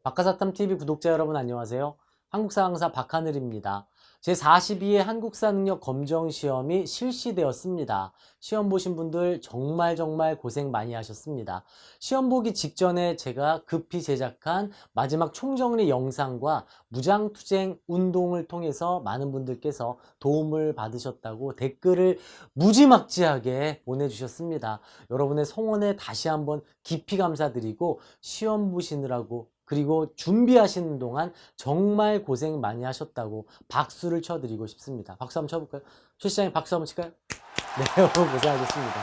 박하사탐TV 구독자 여러분 안녕하세요. 한국사 강사 박하늘입니다. 제42회 한국사 능력 검정 시험이 실시되었습니다. 시험 보신 분들 정말 고생 많이 하셨습니다. 시험 보기 직전에 제가 급히 제작한 마지막 총정리 영상과 무장투쟁 운동을 통해서 많은 분들께서 도움을 받으셨다고 댓글을 무지막지하게 보내주셨습니다. 여러분의 성원에 다시 한번 깊이 감사드리고 시험 보시느라고 그리고 준비하시는 동안 정말 고생 많이 하셨다고 박수를 쳐드리고 싶습니다. 박수 한번 쳐볼까요? 실시장에 박수 한번 칠까요? 네, 여러분 고생하셨습니다.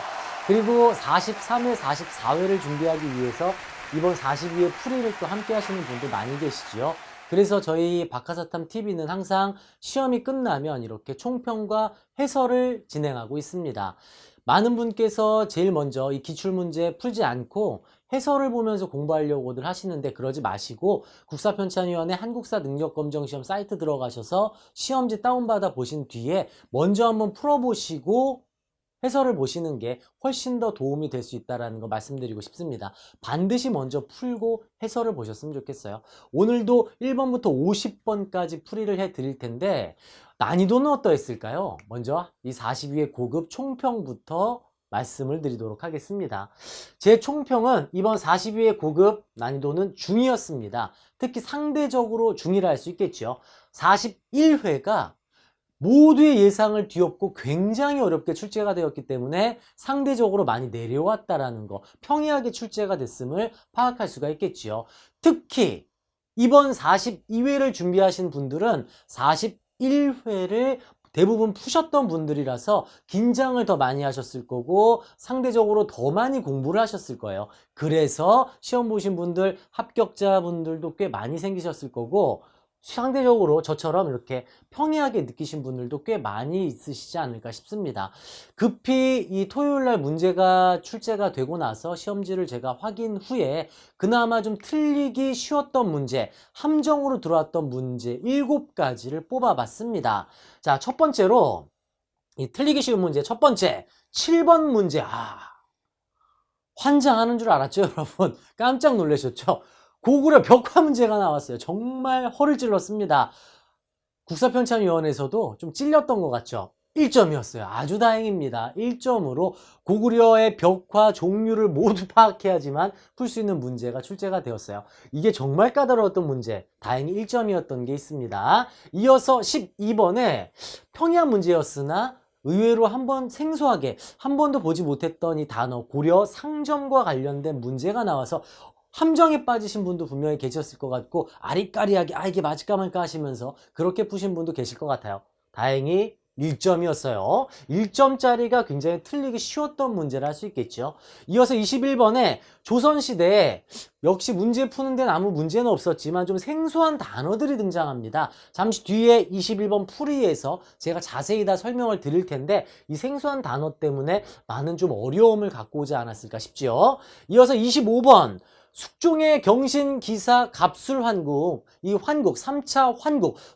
그리고 43회, 44회를 준비하기 위해서 이번 42회 풀이를 또 함께 하시는 분들 많이 계시지요. 그래서 저희 박하사탐TV는 항상 시험이 끝나면 이렇게 총평과 해설을 진행하고 있습니다. 많은 분께서 제일 먼저 이 기출문제 풀지 않고 해설을 보면서 공부하려고들 하시는데 그러지 마시고 국사편찬위원회 한국사 능력검정시험 사이트 들어가셔서 시험지 다운받아 보신 뒤에 먼저 한번 풀어보시고 해설을 보시는 게 훨씬 더 도움이 될 수 있다는 거 말씀드리고 싶습니다. 반드시 먼저 풀고 해설을 보셨으면 좋겠어요. 오늘도 1번부터 50번까지 풀이를 해 드릴 텐데 난이도는 어떠했을까요? 먼저 이 42회 고급 총평부터 말씀을 드리도록 하겠습니다. 제 총평은 이번 42회 고급 난이도는 중이었습니다. 특히 상대적으로 중이라 할 수 있겠죠. 41회가 모두의 예상을 뒤엎고 굉장히 어렵게 출제가 되었기 때문에 상대적으로 많이 내려왔다라는 거, 평이하게 출제가 됐음을 파악할 수가 있겠지요. 특히 이번 42회를 준비하신 분들은 41회를 대부분 푸셨던 분들이라서 긴장을 더 많이 하셨을 거고 상대적으로 더 많이 공부를 하셨을 거예요. 그래서 시험 보신 분들, 합격자분들도 꽤 많이 생기셨을 거고 상대적으로 저처럼 이렇게 평이하게 느끼신 분들도 꽤 많이 있으시지 않을까 싶습니다. 급히 이 토요일날 문제가 출제가 되고 나서 시험지를 제가 확인 후에 그나마 좀 틀리기 쉬웠던 문제, 함정으로 들어왔던 문제 7가지를 뽑아봤습니다. 자, 첫 번째로 이 틀리기 쉬운 문제 첫 번째 7번 문제. 환장하는 줄 알았죠, 여러분? 깜짝 놀라셨죠? 고구려 벽화 문제가 나왔어요. 정말 허를 찔렀습니다. 국사편찬위원회에서도 좀 찔렸던 것 같죠? 1점이었어요. 아주 다행입니다. 1점으로 고구려의 벽화 종류를 모두 파악해야지만 풀 수 있는 문제가 출제가 되었어요. 이게 정말 까다로웠던 문제. 다행히 1점이었던 게 있습니다. 이어서 12번에 평이한 문제였으나 의외로 한번 생소하게 한 번도 보지 못했던 이 단어 고려 상점과 관련된 문제가 나와서 함정에 빠지신 분도 분명히 계셨을 것 같고 아리까리하게 이게 맞을까 말까 하시면서 그렇게 푸신 분도 계실 것 같아요. 다행히 1점이었어요. 1점짜리가 굉장히 틀리기 쉬웠던 문제라 할 수 있겠죠. 이어서 21번에 조선시대에 역시 문제 푸는 데는 아무 문제는 없었지만 좀 생소한 단어들이 등장합니다. 잠시 뒤에 21번 풀이에서 제가 자세히 다 설명을 드릴 텐데 이 생소한 단어 때문에 많은 좀 어려움을 갖고 오지 않았을까 싶죠. 이어서 25번 숙종의 경신기사 갑술환국, 이 환국, 3차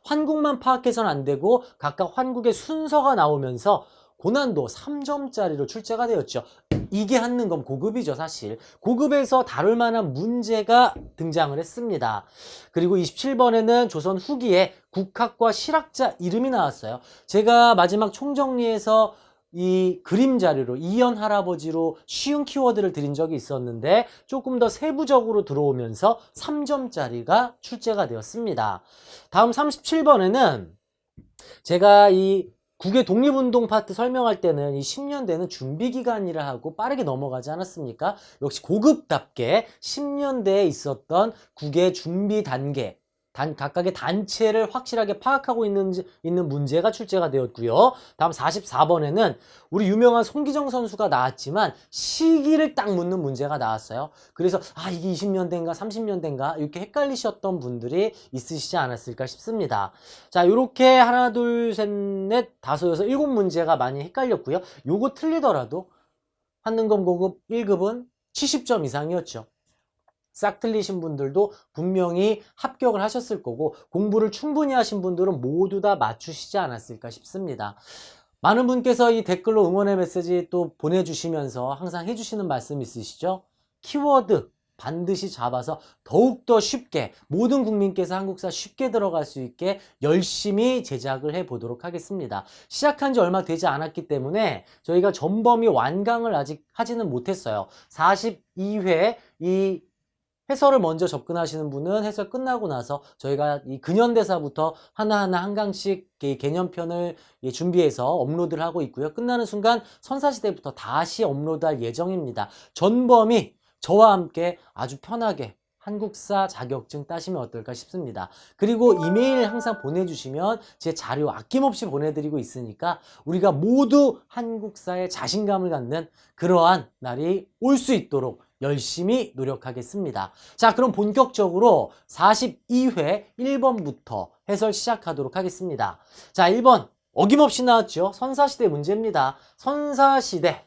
환국만 파악해서는 안 되고 각각 환국의 순서가 나오면서 고난도 3점짜리로 출제가 되었죠. 이게 한능검 고급이죠, 사실. 고급에서 다룰 만한 문제가 등장을 했습니다. 그리고 27번에는 조선 후기에 국학과 실학자 이름이 나왔어요. 제가 마지막 총정리에서 이 그림 자료로 이연 할아버지로 쉬운 키워드를 드린 적이 있었는데 조금 더 세부적으로 들어오면서 3점짜리가 출제가 되었습니다. 다음 37번에는 제가 이 국외 독립운동 파트 설명할 때는 이 10년대는 준비기간이라 하고 빠르게 넘어가지 않았습니까? 역시 고급답게 10년대에 있었던 국외 준비 단계 각각의 단체를 확실하게 파악하고 있는 문제가 출제가 되었고요. 다음 44번에는 우리 유명한 송기정 선수가 나왔지만 시기를 딱 묻는 문제가 나왔어요. 그래서 이게 20년대인가 30년대인가 이렇게 헷갈리셨던 분들이 있으시지 않았을까 싶습니다. 자, 이렇게 하나 둘 셋 넷 다섯 여섯 7문제가 많이 헷갈렸고요. 요거 틀리더라도 한능검 고급 1급은 70점 이상이었죠. 싹 틀리신 분들도 분명히 합격을 하셨을 거고 공부를 충분히 하신 분들은 모두 다 맞추시지 않았을까 싶습니다. 많은 분께서 이 댓글로 응원의 메시지 또 보내주시면서 항상 해주시는 말씀 있으시죠? 키워드 반드시 잡아서 더욱더 쉽게 모든 국민께서 한국사 쉽게 들어갈 수 있게 열심히 제작을 해 보도록 하겠습니다. 시작한 지 얼마 되지 않았기 때문에 저희가 전범위 완강을 아직 하지는 못했어요. 42회 이 해설을 먼저 접근하시는 분은 해설 끝나고 나서 저희가 이 근현대사부터 하나하나 한 강씩 개념편을 준비해서 업로드를 하고 있고요. 끝나는 순간 선사시대부터 다시 업로드할 예정입니다. 전범위 저와 함께 아주 편하게 한국사 자격증 따시면 어떨까 싶습니다. 그리고 이메일 항상 보내주시면 제 자료 아낌없이 보내드리고 있으니까 우리가 모두 한국사에 자신감을 갖는 그러한 날이 올 수 있도록 열심히 노력하겠습니다. 자, 그럼 본격적으로 42회 1번부터 해설 시작하도록 하겠습니다. 자, 1번 어김없이 나왔죠. 선사시대 문제입니다. 선사시대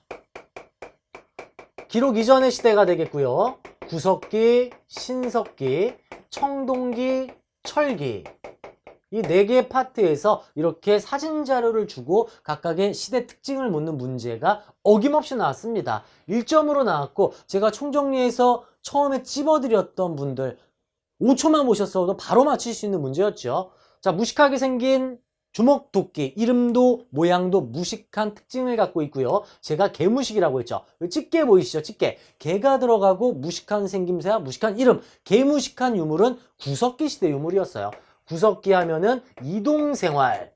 기록 이전의 시대가 되겠고요. 구석기, 신석기, 청동기, 철기 이 4개의 파트에서 이렇게 사진 자료를 주고 각각의 시대 특징을 묻는 문제가 어김없이 나왔습니다. 1점으로 나왔고 제가 총정리해서 처음에 찝어드렸던 분들 5초만 보셨어도 바로 맞힐 수 있는 문제였죠. 자, 무식하게 생긴 주먹도끼, 이름도 모양도 무식한 특징을 갖고 있고요. 제가 개무식이라고 했죠. 집게 보이시죠? 집게. 개가 들어가고 무식한 생김새와 무식한 이름. 개무식한 유물은 구석기 시대 유물이었어요. 구석기 하면은 이동생활.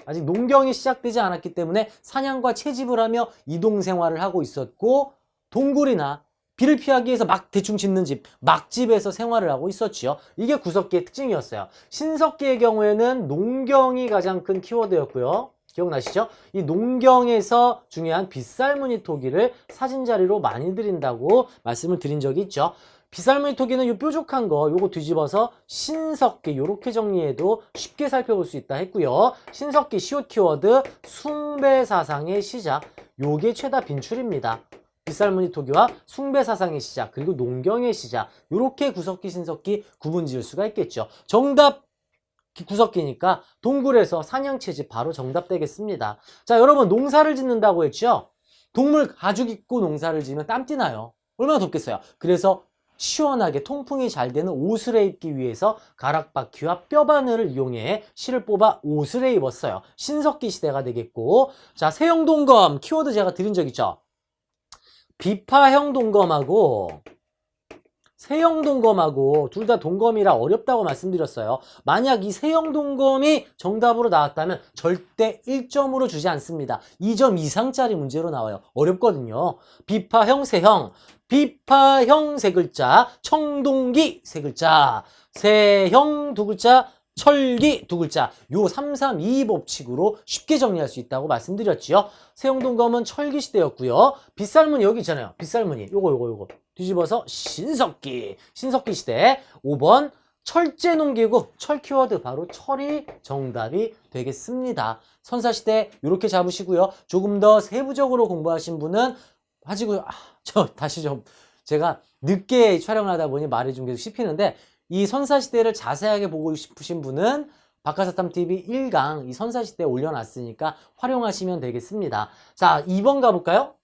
아직 농경이 시작되지 않았기 때문에 사냥과 채집을 하며 이동생활을 하고 있었고 동굴이나 비를 피하기 위해서 막 대충 짓는 집, 막집에서 생활을 하고 있었지요. 이게 구석기의 특징이었어요. 신석기의 경우에는 농경이 가장 큰 키워드였고요. 기억나시죠? 이 농경에서 중요한 빗살무늬 토기를 사진자리로 많이 드린다고 말씀을 드린 적이 있죠. 빗살무늬 토기는 요 뾰족한 거 요거 뒤집어서 신석기 요렇게 정리해도 쉽게 살펴볼 수 있다 했고요. 신석기 시옷 키워드 숭배사상의 시작 요게 최다 빈출입니다. 빗살무늬 토기와 숭배사상의 시작 그리고 농경의 시작 요렇게 구석기 신석기 구분 지을 수가 있겠죠. 정답 구석기니까 동굴에서 사냥채집 바로 정답 되겠습니다. 자, 여러분 농사를 짓는다고 했죠. 동물 가죽 입고 농사를 지으면 땀띠 나요. 얼마나 덥겠어요. 그래서 시원하게 통풍이 잘 되는 옷을 입기 위해서 가락바퀴와 뼈바늘을 이용해 실을 뽑아 옷을 입었어요. 신석기 시대가 되겠고, 자, 세형동검 키워드 제가 드린 적 있죠. 비파형 동검하고 세형 동검하고 둘 다 동검이라 어렵다고 말씀드렸어요. 만약 이 세형 동검이 정답으로 나왔다면 절대 1점으로 주지 않습니다. 2점 이상짜리 문제로 나와요. 어렵거든요. 비파형 세형, 비파형 세 글자, 청동기 세 글자, 세형 두 글자, 철기 두 글자 요 332 법칙으로 쉽게 정리할 수 있다고 말씀드렸지요. 세형동검은 철기 시대였고요. 빗살무늬 여기 있잖아요. 빗살무늬 요거 뒤집어서 신석기 시대. 5번 철제농기구 철 키워드 바로 철이 정답이 되겠습니다. 선사시대 이렇게 잡으시고요. 조금 더 세부적으로 공부하신 분은 가지고 다시 좀 제가 늦게 촬영을 하다 보니 말이 좀 계속 씹히는데 이 선사시대를 자세하게 보고 싶으신 분은 박하사탐TV 1강 이 선사시대에 올려놨으니까 활용하시면 되겠습니다. 자, 2번 가볼까요?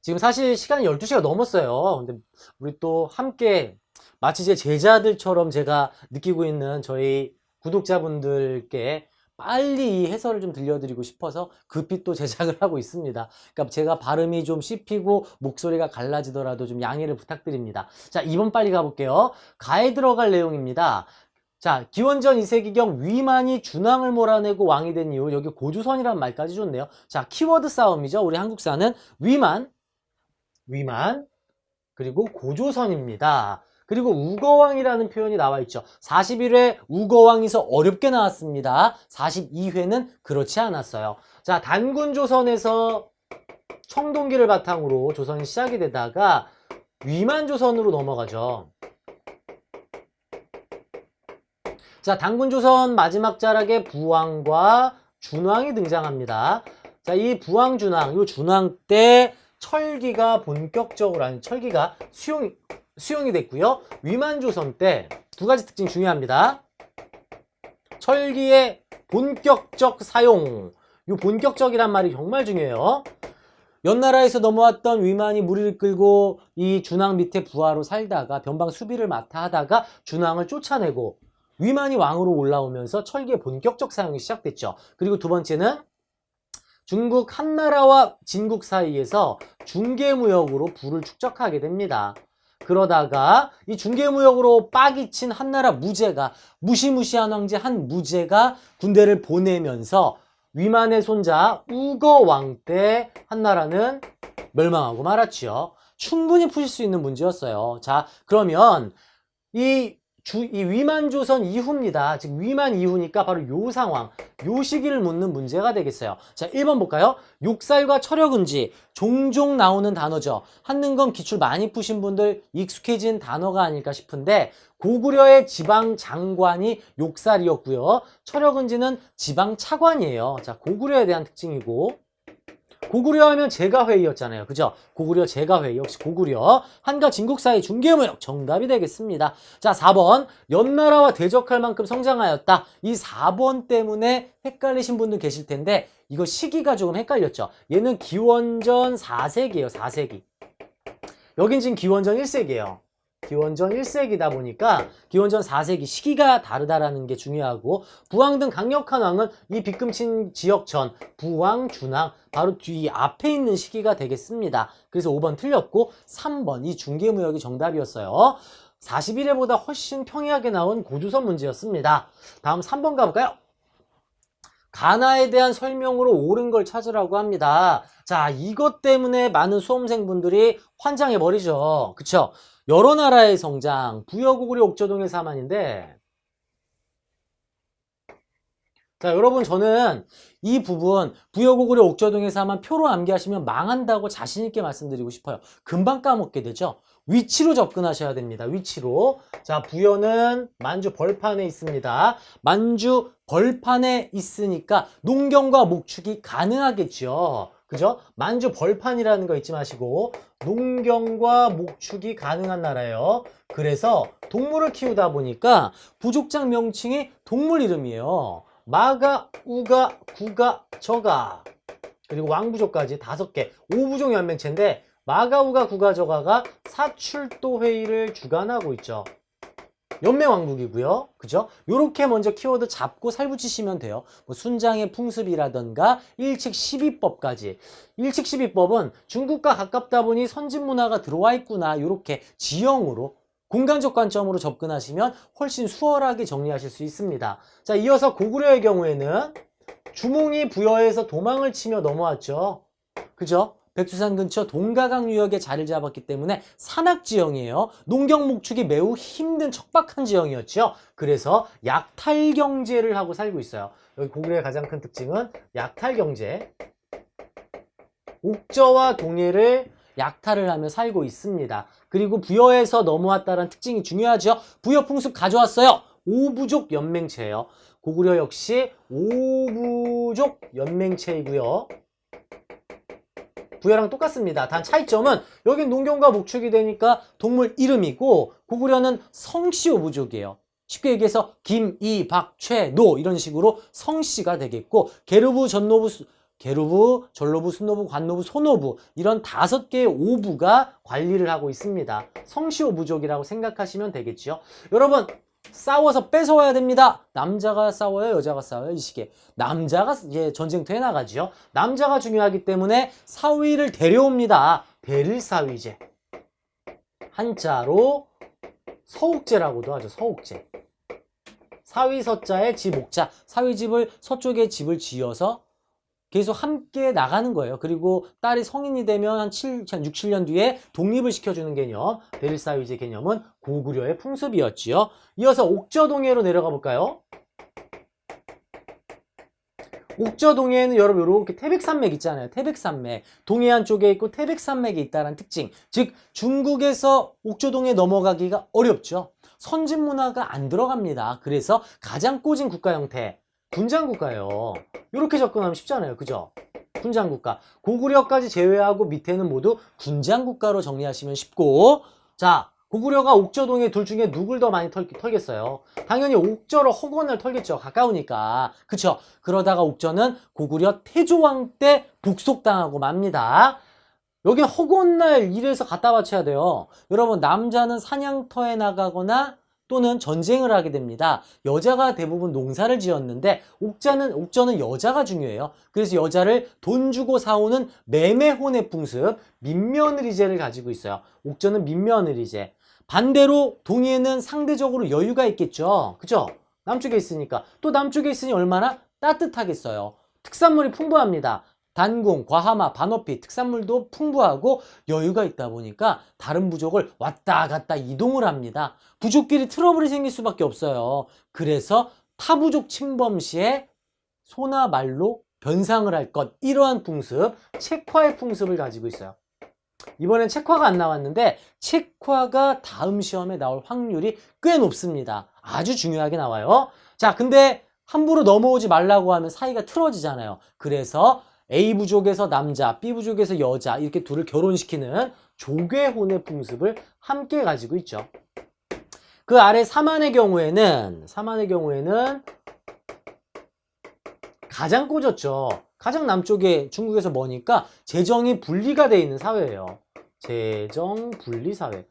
지금 사실 시간이 12시가 넘었어요. 근데 우리 또 함께 마치 제 제자들처럼 제가 느끼고 있는 저희 구독자분들께 빨리 이 해설을 좀 들려드리고 싶어서 급히 또 제작을 하고 있습니다. 그러니까 제가 발음이 좀 씹히고 목소리가 갈라지더라도 좀 양해를 부탁드립니다. 자, 2번 빨리 가볼게요. 가에 들어갈 내용입니다. 자, 기원전 2세기경 위만이 준왕을 몰아내고 왕이 된 이후 여기 고조선이라는 말까지 좋네요. 자, 키워드 싸움이죠. 우리 한국사는 위만 그리고 고조선입니다. 그리고 우거왕이라는 표현이 나와 있죠. 41회 우거왕에서 어렵게 나왔습니다. 42회는 그렇지 않았어요. 자, 단군조선에서 청동기를 바탕으로 조선이 시작이 되다가 위만조선으로 넘어가죠. 자, 단군조선 마지막 자락에 부왕과 준왕이 등장합니다. 자, 이 부왕, 준왕, 이 준왕 때 철기가 본격적으로 철기가 수용이 됐고요. 위만조선 때 두 가지 특징 중요합니다. 철기의 본격적 사용. 이 본격적이란 말이 정말 중요해요. 연나라에서 넘어왔던 위만이 무리를 끌고 이 준왕 밑에 부하로 살다가 변방 수비를 맡아 하다가 준왕을 쫓아내고 위만이 왕으로 올라오면서 철기의 본격적 사용이 시작됐죠. 그리고 두 번째는 중국 한나라와 진국 사이에서 중개무역으로 부를 축적하게 됩니다. 그러다가 이 중개무역으로 빡이 친 한나라 무제가, 무시무시한 황제 한무제가 군대를 보내면서 위만의 손자 우거왕 때 한나라는 멸망하고 말았지요. 충분히 푸실 수 있는 문제였어요. 자, 그러면 이 위만조선 이후입니다. 즉 위만 이후니까 바로 요 상황, 요 시기를 묻는 문제가 되겠어요. 자, 1번 볼까요? 욕살과 철역은지 종종 나오는 단어죠. 한능검 기출 많이 푸신 분들 익숙해진 단어가 아닐까 싶은데 고구려의 지방 장관이 욕살이었고요. 철역은지는 지방 차관이에요. 자, 고구려에 대한 특징이고 고구려 하면 제가회의였잖아요. 그죠? 고구려 제가회의. 역시 고구려. 한과 진국 사이 중개무역 정답이 되겠습니다. 자, 4번. 연나라와 대적할 만큼 성장하였다. 이 4번 때문에 헷갈리신 분들 계실 텐데 이거 시기가 조금 헷갈렸죠. 얘는 기원전 4세기예요. 4세기. 여긴 지금 기원전 1세기예요. 기원전 1세기다 보니까 기원전 4세기 시기가 다르다라는 게 중요하고 부왕 등 강력한 왕은 이 빗금친 지역 전 부왕, 준왕 바로 뒤 앞에 있는 시기가 되겠습니다. 그래서 5번 틀렸고 3번 이 중개무역이 정답이었어요. 41회보다 훨씬 평이하게 나온 고주선 문제였습니다. 다음 3번 가볼까요? 가나에 대한 설명으로 옳은 걸 찾으라고 합니다. 자, 이것 때문에 많은 수험생분들이 환장해버리죠. 그쵸? 여러 나라의 성장, 부여고구려 옥저동의 사만인데 자, 여러분 저는 이 부분 부여고구려 옥저동의 사만 표로 암기하시면 망한다고 자신있게 말씀드리고 싶어요. 금방 까먹게 되죠. 위치로 접근하셔야 됩니다. 위치로. 자, 부여는 만주 벌판에 있습니다. 만주 벌판에 있으니까 농경과 목축이 가능하겠죠. 그죠? 만주 벌판이라는 거 잊지 마시고 농경과 목축이 가능한 나라예요. 그래서 동물을 키우다 보니까 부족장 명칭이 동물 이름이에요. 마가, 우가, 구가, 저가 그리고 왕부족까지 5개 5부족 연맹체인데 마가, 우가, 구가, 저가가 사출도 회의를 주관하고 있죠. 연맹왕국이고요. 그죠? 요렇게 먼저 키워드 잡고 살붙이시면 돼요. 뭐 순장의 풍습이라던가 일칙 12법까지. 일칙 12법은 중국과 가깝다 보니 선진 문화가 들어와 있구나. 요렇게 지형으로 공간적 관점으로 접근하시면 훨씬 수월하게 정리하실 수 있습니다. 자, 이어서 고구려의 경우에는 주몽이 부여에서 도망을 치며 넘어왔죠. 그죠? 백두산 근처 동가강 유역에 자리를 잡았기 때문에 산악지형이에요. 농경 목축이 매우 힘든 척박한 지형이었죠. 그래서 약탈경제를 하고 살고 있어요. 여기 고구려의 가장 큰 특징은 약탈경제. 옥저와 동해를 약탈을 하며 살고 있습니다. 그리고 부여에서 넘어왔다는 특징이 중요하죠. 부여 풍습 가져왔어요. 오부족 연맹체예요. 고구려 역시 오부족 연맹체이고요. 부여랑 똑같습니다. 단 차이점은 여긴 농경과 목축이 되니까 동물 이름이고 고구려는 성씨 오부족이에요. 쉽게 얘기해서 김, 이, 박, 최, 노 이런 식으로 성씨가 되겠고 계루부, 전노부, 계루부, 전노부, 순노부, 관노부, 소노부 이런 5개의 오부가 관리를 하고 있습니다. 성씨 오부족이라고 생각하시면 되겠죠. 여러분 싸워서 뺏어와야 됩니다. 남자가 싸워요, 여자가 싸워요. 이 시기에 남자가 이제 전쟁터에 나가죠. 남자가 중요하기 때문에 사위를 데려옵니다. 베릴사위제. 한자로 서옥제라고도 하죠. 서옥제. 사위서자에 집옥자. 사위집을 서쪽에 집을 지어서 계속 함께 나가는 거예요. 그리고 딸이 성인이 되면 한 6, 7년 뒤에 독립을 시켜주는 개념, 베릴사위제 개념은 고구려의 풍습이었지요. 이어서 옥저동해로 내려가 볼까요? 옥저동해에는 여러분 이렇게 태백산맥 있잖아요. 태백산맥. 동해안 쪽에 있고 태백산맥이 있다는 특징. 즉 중국에서 옥저동해 넘어가기가 어렵죠. 선진 문화가 안 들어갑니다. 그래서 가장 꽂은 국가 형태. 군장국가예요. 이렇게 접근하면 쉽잖아요. 그죠? 군장국가. 고구려까지 제외하고 밑에는 모두 군장국가로 정리하시면 쉽고 자, 고구려가 옥저동해 둘 중에 누굴 더 많이 털겠어요? 당연히 옥저로 허건을 털겠죠. 가까우니까. 그쵸? 그러다가 옥저는 고구려 태조왕 때 복속당하고 맙니다. 여기 허구한 날 일해서 갖다 바쳐야 돼요. 여러분, 남자는 사냥터에 나가거나 또는 전쟁을 하게 됩니다. 여자가 대부분 농사를 지었는데 옥저는 여자가 중요해요. 그래서 여자를 돈 주고 사오는 매매혼의 풍습, 민며느리제를 가지고 있어요. 옥저는 민며느리제. 반대로 동해는 상대적으로 여유가 있겠죠. 그죠? 남쪽에 있으니까. 또 남쪽에 있으니 얼마나 따뜻하겠어요. 특산물이 풍부합니다. 단궁, 과하마, 반어피, 특산물도 풍부하고 여유가 있다 보니까 다른 부족을 왔다 갔다 이동을 합니다. 부족끼리 트러블이 생길 수밖에 없어요. 그래서 타부족 침범 시에 소나 말로 변상을 할 것, 이러한 풍습, 책화의 풍습을 가지고 있어요. 이번엔 책화가 안 나왔는데 책화가 다음 시험에 나올 확률이 꽤 높습니다. 아주 중요하게 나와요. 자, 근데 함부로 넘어오지 말라고 하면 사이가 틀어지잖아요. 그래서 A부족에서 남자, B부족에서 여자 이렇게 둘을 결혼시키는 조괴혼의 풍습을 함께 가지고 있죠. 그 아래 사만의 경우에는 가장 꽂았죠. 가장 남쪽에 중국에서 머니까 재정이 분리가 되어 있는 사회예요. 재정 분리 사회.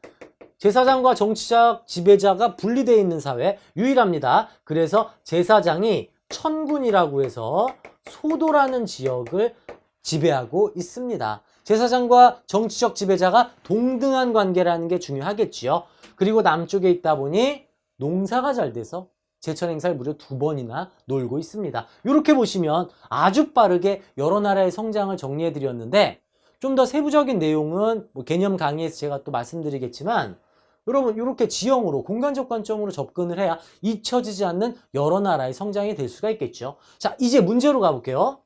제사장과 정치적 지배자가 분리되어 있는 사회 유일합니다. 그래서 제사장이 천군이라고 해서 소도라는 지역을 지배하고 있습니다. 제사장과 정치적 지배자가 동등한 관계라는 게 중요하겠지요. 그리고 남쪽에 있다 보니 농사가 잘 돼서 제천 행사를 무려 2번이나 놀고 있습니다. 이렇게 보시면 아주 빠르게 여러 나라의 성장을 정리해 드렸는데 좀 더 세부적인 내용은 개념 강의에서 제가 또 말씀드리겠지만 여러분 이렇게 지형으로 공간적 관점으로 접근을 해야 잊혀지지 않는 여러 나라의 성장이 될 수가 있겠죠. 자, 이제 문제로 가볼게요.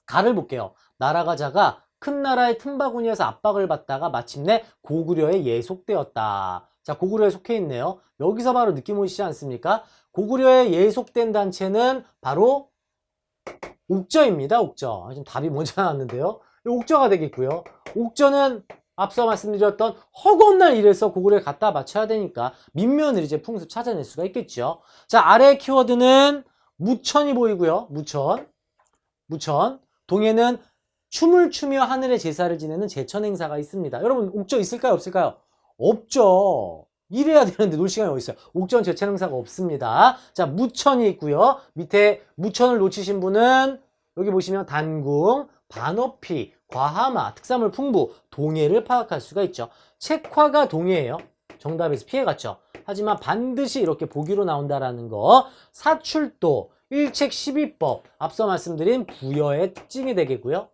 가를 볼게요. 나라가 작아 큰 나라의 틈바구니에서 압박을 받다가 마침내 고구려에 예속되었다. 자, 고구려에 속해 있네요. 여기서 바로 느낌 오시지 않습니까? 고구려에 예속된 단체는 바로 옥저입니다. 옥저. 지금 답이 먼저 나왔는데요. 옥저가 되겠고요. 옥저는 앞서 말씀드렸던 허구한 날 일해서 고구려에 갖다 바쳐야 되니까 민며느리제 풍습 찾아낼 수가 있겠죠. 자, 아래 키워드는 무천이 보이고요. 무천. 동해는 춤을 추며 하늘의 제사를 지내는 제천 행사가 있습니다. 여러분 옥저 있을까요? 없을까요? 없죠. 일해야 되는데 놀 시간이 어디 있어요? 옥전 제천 행사가 없습니다. 자, 무천이 있고요. 밑에 무천을 놓치신 분은 여기 보시면 단궁, 반어피, 과하마, 특산물 풍부, 동해를 파악할 수가 있죠. 책화가 동해예요. 정답에서 피해갔죠. 하지만 반드시 이렇게 보기로 나온다라는 거. 사출도, 일책 12법, 앞서 말씀드린 부여의 특징이 되겠고요.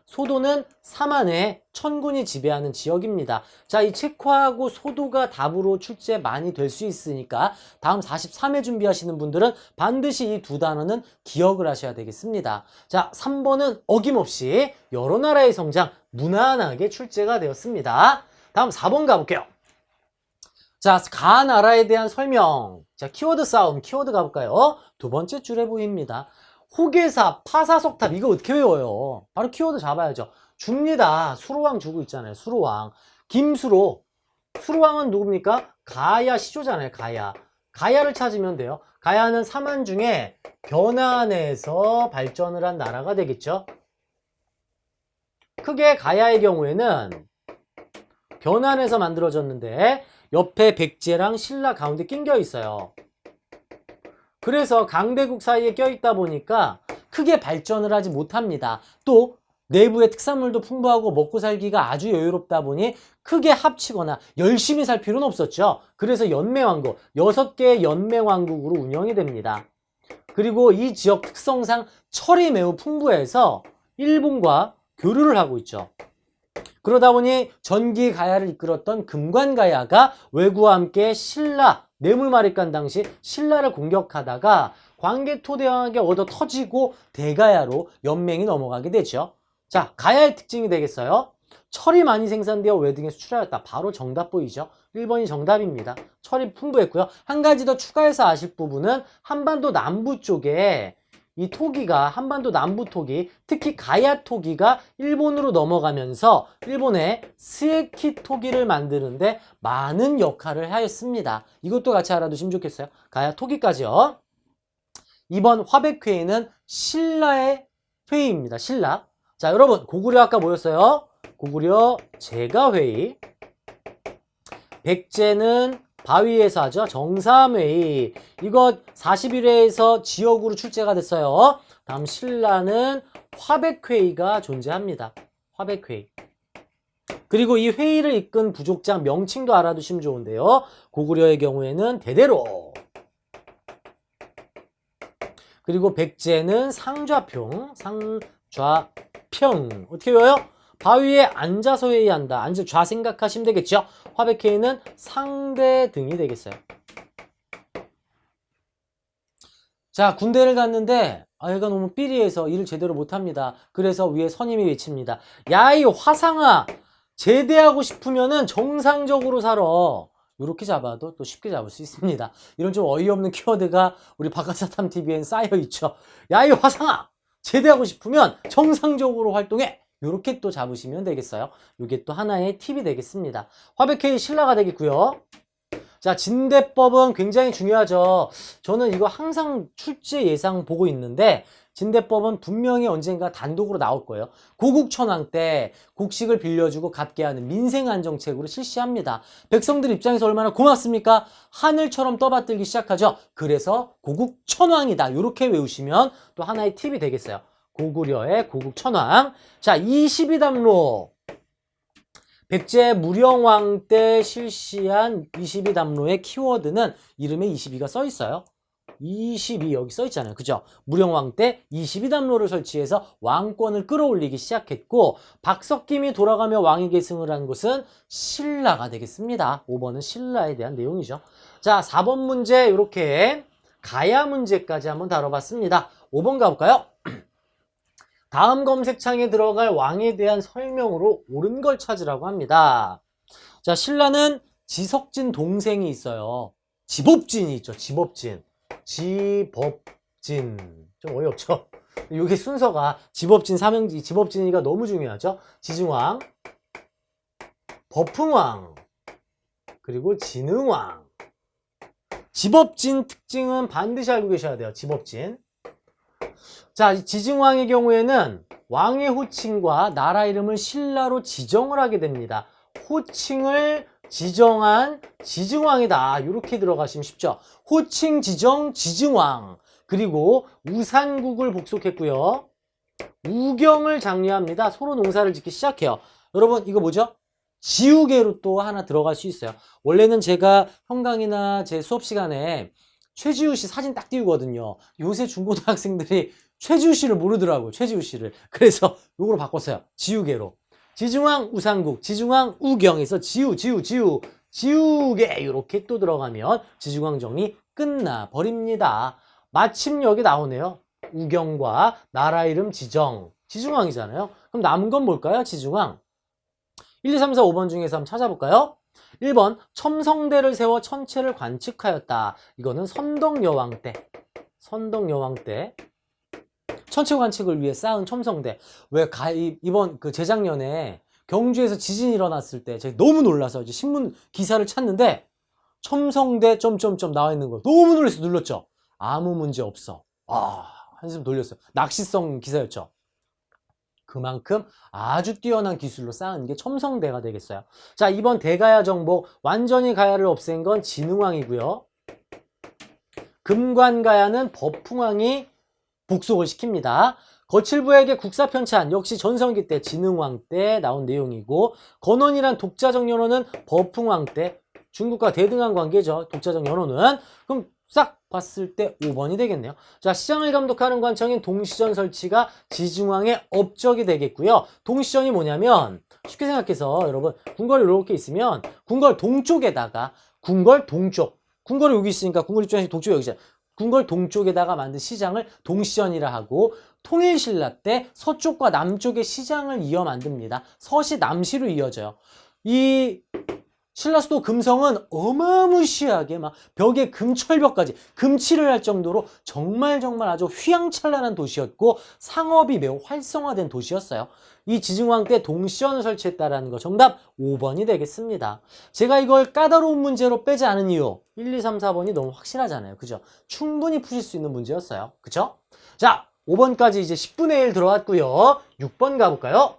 소도는 사만의 천군이 지배하는 지역입니다. 자, 이 책화하고 소도가 답으로 출제 많이 될 수 있으니까 다음 43회 준비하시는 분들은 반드시 이 두 단어는 기억을 하셔야 되겠습니다. 자, 3번은 어김없이 여러 나라의 성장 무난하게 출제가 되었습니다. 다음 4번 가볼게요. 자, 가 나라에 대한 설명. 자, 키워드 싸움, 키워드 가볼까요? 두 번째 줄에 보입니다. 호계사, 파사석탑, 이거 어떻게 외워요? 바로 키워드 잡아야죠. 줍니다. 수로왕 주고 있잖아요. 수로왕. 김수로. 수로왕은 누굽니까? 가야 시조잖아요. 가야를 찾으면 돼요. 가야는 사만 중에 변안에서 발전을 한 나라가 되겠죠. 크게 가야의 경우에는 변안에서 만들어졌는데 옆에 백제랑 신라 가운데 낑겨 있어요. 그래서 강대국 사이에 껴있다 보니까 크게 발전을 하지 못합니다. 또 내부의 특산물도 풍부하고 먹고 살기가 아주 여유롭다 보니 크게 합치거나 열심히 살 필요는 없었죠. 그래서 연매왕국, 6개의 연매왕국으로 운영이 됩니다. 그리고 이 지역 특성상 철이 매우 풍부해서 일본과 교류를 하고 있죠. 그러다 보니 전기 가야를 이끌었던 금관가야가 왜구와 함께 신라, 뇌물마립간 당시 신라를 공격하다가 광개토대왕에게 얻어 터지고 대가야로 연맹이 넘어가게 되죠. 자, 가야의 특징이 되겠어요. 철이 많이 생산되어 외등에 수출하였다. 바로 정답 보이죠? 1번이 정답입니다. 철이 풍부했고요. 한 가지 더 추가해서 아실 부분은 한반도 남부 쪽에 이 토기가 한반도 남부 토기, 특히 가야 토기가 일본으로 넘어가면서 일본의 스에키 토기를 만드는데 많은 역할을 하였습니다. 이것도 같이 알아두시면 좋겠어요. 가야 토기까지요. 이번 화백회의는 신라의 회의입니다. 신라. 자, 여러분 고구려 아까 뭐였어요? 고구려 제가회의. 백제는 바위에서 하죠. 정삼회의. 이거 41회에서 지역으로 출제가 됐어요. 다음 신라는 화백회의가 존재합니다. 화백회의. 그리고 이 회의를 이끈 부족장 명칭도 알아두시면 좋은데요. 고구려의 경우에는 대대로. 그리고 백제는 상좌평. 상좌평. 어떻게 외워요? 바위에 앉아서 회의한다. 앉아 좌 생각하시면 되겠죠. 화백회의는 상대 등이 되겠어요. 자, 군대를 갔는데 얘가 너무 삐리해서 일을 제대로 못합니다. 그래서 위에 선임이 외칩니다. 야, 이 화상아, 제대하고 싶으면은 정상적으로 살아. 이렇게 잡아도 또 쉽게 잡을 수 있습니다. 이런 좀 어이없는 키워드가 우리 바카사탐TV엔 쌓여있죠. 야, 이 화상아, 제대하고 싶으면 정상적으로 활동해. 이렇게 또 잡으시면 되겠어요. 이게 또 하나의 팁이 되겠습니다. 화백회의 신라가 되겠고요. 자, 진대법은 굉장히 중요하죠. 저는 이거 항상 출제 예상 보고 있는데 진대법은 분명히 언젠가 단독으로 나올 거예요. 고국천왕 때 곡식을 빌려주고 갚게 하는 민생안정책으로 실시합니다. 백성들 입장에서 얼마나 고맙습니까? 하늘처럼 떠받들기 시작하죠. 그래서 고국천왕이다. 이렇게 외우시면 또 하나의 팁이 되겠어요. 고구려의 고국천왕. 자, 22담로. 백제 무령왕 때 실시한 22담로의 키워드는 이름에 22가 써 있어요. 22 여기 써 있잖아요. 그죠? 무령왕 때 22담로를 설치해서 왕권을 끌어올리기 시작했고 박석김이 돌아가며 왕위 계승을 한 곳은 신라가 되겠습니다. 5번은 신라에 대한 내용이죠. 자, 4번 문제 이렇게 가야 문제까지 한번 다뤄봤습니다. 5번 가볼까요? 다음 검색창에 들어갈 왕에 대한 설명으로 옳은 걸 찾으라고 합니다. 자, 신라는 지석진 동생이 있어요. 지법진이 있죠. 지법진. 지법진. 좀 어이없죠? 이게 순서가 지법진, 삼형지, 지법진이가 너무 중요하죠. 지증왕, 법흥왕, 그리고 진흥왕. 지법진 특징은 반드시 알고 계셔야 돼요. 지법진. 자, 지증왕의 경우에는 왕의 호칭과 나라 이름을 신라로 지정을 하게 됩니다. 호칭을 지정한 지증왕이다. 이렇게 들어가시면 쉽죠. 호칭 지정 지증왕. 그리고 우산국을 복속했고요. 우경을 장려합니다. 소로 농사를 짓기 시작해요. 여러분 이거 뭐죠? 지우개로 또 하나 들어갈 수 있어요. 원래는 제가 현강이나 제 수업 시간에 최지우 씨 사진 딱 띄우거든요. 요새 중고등학생들이 최지우 씨를 모르더라고요. 최지우 씨를. 그래서 요거로 바꿨어요. 지우개로. 지중왕 우상국, 지중왕 우경에서 지우개 이렇게 또 들어가면 지중왕 정리 끝나버립니다. 마침 여기 나오네요. 우경과 나라 이름 지정. 지중왕이잖아요. 그럼 남은 건 뭘까요? 지중왕. 1, 2, 3, 4, 5번 중에서 한번 찾아볼까요? 1번 첨성대를 세워 천체를 관측하였다. 이거는 선덕여왕 때. 선덕여왕 때 천체 관측을 위해 쌓은 첨성대. 왜 이번 재작년에 경주에서 지진이 일어났을 때 제가 너무 놀라서 이제 신문 기사를 찾는데 첨성대 점점점 나와 있는 거 너무 놀라서 눌렀죠. 아무 문제 없어. 한숨 돌렸어요. 낚시성 기사였죠. 그만큼 아주 뛰어난 기술로 쌓은 게 첨성대가 되겠어요. 자, 이번 대가야 정복, 완전히 가야를 없앤 건 진흥왕이고요. 금관가야는 법흥왕이 복속을 시킵니다. 거칠부에게 국사편찬, 역시 전성기 때 진흥왕 때 나온 내용이고, 건원이란 독자적 연호는 법흥왕 때, 중국과 대등한 관계죠. 독자적 연호는. 그럼 싹 봤을 때 5번이 되겠네요. 자, 시장을 감독하는 관청인 동시전 설치가 지중왕의 업적이 되겠고요. 동시전이 뭐냐면 쉽게 생각해서 여러분 궁궐이 이렇게 있으면 궁궐 동쪽에다가 궁궐 동쪽, 궁궐이 여기 있으니까 궁궐 입장에서 동쪽이 여기잖아요. 궁궐 동쪽에다가 만든 시장을 동시전이라 하고, 통일신라 때 서쪽과 남쪽의 시장을 이어 만듭니다. 서시 남시로 이어져요. 이 신라수도 금성은 어마무시하게 막 벽에 금철벽까지 금칠을 할 정도로 정말 아주 휘황찬란한 도시였고, 상업이 매우 활성화된 도시였어요. 이 지증왕 때 동시전을 설치했다라는 거, 정답 5번이 되겠습니다. 제가 이걸 까다로운 문제로 빼지 않은 이유, 1, 2, 3, 4번이 너무 확실하잖아요. 그죠? 충분히 푸실 수 있는 문제였어요. 그죠? 자, 5번까지 이제 10분의 1 들어왔고요. 6번 가볼까요?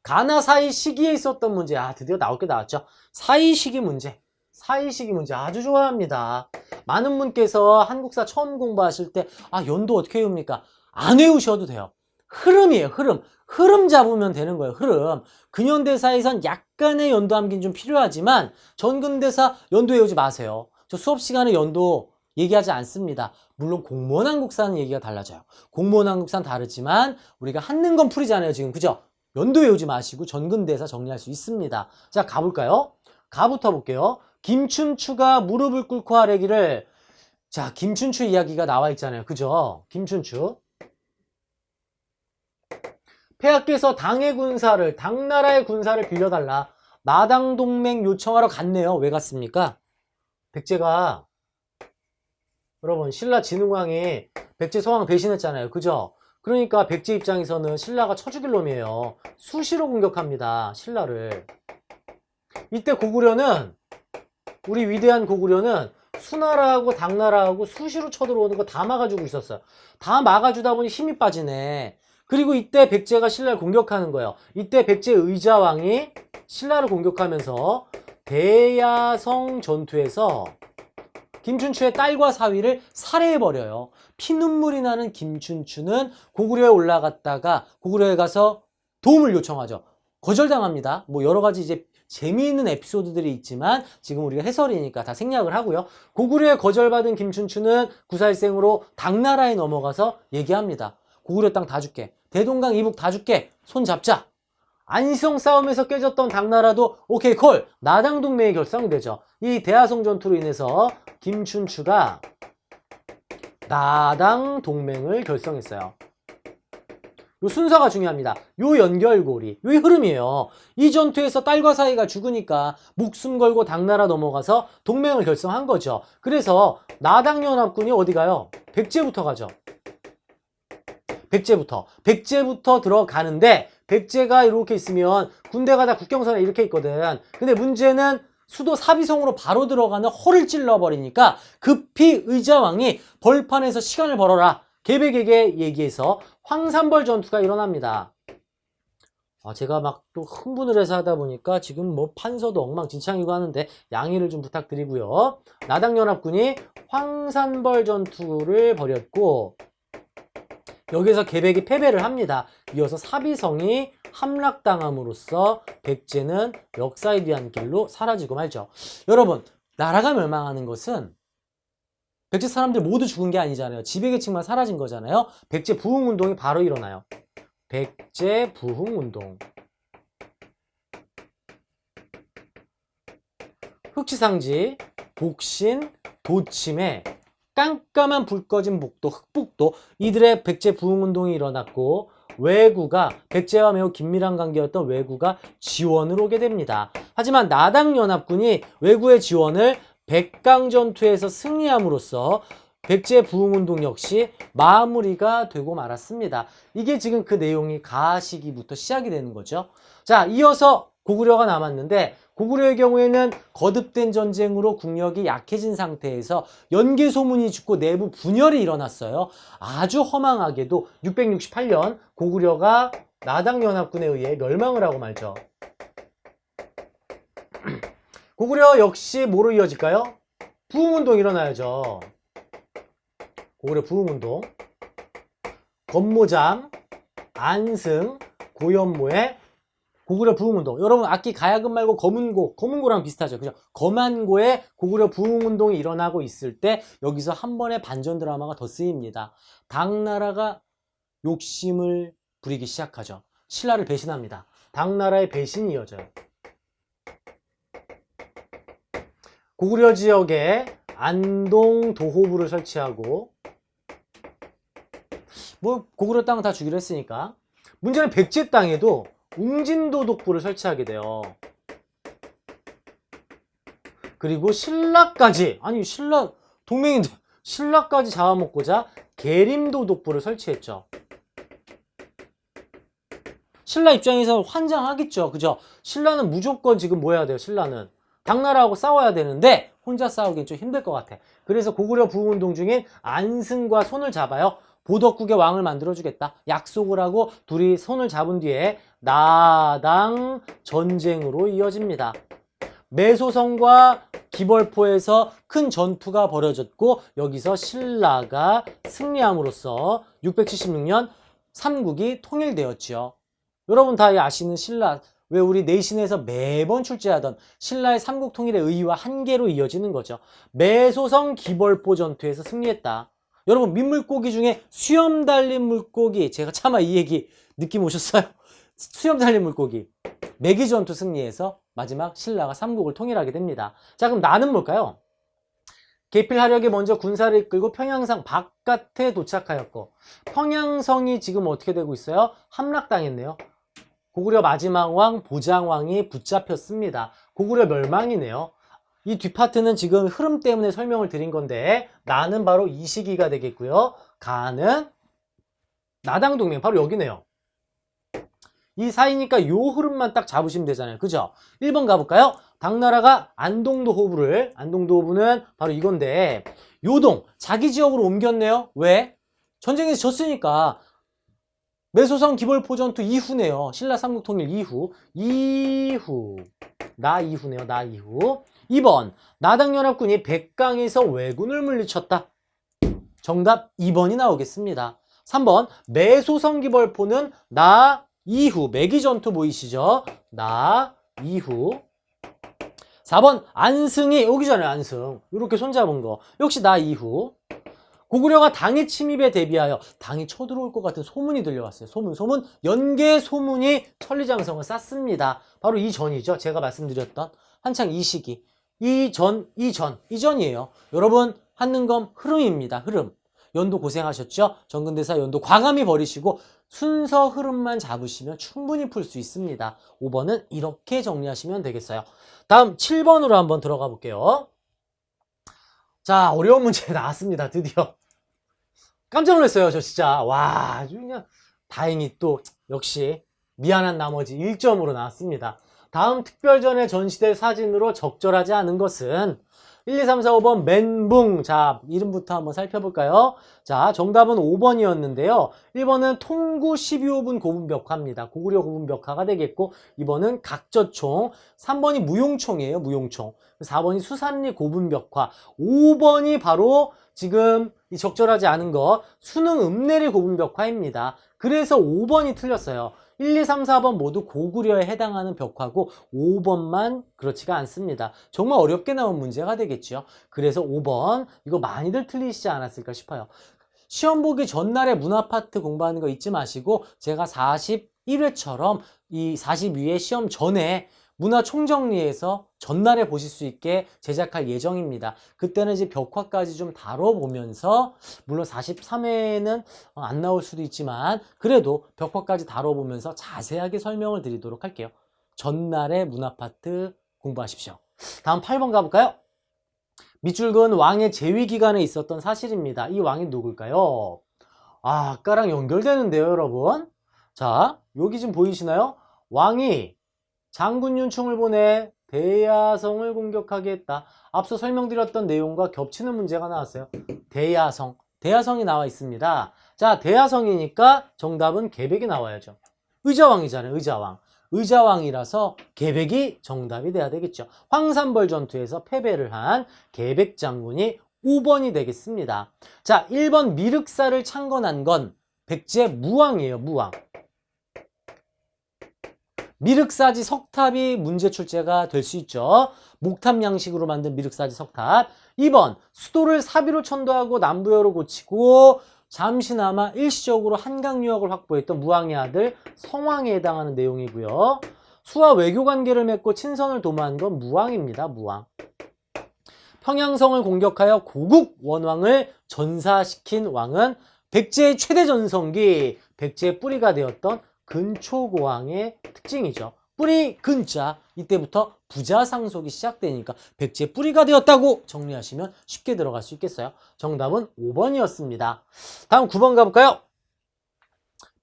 가나 사이 시기에 있었던 문제. 아, 드디어 나올 게 나왔죠. 사이 시기 문제. 사이 시기 문제 아주 좋아합니다. 많은 분께서 한국사 처음 공부하실 때, 아, 연도 어떻게 외웁니까? 안 외우셔도 돼요. 흐름이에요, 흐름. 흐름 잡으면 되는 거예요, 흐름. 근현대사에선 약간의 연도 암기는 좀 필요하지만, 전근대사 연도 외우지 마세요. 저 수업 시간에 연도 얘기하지 않습니다. 물론 공무원 한국사는 얘기가 달라져요. 공무원 한국사는 다르지만, 우리가 한는 건 풀이잖아요, 지금. 그죠? 연도 외우지 마시고 전근대사 정리할 수 있습니다. 자, 가볼까요? 가부터 볼게요. 김춘추가 무릎을 꿇고 하래기를, 자, 김춘추 이야기가 나와 있잖아요. 그죠? 김춘추. 폐하께서 당의 군사를, 당나라의 군사를 빌려달라. 나당 동맹 요청하러 갔네요. 왜 갔습니까? 백제가, 여러분, 신라 진흥왕이 백제 서왕 배신했잖아요. 그죠? 그러니까 백제 입장에서는 신라가 쳐죽일 놈이에요. 수시로 공격합니다. 신라를. 이때 고구려는, 우리 위대한 고구려는 수나라하고 당나라하고 수시로 쳐들어오는 거 다 막아주고 있었어요. 다 막아주다 보니 힘이 빠지네. 그리고 이때 백제가 신라를 공격하는 거예요. 이때 백제 의자왕이 신라를 공격하면서 대야성 전투에서 김춘추의 딸과 사위를 살해해버려요. 피눈물이 나는 김춘추는 고구려에 올라갔다가 고구려에 가서 도움을 요청하죠. 거절당합니다. 뭐 여러 가지 이제 재미있는 에피소드들이 있지만 지금 우리가 해설이니까 다 생략을 하고요. 고구려에 거절받은 김춘추는 구살생으로 당나라에 넘어가서 얘기합니다. 고구려 땅 다 줄게. 대동강 이북 다 줄게. 손 잡자. 안시성 싸움에서 깨졌던 당나라도 오케이 콜. 나당 동맹이 결성되죠. 이 대하성 전투로 인해서 김춘추가 나당 동맹을 결성했어요. 요 순서가 중요합니다. 요 연결고리, 요 흐름이에요. 이 전투에서 딸과 사이가 죽으니까 목숨 걸고 당나라 넘어가서 동맹을 결성한 거죠. 그래서 나당연합군이 어디 가요? 백제부터 가죠. 백제부터 들어가는데 백제가 이렇게 있으면 군대가 다 국경선에 이렇게 있거든. 근데 문제는 수도 사비성으로 바로 들어가는 허를 찔러버리니까 급히 의자왕이 벌판에서 시간을 벌어라. 계백에게 얘기해서 황산벌 전투가 일어납니다. 제가 막 또 흥분을 해서 하다 보니까 지금 뭐 판서도 엉망진창이고 하는데 양해를 좀 부탁드리고요. 나당연합군이 황산벌 전투를 벌였고 여기서 계백이 패배를 합니다. 이어서 사비성이 함락당함으로써 백제는 역사에 대한 길로 사라지고 말죠. 여러분, 나라가 멸망하는 것은 백제 사람들 모두 죽은 게 아니잖아요. 지배계층만 사라진 거잖아요. 백제 부흥운동이 바로 일어나요. 백제 부흥운동. 흑지상지, 복신, 도침에 깜깜한 불 꺼진 복도, 흑복도 이들의 백제 부흥운동이 일어났고 왜구가 백제와 매우 긴밀한 관계였던 왜구가 지원을 오게 됩니다. 하지만 나당연합군이 왜구의 지원을 백강전투에서 승리함으로써 백제 부흥운동 역시 마무리가 되고 말았습니다. 이게 지금 그 내용이 가시기부터 시작이 되는 거죠. 자, 이어서 고구려가 남았는데 고구려의 경우에는 거듭된 전쟁으로 국력이 약해진 상태에서 연개소문이 죽고 내부 분열이 일어났어요. 아주 허망하게도 668년 고구려가 나당연합군에 의해 멸망을 하고 말죠. 고구려 역시 뭐로 이어질까요? 부흥운동 일어나야죠. 고구려 부흥운동. 건모장, 안승, 고연모의 고구려 부흥운동. 여러분 악기 가야금 말고 검은고랑 비슷하죠. 그죠? 검한고에 고구려 부흥운동이 일어나고 있을 때 여기서 한 번의 반전 드라마가 더 쓰입니다. 당나라가 욕심을 부리기 시작하죠. 신라를 배신합니다. 당나라의 배신이 이어져요. 고구려 지역에 안동 도호부를 설치하고 뭐 고구려 땅은 다 주기로 했으니까 문제는 백제 땅에도 웅진도 독부를 설치하게 돼요. 그리고 신라까지 신라 동맹인데 신라까지 잡아먹고자 계림도 독부를 설치했죠. 신라 입장에서 환장하겠죠. 그죠? 신라는 무조건 지금 뭐 해야 돼요? 신라는 당나라하고 싸워야 되는데 혼자 싸우기엔 좀 힘들 것 같아. 그래서 고구려 부흥운동 중인 안승과 손을 잡아요. 보덕국의 왕을 만들어주겠다. 약속을 하고 둘이 손을 잡은 뒤에 나당 전쟁으로 이어집니다. 매소성과 기벌포에서 큰 전투가 벌어졌고 여기서 신라가 승리함으로써 676년 삼국이 통일되었지요. 여러분 다 아시는 신라, 왜 우리 내신에서 매번 출제하던 신라의 삼국 통일의 의의와 한계로 이어지는 거죠. 매소성 기벌포 전투에서 승리했다. 여러분 민물고기 중에 수염 달린 물고기, 제가 차마 이 얘기 느낌 오셨어요? 수염 달린 물고기 매기 전투 승리해서 마지막 신라가 삼국을 통일하게 됩니다. 자, 그럼 나는 뭘까요? 계필하력이 먼저 군사를 이끌고 평양성 바깥에 도착하였고 평양성이 지금 어떻게 되고 있어요? 함락당했네요. 고구려 마지막 왕 보장왕이 붙잡혔습니다. 고구려 멸망이네요. 이 뒷파트는 지금 흐름 때문에 설명을 드린 건데 나는 바로 이 시기가 되겠고요. 가는 나당동맹 바로 여기네요. 이 사이니까 요 흐름만 딱 잡으시면 되잖아요. 그죠? 1번 가볼까요? 당나라가 안동도 호부를, 안동도 호부는 바로 이건데 요동, 자기 지역으로 옮겼네요. 왜? 전쟁에서 졌으니까. 매소성 기벌포 전투 이후네요. 신라 삼국통일 이후. 나 이후네요. 나 이후. 2번, 나당연합군이 백강에서 왜군을 물리쳤다. 정답 2번이 나오겠습니다. 3번, 매소성 기벌포는 나 이후. 매기전투 보이시죠? 나 이후. 4번, 안승이 오기 전에 안승. 이렇게 손잡은 거. 역시 나 이후. 고구려가 당의 침입에 대비하여 당이 쳐들어올 것 같은 소문이 들려왔어요. 소문. 연개 소문이 천리장성을 쌌습니다. 바로 이 전이죠. 제가 말씀드렸던 한창 이 시기. 이전이에요. 여러분, 한능검 흐름입니다. 흐름. 연도 고생하셨죠? 정근대사 연도 과감히 버리시고 순서 흐름만 잡으시면 충분히 풀 수 있습니다. 5번은 이렇게 정리하시면 되겠어요. 다음 7번으로 한번 들어가 볼게요. 자, 어려운 문제 나왔습니다. 드디어. 깜짝 놀랐어요. 저 진짜. 와, 아주 그냥 다행히 또 역시 미안한 나머지 1점으로 나왔습니다. 다음 특별전의 전시될 사진으로 적절하지 않은 것은 1, 2, 3, 4, 5번 멘붕. 자, 이름부터 한번 살펴볼까요? 자, 정답은 5번이었는데요. 1번은 통구 12호분 고분벽화입니다. 고구려 고분벽화가 되겠고 2번은 각저총, 3번이 무용총이에요. 무용총. 4번이 수산리 고분벽화, 5번이 바로 지금 이 적절하지 않은 거 수능 읍내리 고분벽화입니다. 그래서 5번이 틀렸어요. 1, 2, 3, 4번 모두 고구려에 해당하는 벽화고 5번만 그렇지가 않습니다. 정말 어렵게 나온 문제가 되겠죠. 그래서 5번 이거 많이들 틀리시지 않았을까 싶어요. 시험 보기 전날에 문화파트 공부하는 거 잊지 마시고 제가 41회처럼 이 42회 시험 전에 문화 총정리해서 전날에 보실 수 있게 제작할 예정입니다. 그때는 이제 벽화까지 좀 다뤄보면서 물론 43회는 안 나올 수도 있지만 그래도 벽화까지 다뤄보면서 자세하게 설명을 드리도록 할게요. 전날에 문화 파트 공부하십시오. 다음 8번 가볼까요? 밑줄근 왕의 재위 기간에 있었던 사실입니다. 이 왕이 누굴까요? 아, 아까랑 연결되는데요, 여러분. 자, 여기 지금 보이시나요? 왕이 장군윤충을 보내 대야성을 공격하게 했다. 앞서 설명드렸던 내용과 겹치는 문제가 나왔어요. 대야성이 나와 있습니다. 자, 대야성이니까 정답은 계백이 나와야죠. 의자왕이잖아요. 의자왕이라서 계백이 정답이 돼야 되겠죠. 황산벌 전투에서 패배를 한 계백 장군이 5번이 되겠습니다. 자, 1번 미륵사를 창건한 건 백제 무왕이에요. 무왕. 미륵사지 석탑이 문제 출제가 될 수 있죠. 목탑 양식으로 만든 미륵사지 석탑. 2번 수도를 사비로 천도하고 남부여로 고치고 잠시나마 일시적으로 한강 유역을 확보했던 무왕의 아들 성왕에 해당하는 내용이고요. 수와 외교 관계를 맺고 친선을 도모한 건 무왕입니다. 무왕. 평양성을 공격하여 고국 원왕을 전사시킨 왕은 백제의 최대 전성기, 백제의 뿌리가 되었던 근초고왕의 특징이죠. 뿌리 근자, 이때부터 부자 상속이 시작되니까 백제의 뿌리가 되었다고 정리하시면 쉽게 들어갈 수 있겠어요. 정답은 5번이었습니다. 다음 9번 가볼까요?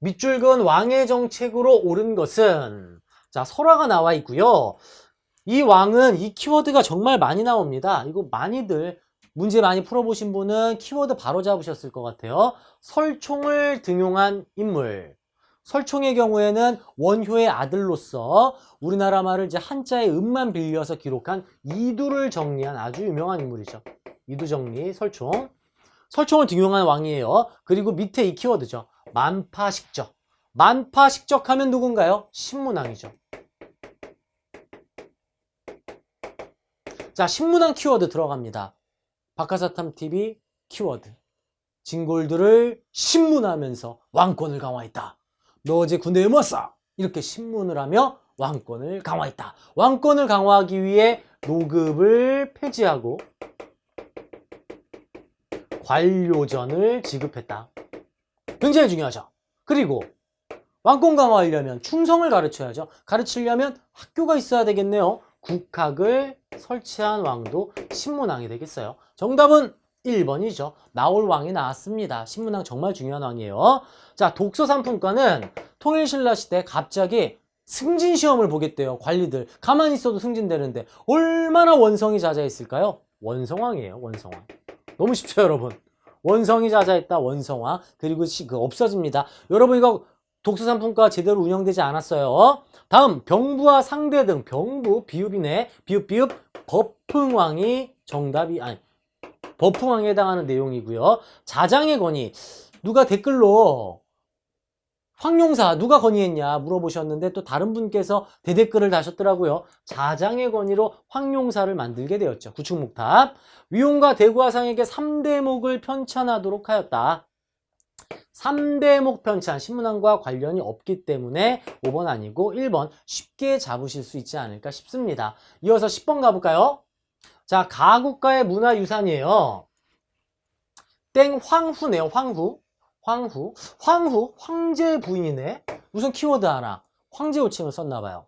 밑줄근 왕의 정책으로 옳은 것은, 자, 설화가 나와 있고요. 이 왕은 이 키워드가 정말 많이 나옵니다. 이거 많이들 문제 많이 풀어보신 분은 키워드 바로 잡으셨을 것 같아요. 설총을 등용한 인물. 설총의 경우에는 원효의 아들로서 우리나라 말을 이제 한자의 음만 빌려서 기록한 이두를 정리한 아주 유명한 인물이죠. 이두정리, 설총. 설총을 등용한 왕이에요. 그리고 밑에 이 키워드죠. 만파식적. 만파식적하면 누군가요? 신문왕이죠. 자, 신문왕 키워드 들어갑니다. 박하사탐TV 키워드. 진골들을 신문하면서 왕권을 강화했다. 너 어제 군대에 뭐 했어? 이렇게 신문을 하며 왕권을 강화했다. 왕권을 강화하기 위해 노급을 폐지하고 관료전을 지급했다. 굉장히 중요하죠. 그리고 왕권 강화하려면 충성을 가르쳐야죠. 가르치려면 학교가 있어야 되겠네요. 국학을 설치한 왕도 신문왕이 되겠어요. 정답은 1번이죠. 나올 왕이 나왔습니다. 신문왕 정말 중요한 왕이에요. 자, 독서상품과는 통일신라 시대 갑자기 승진시험을 보겠대요. 관리들. 가만히 있어도 승진되는데 얼마나 원성이 자자했을까요? 원성왕이에요. 원성왕. 너무 쉽죠, 여러분. 원성이 자자했다. 원성왕. 그리고 없어집니다. 여러분 이거 독서상품과 제대로 운영되지 않았어요. 다음 병부와 상대 등 병부 비읍이네. 비읍 버풍왕이 정답이 아니 버풍왕에 해당하는 내용이고요. 자장의 건의. 누가 댓글로 황룡사 누가 건의했냐 물어보셨는데 또 다른 분께서 대댓글을 다셨더라고요. 자장의 건의로 황룡사를 만들게 되었죠. 구축목탑. 위용과 대구화상에게 3대목을 편찬하도록 하였다. 3대목 편찬, 신문왕과 관련이 없기 때문에 5번 아니고 1번 쉽게 잡으실 수 있지 않을까 싶습니다. 이어서 10번 가볼까요? 자, 가국가의 문화유산이에요. 땡 황후네요. 황후, 황제 부인이네. 무슨 키워드 하나. 황제 호칭을 썼나봐요.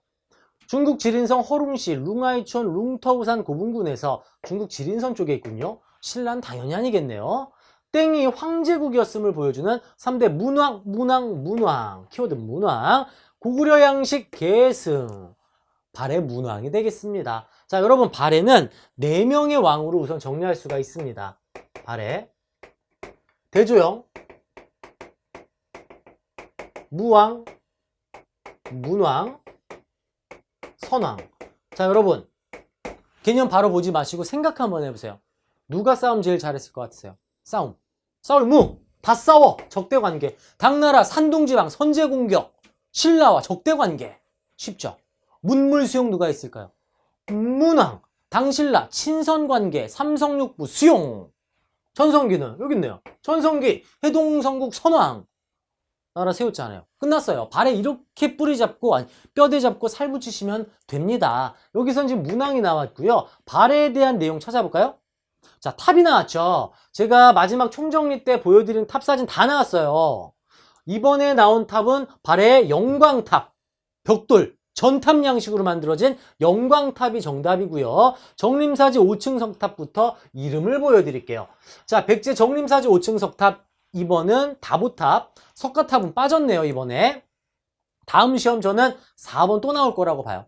중국 지린성 허룽시, 룽아이촌, 룽터우산 고분군에서 중국 지린성 쪽에 있군요. 신라는 당연히 아니겠네요. 땡이 황제국이었음을 보여주는 3대 문왕. 키워드 문왕. 고구려 양식 계승. 발해 문왕이 되겠습니다. 자, 여러분 발해는 4명의 왕으로 우선 정리할 수가 있습니다. 발해. 대조영. 무왕. 문왕. 선왕. 자, 여러분 개념 바로 보지 마시고 생각 한번 해보세요. 누가 싸움 제일 잘했을 것 같으세요? 싸울 무. 다 싸워. 적대관계. 당나라 산둥지방 선제공격. 신라와 적대관계. 쉽죠? 문물수용 누가 있을까요? 문왕. 당신라 친선관계. 삼성육부 수용. 전성기는 여기 있네요. 전성기 해동성국 선왕. 나라 세웠잖아요. 끝났어요. 발에 이렇게 뿌리 잡고 뼈대 잡고 살 붙이시면 됩니다. 여기선 지금 문왕이 나왔고요. 발에 대한 내용 찾아볼까요? 자, 탑이 나왔죠. 제가 마지막 총정리 때 보여드린 탑 사진 다 나왔어요. 이번에 나온 탑은 발해의 영광탑. 벽돌 전탑 양식으로 만들어진 영광탑이 정답이고요. 정림사지 5층 석탑부터 이름을 보여드릴게요. 자, 백제 정림사지 5층 석탑 2번은 다보탑. 석가탑은 빠졌네요, 이번에. 다음 시험 저는 4번 또 나올 거라고 봐요.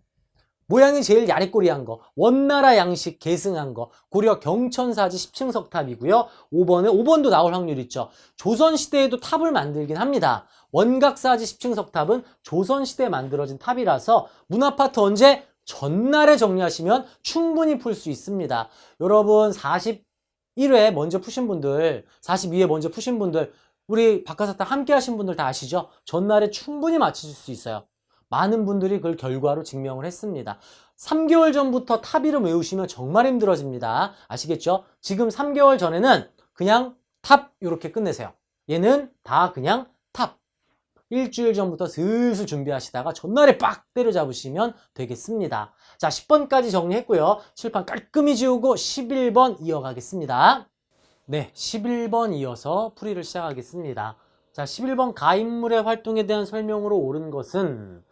모양이 제일 야리꼬리한 거, 원나라 양식 계승한 거, 고려 경천사지 10층 석탑이고요. 5번도 나올 확률 있죠. 조선시대에도 탑을 만들긴 합니다. 원각사지 10층 석탑은 조선시대에 만들어진 탑이라서 문화파트 언제? 전날에 정리하시면 충분히 풀 수 있습니다. 여러분 41회 먼저 푸신 분들, 42회 먼저 푸신 분들, 우리 박하사탕 함께 하신 분들 다 아시죠? 전날에 충분히 맞추실 수 있어요. 많은 분들이 그걸 결과로 증명을 했습니다. 3개월 전부터 탑 이름 외우시면 정말 힘들어집니다. 아시겠죠? 지금 3개월 전에는 그냥 탑 이렇게 끝내세요. 얘는 다 그냥 탑. 일주일 전부터 슬슬 준비하시다가 전날에 빡 때려잡으시면 되겠습니다. 자, 10번까지 정리했고요. 칠판 깔끔히 지우고 11번 이어가겠습니다. 네, 11번 이어서 풀이를 시작하겠습니다. 자, 11번 가인물의 활동에 대한 설명으로 옳은 것은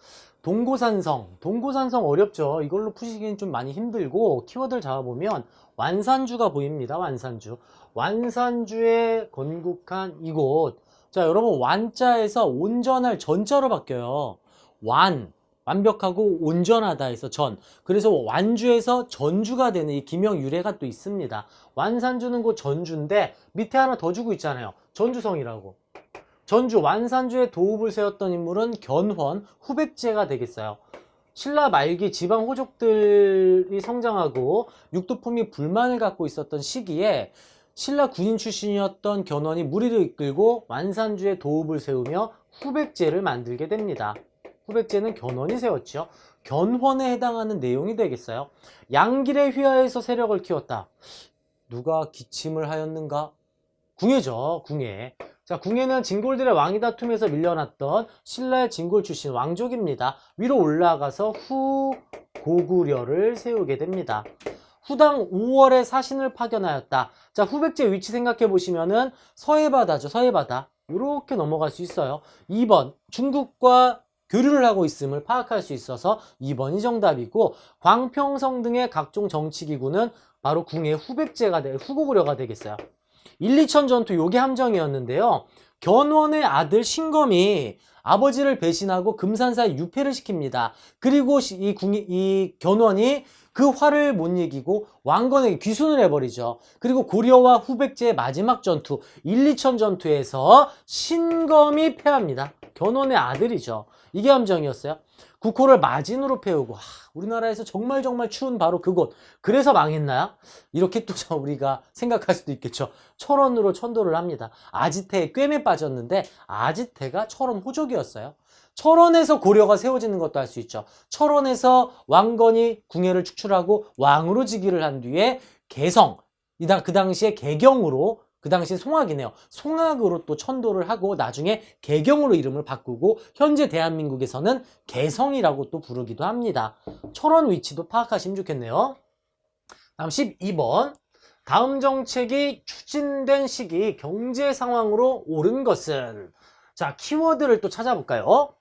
동고산성. 동고산성 어렵죠? 이걸로 푸시기는 좀 많이 힘들고 키워드를 잡아보면 완산주가 보입니다. 완산주. 완산주에 건국한 이곳. 자, 여러분 완자에서 온전할 전자로 바뀌어요. 완. 완벽하고 온전하다 해서 전. 그래서 완주에서 전주가 되는 이 기명 유래가 또 있습니다. 완산주는 곧 전주인데 밑에 하나 더 주고 있잖아요. 전주성이라고. 전주 완산주에 도읍을 세웠던 인물은 견훤, 후백제가 되겠어요. 신라 말기 지방 호족들이 성장하고 육도품이 불만을 갖고 있었던 시기에 신라 군인 출신이었던 견훤이 무리를 이끌고 완산주에 도읍을 세우며 후백제를 만들게 됩니다. 후백제는 견훤이 세웠죠. 견훤에 해당하는 내용이 되겠어요. 양길의 휘하에서 세력을 키웠다. 누가 기침을 하였는가? 궁예죠, 궁예. 자, 궁예는 진골들의 왕위 다툼에서 밀려났던 신라의 진골 출신 왕족입니다. 위로 올라가서 후고구려를 세우게 됩니다. 후당 5월에 사신을 파견하였다. 자, 후백제 위치 생각해 보시면은 서해바다죠, 서해바다. 이렇게 넘어갈 수 있어요. 2번, 중국과 교류를 하고 있음을 파악할 수 있어서 2번이 정답이고, 광평성 등의 각종 정치기구는 바로 궁예 후백제가 후고구려가 되겠어요. 1, 2천 전투 요게 함정이었는데요. 견훤의 아들 신검이 아버지를 배신하고 금산사에 유패를 시킵니다. 그리고 이 견훤이 그 화를 못 이기고 왕건에게 귀순을 해버리죠. 그리고 고려와 후백제의 마지막 전투 1, 2천 전투에서 신검이 패합니다. 견훤의 아들이죠. 이게 함정이었어요. 국호를 마진으로 패우고, 우리나라에서 정말 추운 바로 그곳. 그래서 망했나요? 이렇게 또 우리가 생각할 수도 있겠죠. 철원으로 천도를 합니다. 아지태에 꿰매 빠졌는데 아지태가 철원 호족이었어요. 철원에서 고려가 세워지는 것도 알 수 있죠. 철원에서 왕건이 궁예를 축출하고 왕으로 즉위를 한 뒤에 개성, 그 당시에 개경으로, 그 당시 송악이네요. 송악으로 또 천도를 하고 나중에 개경으로 이름을 바꾸고 현재 대한민국에서는 개성이라고 또 부르기도 합니다. 철원 위치도 파악하시면 좋겠네요. 다음 12번. 다음 정책이 추진된 시기 경제 상황으로 옳은 것은? 자, 키워드를 또 찾아볼까요?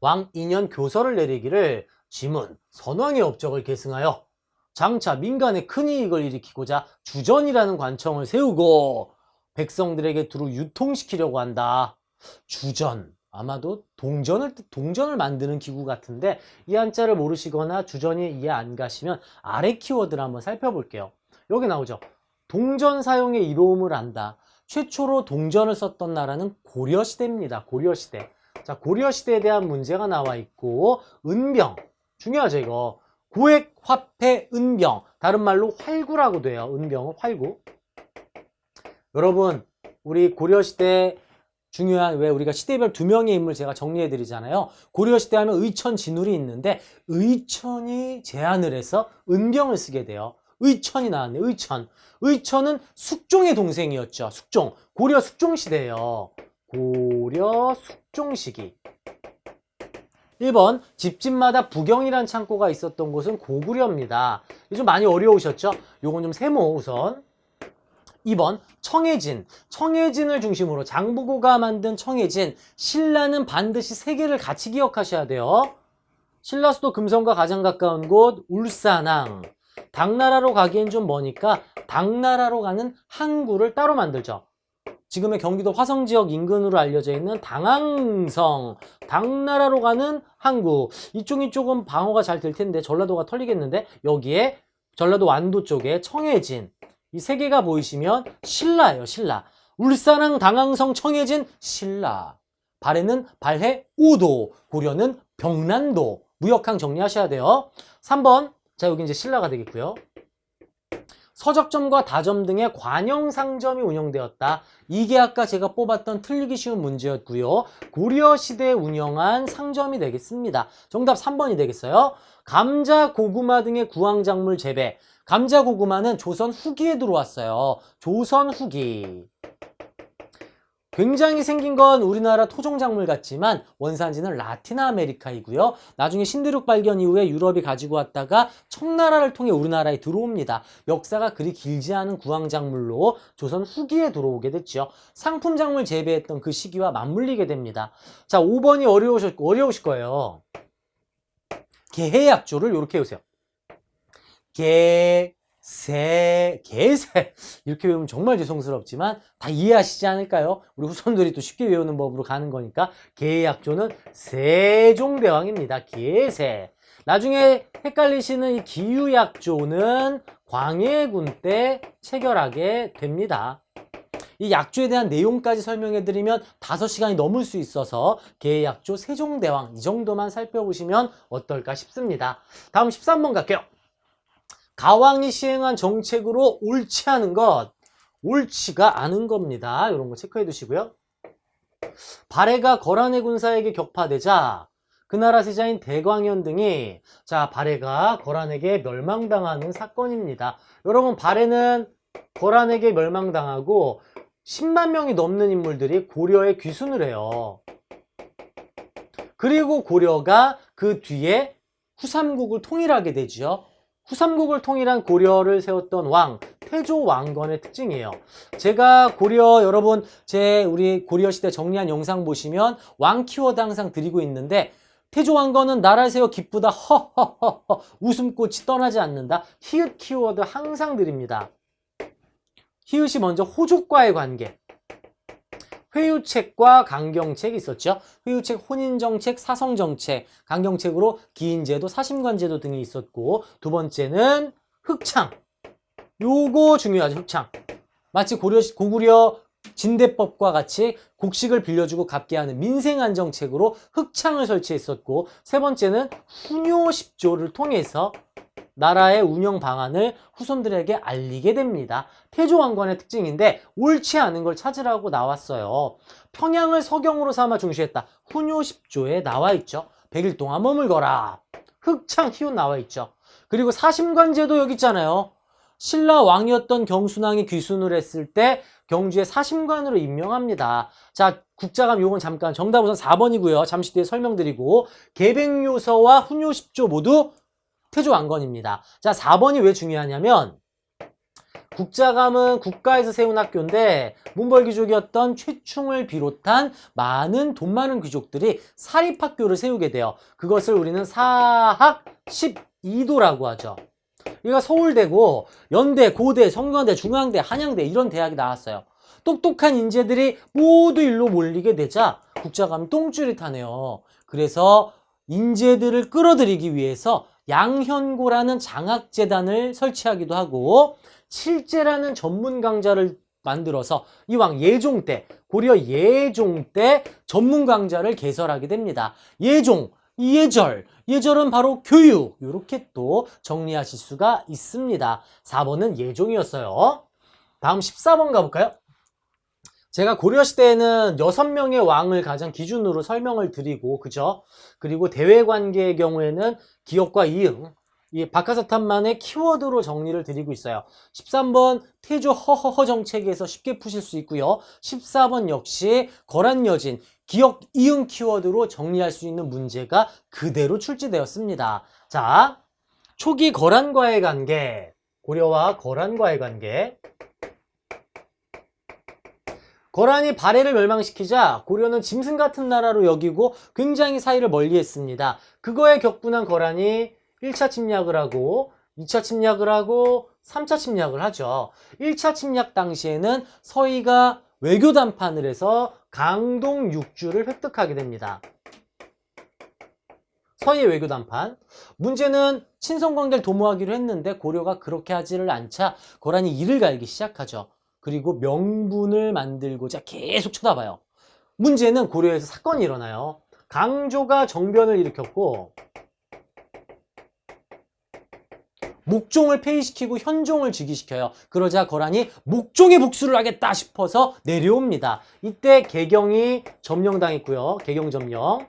왕 2년 교서를 내리기를 지문, 선왕의 업적을 계승하여 장차 민간의 큰 이익을 일으키고자 주전이라는 관청을 세우고 백성들에게 두루 유통시키려고 한다. 주전, 아마도 동전을 만드는 기구 같은데 이 한자를 모르시거나 주전이 이해 안 가시면 아래 키워드를 한번 살펴볼게요. 여기 나오죠. 동전 사용의 이로움을 안다. 최초로 동전을 썼던 나라는 고려시대입니다. 고려시대. 자, 고려시대에 대한 문제가 나와 있고, 은병, 중요하죠 이거. 고액 화폐 은병, 다른 말로 활구라고 돼요. 은병은 활구. 여러분, 우리 고려시대 중요한, 왜 우리가 시대별 2명의 인물 제가 정리해 드리잖아요. 고려시대 하면 의천, 진울이 있는데 의천이 제안을 해서 은병을 쓰게 돼요. 의천이 나왔네. 의천. 의천은 숙종의 동생이었죠. 숙종. 고려 숙종시대예요. 고려 숙종시기. 1번, 집집마다 부경이란 창고가 있었던 곳은 고구려입니다. 좀 많이 어려우셨죠? 요건 좀 세모 우선. 2번, 청해진. 청해진을 중심으로 장보고가 만든 청해진. 신라는 반드시 3개를 같이 기억하셔야 돼요. 신라 수도 금성과 가장 가까운 곳 울산항. 당나라로 가기엔 좀 머니까 당나라로 가는 항구를 따로 만들죠. 지금의 경기도 화성 지역 인근으로 알려져 있는 당항성, 당나라로 가는 항구. 이쪽은 방어가 잘 될 텐데 전라도가 털리겠는데 여기에 전라도 완도 쪽에 청해진. 이 3개가 보이시면 신라예요. 신라. 울산항, 당항성, 청해진, 신라. 발해는 발해 우도, 고려는 병난도. 무역항 정리하셔야 돼요. 3번. 자, 여기 이제 신라가 되겠고요. 서적점과 다점 등의 관영 상점이 운영되었다. 이게 아까 제가 뽑았던 틀리기 쉬운 문제였고요. 고려시대에 운영한 상점이 되겠습니다. 정답 3번이 되겠어요. 감자, 고구마 등의 구황작물 재배. 감자, 고구마는 조선 후기에 들어왔어요. 조선 후기. 굉장히 생긴 건 우리나라 토종작물 같지만 원산지는 라틴 아메리카이고요. 나중에 신대륙 발견 이후에 유럽이 가지고 왔다가 청나라를 통해 우리나라에 들어옵니다. 역사가 그리 길지 않은 구황작물로 조선 후기에 들어오게 됐죠. 상품작물 재배했던 그 시기와 맞물리게 됩니다. 자, 5번이 어려우실 거예요. 개해약조를 이렇게 해보세요. 개새. 이렇게 외우면 정말 죄송스럽지만 다 이해하시지 않을까요? 우리 후손들이 또 쉽게 외우는 법으로 가는 거니까 개의 약조는 세종대왕입니다. 개새. 나중에 헷갈리시는 이 기유약조는 광해군 때 체결하게 됩니다. 이 약조에 대한 내용까지 설명해드리면 5시간이 넘을 수 있어서 개의 약조 세종대왕 이 정도만 살펴보시면 어떨까 싶습니다. 다음 13번 갈게요. 가왕이 시행한 정책으로 옳지 않은 것, 옳지가 않은 겁니다. 이런 거 체크해 두시고요. 발해가 거란의 군사에게 격파되자 그 나라 세자인 대광현 등이 발해가 거란에게 멸망당하는 사건입니다. 여러분, 발해는 거란에게 멸망당하고 10만 명이 넘는 인물들이 고려에 귀순을 해요. 그리고 고려가 그 뒤에 후삼국을 통일하게 되죠. 후삼국을 통일한 고려를 세웠던 왕, 태조 왕건의 특징이에요. 제가 고려, 여러분, 우리 고려 시대 정리한 영상 보시면 왕 키워드 항상 드리고 있는데, 태조 왕건은 나라 세워 기쁘다, 허허허허, 웃음꽃이 떠나지 않는다. 히읗 키워드 항상 드립니다. 히읗이 먼저 호족과의 관계. 회유책과 강경책이 있었죠. 회유책 혼인정책, 사성정책, 강경책으로 기인제도, 사심관제도 등이 있었고, 두 번째는 흑창. 요거 중요하죠. 흑창. 마치 고구려 진대법과 같이 곡식을 빌려주고 갚게 하는 민생안정책으로 흑창을 설치했었고, 세 번째는 훈효10조를 통해서 나라의 운영 방안을 후손들에게 알리게 됩니다. 태조 왕건의 특징인데 옳지 않은 걸 찾으라고 나왔어요. 평양을 서경으로 삼아 중시했다. 훈요 10조에 나와 있죠. 100일 동안 머물거라. 흑창 희운 나와 있죠. 그리고 사심관제도 여기 있잖아요. 신라 왕이었던 경순왕이 귀순을 했을 때 경주의 사심관으로 임명합니다. 자, 국자감 요건 잠깐 정답 우선 4번이고요. 잠시 뒤에 설명드리고, 계백요서와 훈요 10조 모두 태조 왕건입니다. 자, 4번이 왜 중요하냐면, 국자감은 국가에서 세운 학교인데 문벌귀족이었던 최충을 비롯한 돈 많은 귀족들이 사립학교를 세우게 돼요. 그것을 우리는 사학 12도라고 하죠. 그러니까 서울대고 연대, 고대, 성균관대, 중앙대, 한양대 이런 대학이 나왔어요. 똑똑한 인재들이 모두 일로 몰리게 되자 국자감이 똥줄이 타네요. 그래서 인재들을 끌어들이기 위해서 양현고라는 장학재단을 설치하기도 하고, 칠제라는 전문 강좌를 만들어서 이왕 예종 때, 고려 예종 때 전문 강좌를 개설하게 됩니다. 예종, 예절은 바로 교육. 이렇게 또 정리하실 수가 있습니다. 4번은 예종이었어요. 다음 14번 가볼까요? 제가 고려시대에는 6명의 왕을 가장 기준으로 설명을 드리고, 그죠? 그리고 대외관계의 경우에는 기역과 이응, 이 박하사탄만의 키워드로 정리를 드리고 있어요. 13번 태조 허허허 정책에서 쉽게 푸실 수 있고요. 14번 역시 거란여진, 기역, 이응 키워드로 정리할 수 있는 문제가 그대로 출제되었습니다. 자, 초기 거란과의 관계, 고려와 거란과의 관계. 거란이 발해를 멸망시키자 고려는 짐승 같은 나라로 여기고 굉장히 사이를 멀리했습니다. 그거에 격분한 거란이 1차 침략을 하고 2차 침략을 하고 3차 침략을 하죠. 1차 침략 당시에는 서희가 외교 담판을 해서 강동 6주를 획득하게 됩니다. 서희의 외교 담판. 문제는 친선관계를 도모하기로 했는데 고려가 그렇게 하지를 않자 거란이 이를 갈기 시작하죠. 그리고 명분을 만들고자 계속 쳐다봐요. 문제는 고려에서 사건이 일어나요. 강조가 정변을 일으켰고 목종을 폐위시키고 현종을 즉위시켜요. 그러자 거란이 목종의 복수를 하겠다 싶어서 내려옵니다. 이때 개경이 점령당했고요. 개경 점령.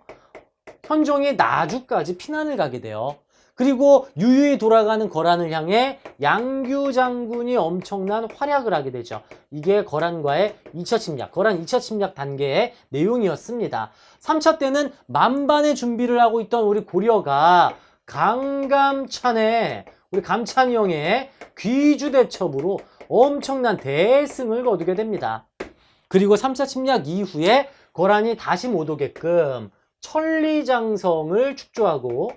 현종이 나주까지 피난을 가게 돼요. 그리고 유유히 돌아가는 거란을 향해 양규 장군이 엄청난 활약을 하게 되죠. 이게 거란과의 2차 침략, 거란 2차 침략 단계의 내용이었습니다. 3차 때는 만반의 준비를 하고 있던 우리 고려가 강감찬의, 우리 감찬이 형의 귀주대첩으로 엄청난 대승을 거두게 됩니다. 그리고 3차 침략 이후에 거란이 다시 못 오게끔 천리장성을 축조하고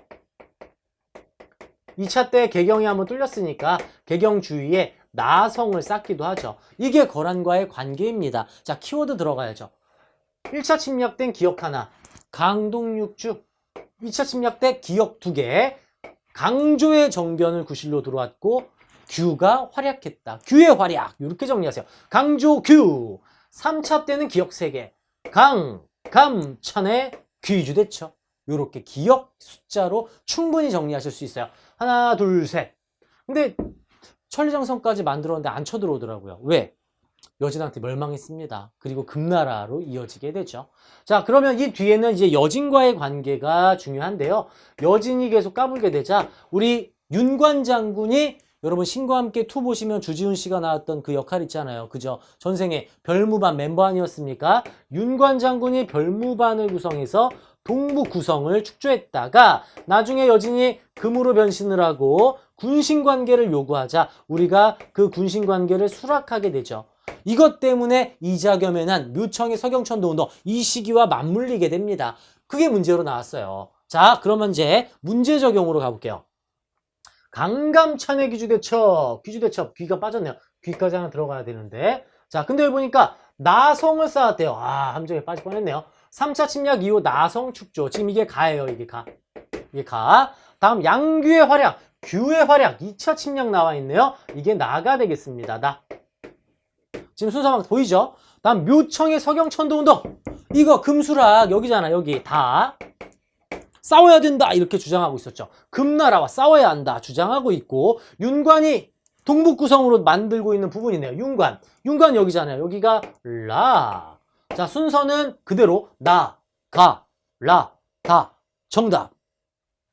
2차 때 개경이 한번 뚫렸으니까 개경 주위에 나성을 쌓기도 하죠. 이게 거란과의 관계입니다. 자, 키워드 들어가야죠. 1차 침략 땐 기역 하나, 강동육주. 2차 침략 때 기역 2개, 강조의 정변을 구실로 들어왔고 규가 활약했다. 규의 활약. 이렇게 정리하세요. 강조, 규. 3차 때는 기역 3개, 강, 감, 천의 귀주대처. 이렇게 기역 숫자로 충분히 정리하실 수 있어요. 하나, 둘, 셋. 근데 천리장성까지 만들었는데 안 쳐들어오더라고요. 왜? 여진한테 멸망했습니다. 그리고 금나라로 이어지게 되죠. 자, 그러면 이 뒤에는 이제 여진과의 관계가 중요한데요. 여진이 계속 까불게 되자 우리 윤관 장군이, 여러분 신과 함께 2 보시면 주지훈 씨가 나왔던 그 역할 있잖아요. 그죠? 전생에 별무반 멤버 아니었습니까? 윤관 장군이 별무반을 구성해서 동부 구성을 축조했다가 나중에 여진이 금으로 변신을 하고 군신관계를 요구하자 우리가 그 군신관계를 수락하게 되죠. 이것 때문에 이자겸연한 묘청의 서경천도 운동, 이 시기와 맞물리게 됩니다. 그게 문제로 나왔어요. 자, 그러면 이제 문제 적용으로 가볼게요. 강감찬의 귀주대첩, 귀가 빠졌네요. 귀까지 하나 들어가야 되는데. 자, 근데 여기 보니까 나성을 쌓았대요. 아, 함정에 빠질 뻔했네요. 3차 침략 이후 나성 축조. 지금 이게 가예요. 이게 가. 이게 가. 다음 양규의 활약, 규의 활약. 2차 침략 나와 있네요. 이게 나가 되겠습니다. 나. 지금 순서만 보이죠? 다음 묘청의 서경천도 운동. 이거 금수락 여기잖아. 여기 다. 싸워야 된다 이렇게 주장하고 있었죠. 금나라와 싸워야 한다 주장하고 있고, 윤관이 동북구성으로 만들고 있는 부분이네요. 윤관 여기잖아요. 여기가 라. 자, 순서는 그대로 나, 가, 라, 다. 정답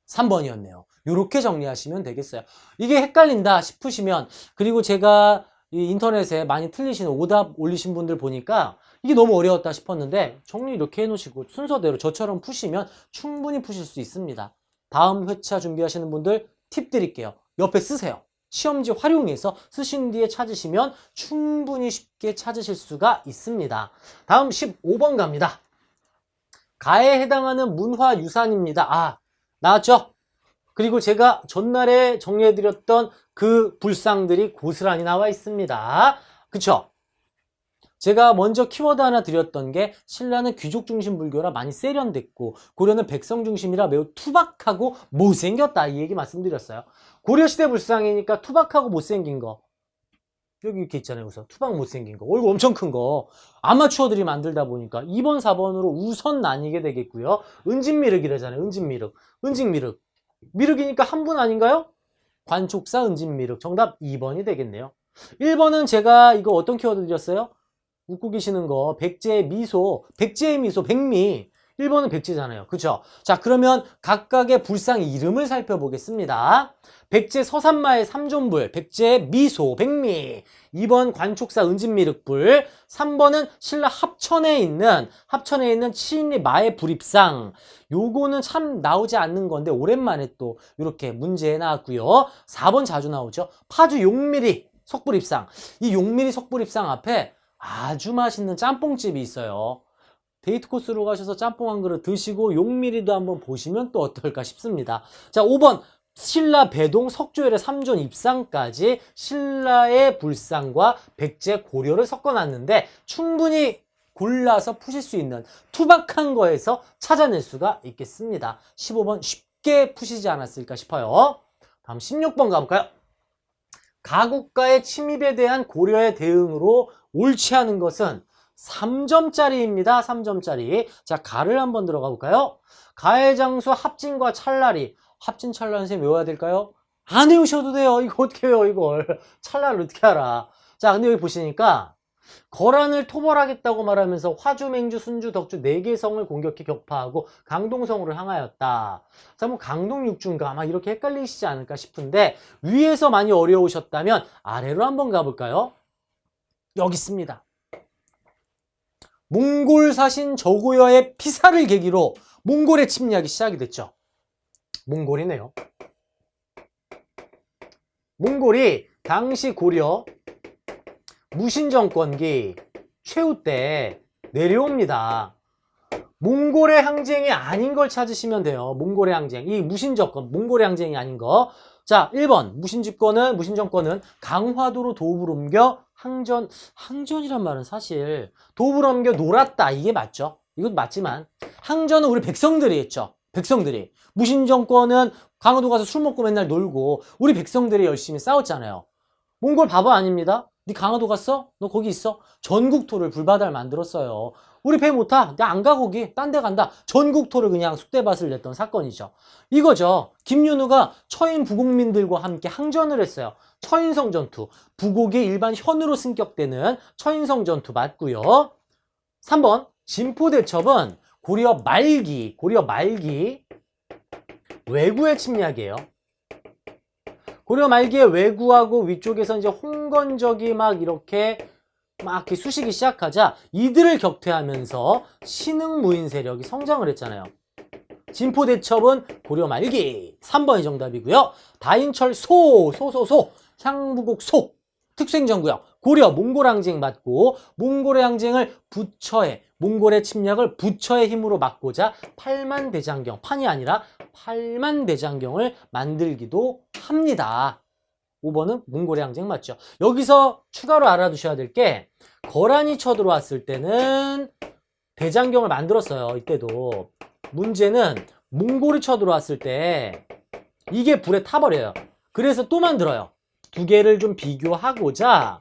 3번이었네요. 이렇게 정리하시면 되겠어요. 이게 헷갈린다 싶으시면, 그리고 제가 이 인터넷에 많이 틀리신 오답 올리신 분들 보니까 이게 너무 어려웠다 싶었는데 정리 이렇게 해놓으시고 순서대로 저처럼 푸시면 충분히 푸실 수 있습니다. 다음 회차 준비하시는 분들 팁 드릴게요. 옆에 쓰세요. 시험지 활용해서 쓰신 뒤에 찾으시면 충분히 쉽게 찾으실 수가 있습니다. 다음 15번 갑니다. 가에 해당하는 문화유산입니다. 아, 나왔죠? 그리고 제가 전날에 정리해드렸던 그 불상들이 고스란히 나와 있습니다. 그쵸? 제가 먼저 키워드 하나 드렸던 게 신라는 귀족 중심 불교라 많이 세련됐고 고려는 백성 중심이라 매우 투박하고 못생겼다, 이 얘기 말씀드렸어요. 고려시대 불상이니까 투박하고 못생긴 거 여기 이렇게 있잖아요. 우선 투박 못생긴 거, 얼굴 엄청 큰 거 아마추어들이 만들다 보니까 2번 4번으로 우선 나뉘게 되겠고요. 은진미륵이라잖아요. 은진미륵 미륵이니까 한 분 아닌가요? 관촉사 은진미륵. 정답 2번이 되겠네요. 1번은 제가 이거 어떤 키워드 드렸어요? 웃고 계시는 거 백제의 미소, 백미. 1번은 백제잖아요. 그쵸? 자, 그러면 각각의 불상의 이름을 살펴보겠습니다. 백제 서산마의 삼존불, 백제의 미소, 백미. 2번 관촉사 은진미륵불. 3번은 신라 합천에 있는 치인리 마의 불입상. 요거는 참 나오지 않는 건데 오랜만에 또 이렇게 문제에 나왔고요. 4번 자주 나오죠. 파주 용미리 석불입상. 이 용미리 석불입상 앞에 아주 맛있는 짬뽕집이 있어요. 데이트 코스로 가셔서 짬뽕 한 그릇 드시고 용미리도 한번 보시면 또 어떨까 싶습니다. 자, 5번 신라 배동 석조열의 3존 입상까지 신라의 불상과 백제 고려를 섞어놨는데 충분히 골라서 푸실 수 있는 투박한 거에서 찾아낼 수가 있겠습니다. 15번 쉽게 푸시지 않았을까 싶어요. 다음 16번 가볼까요? 가국가의 침입에 대한 고려의 대응으로 옳지 않은 것은 3점짜리입니다. 3점짜리. 자, 가를 한번 들어가 볼까요? 가의 장수 합진과 찰나리. 합진 찰나 선생님 외워야 될까요? 안 외우셔도 돼요. 이거 어떻게 외워, 이걸. 찰나를 어떻게 알아. 자, 근데 여기 보시니까 거란을 토벌하겠다고 말하면서 화주, 맹주, 순주, 덕주 4개 성을 공격해 격파하고 강동성으로 향하였다. 자, 뭐 강동육주인가 아마 이렇게 헷갈리시지 않을까 싶은데, 위에서 많이 어려우셨다면 아래로 한번 가볼까요? 여기 있습니다. 몽골 사신 저고여의 피살을 계기로 몽골의 침략이 시작이 됐죠. 몽골이네요. 몽골이 당시 고려 무신정권기 최후 때 내려옵니다. 몽골의 항쟁이 아닌 걸 찾으시면 돼요. 몽골의 항쟁. 이 무신정권, 몽골의 항쟁이 아닌 거. 자, 1번. 무신정권은 강화도로 도읍을 옮겨 항전이란 말은 사실 도읍을 옮겨 놀았다. 이게 맞죠? 이것도 맞지만 항전은 우리 백성들이 했죠. 백성들이. 무신정권은 강화도 가서 술 먹고 맨날 놀고 우리 백성들이 열심히 싸웠잖아요. 몽골 바보 아닙니다. 네 강화도 갔어? 너 거기 있어? 전국토를 불바다를 만들었어요. 우리 배 못 타? 나 안 가 거기. 딴 데 간다. 전국토를 그냥 쑥대밭을 냈던 사건이죠. 이거죠. 김윤우가 처인 부국민들과 함께 항전을 했어요. 처인성 전투. 부국이 일반 현으로 승격되는 처인성 전투 맞고요. 3번 진포대첩은 고려 말기 왜구의 침략이에요. 고려 말기에 왜구하고 위쪽에서 이제 홍건적이 막 이렇게 수시기 시작하자 이들을 격퇴하면서 신흥무인 세력이 성장을 했잖아요. 진포대첩은 고려 말기 3번이 정답이고요. 다인철 향부곡 특수행정구역 고려 몽골 항쟁 맞고 몽골의 항쟁을 몽골의 침략을 부처의 힘으로 막고자 판이 아니라 8만 대장경을 만들기도 합니다. 5번은 몽골의 항쟁 맞죠. 여기서 추가로 알아두셔야 될 게 거란이 쳐들어왔을 때는 대장경을 만들었어요. 이때도. 문제는 몽골이 쳐들어왔을 때 이게 불에 타버려요. 그래서 또 만들어요. 두 개를 좀 비교하고자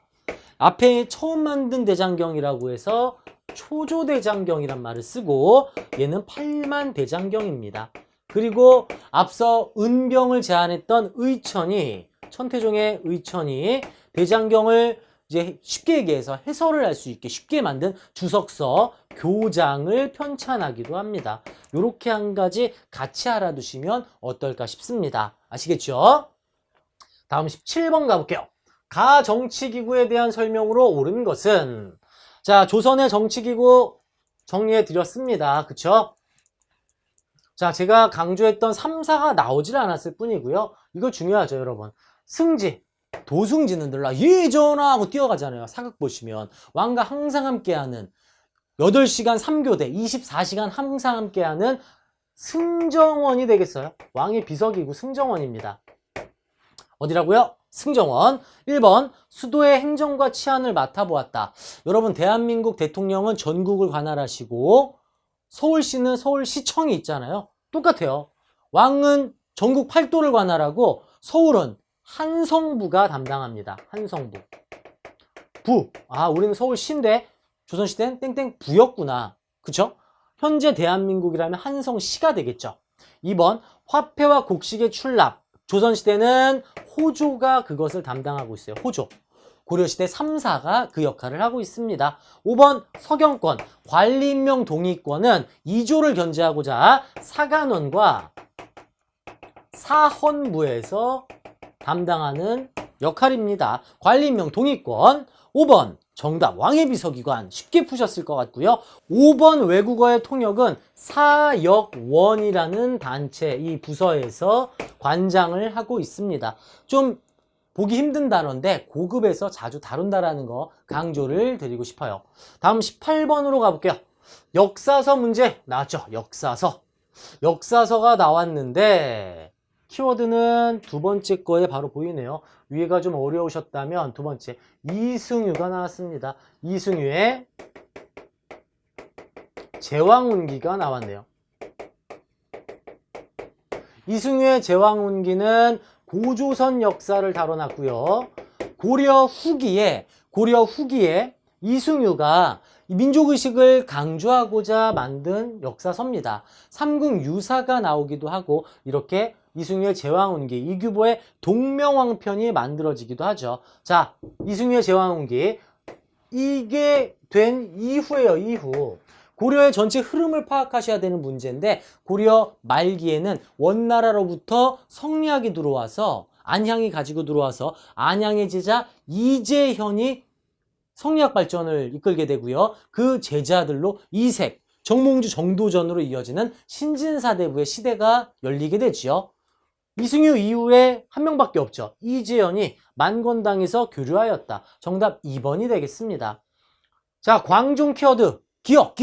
앞에 처음 만든 대장경이라고 해서 초조대장경이란 말을 쓰고 얘는 8만 대장경입니다. 그리고 앞서 은병을 제안했던 천태종의 의천이 대장경을 이제 쉽게 얘기해서 해설을 할 수 있게 쉽게 만든 주석서 교장을 편찬하기도 합니다. 이렇게 한 가지 같이 알아두시면 어떨까 싶습니다. 아시겠죠? 다음 17번 가볼게요. 가정치기구에 대한 설명으로 옳은 것은 자, 조선의 정치기구 정리해 드렸습니다. 그쵸? 자, 제가 강조했던 3사가 나오질 않았을 뿐이고요. 이거 중요하죠, 여러분. 승지, 도승지는 들라 예전하 하고 뛰어가잖아요. 사극 보시면 왕과 항상 함께하는 8시간 3교대 24시간 항상 함께하는 승정원이 되겠어요. 왕의 비서기구 승정원입니다. 어디라고요? 승정원. 1번 수도의 행정과 치안을 맡아보았다. 여러분 대한민국 대통령은 전국을 관할하시고 서울시는 서울시청이 있잖아요. 똑같아요. 왕은 전국 8도를 관할하고 서울은 한성부가 담당합니다. 한성부. 우리는 서울시인데 조선시대는 땡땡 부였구나. 그쵸? 현재 대한민국이라면 한성시가 되겠죠. 2번 화폐와 곡식의 출납. 조선시대는 호조가 그것을 담당하고 있어요. 호조. 고려시대 3사가 그 역할을 하고 있습니다. 5번 서경권. 관리임명 동의권은 2조를 견제하고자 사간원과 사헌부에서 담당하는 역할입니다. 관리임명 동의권. 5번 정답 왕의 비서기관 쉽게 푸셨을 것 같고요. 5번 외국어의 통역은 사역원이라는 단체 이 부서에서 관장을 하고 있습니다. 좀 보기 힘든 단어인데 고급에서 자주 다룬다라는 거 강조를 드리고 싶어요. 다음 18번으로 가볼게요. 역사서 문제 나왔죠. 역사서가 나왔는데 키워드는 두 번째 거에 바로 보이네요. 위에가 좀 어려우셨다면 두 번째 이승유가 나왔습니다. 이승유의 제왕운기가 나왔네요. 이승유의 제왕운기는 고조선 역사를 다뤄놨고요. 고려 후기에 이승유가 민족의식을 강조하고자 만든 역사서입니다. 삼국유사가 나오기도 하고 이렇게 이승유의 제왕운기, 이규보의 동명왕편이 만들어지기도 하죠. 자, 이승유의 제왕운기 이게 된 이후예요. 이후. 고려의 전체 흐름을 파악하셔야 되는 문제인데 고려 말기에는 원나라로부터 성리학이 들어와서 안향이 가지고 들어와서 안향의 제자 이재현이 성리학 발전을 이끌게 되고요. 그 제자들로 이색, 정몽주, 정도전으로 이어지는 신진사대부의 시대가 열리게 되지요. 이승유 이후에 한 명밖에 없죠. 이재현이 만건당에서 교류하였다. 정답 2번이 되겠습니다. 자, 광종 키워드. 기억.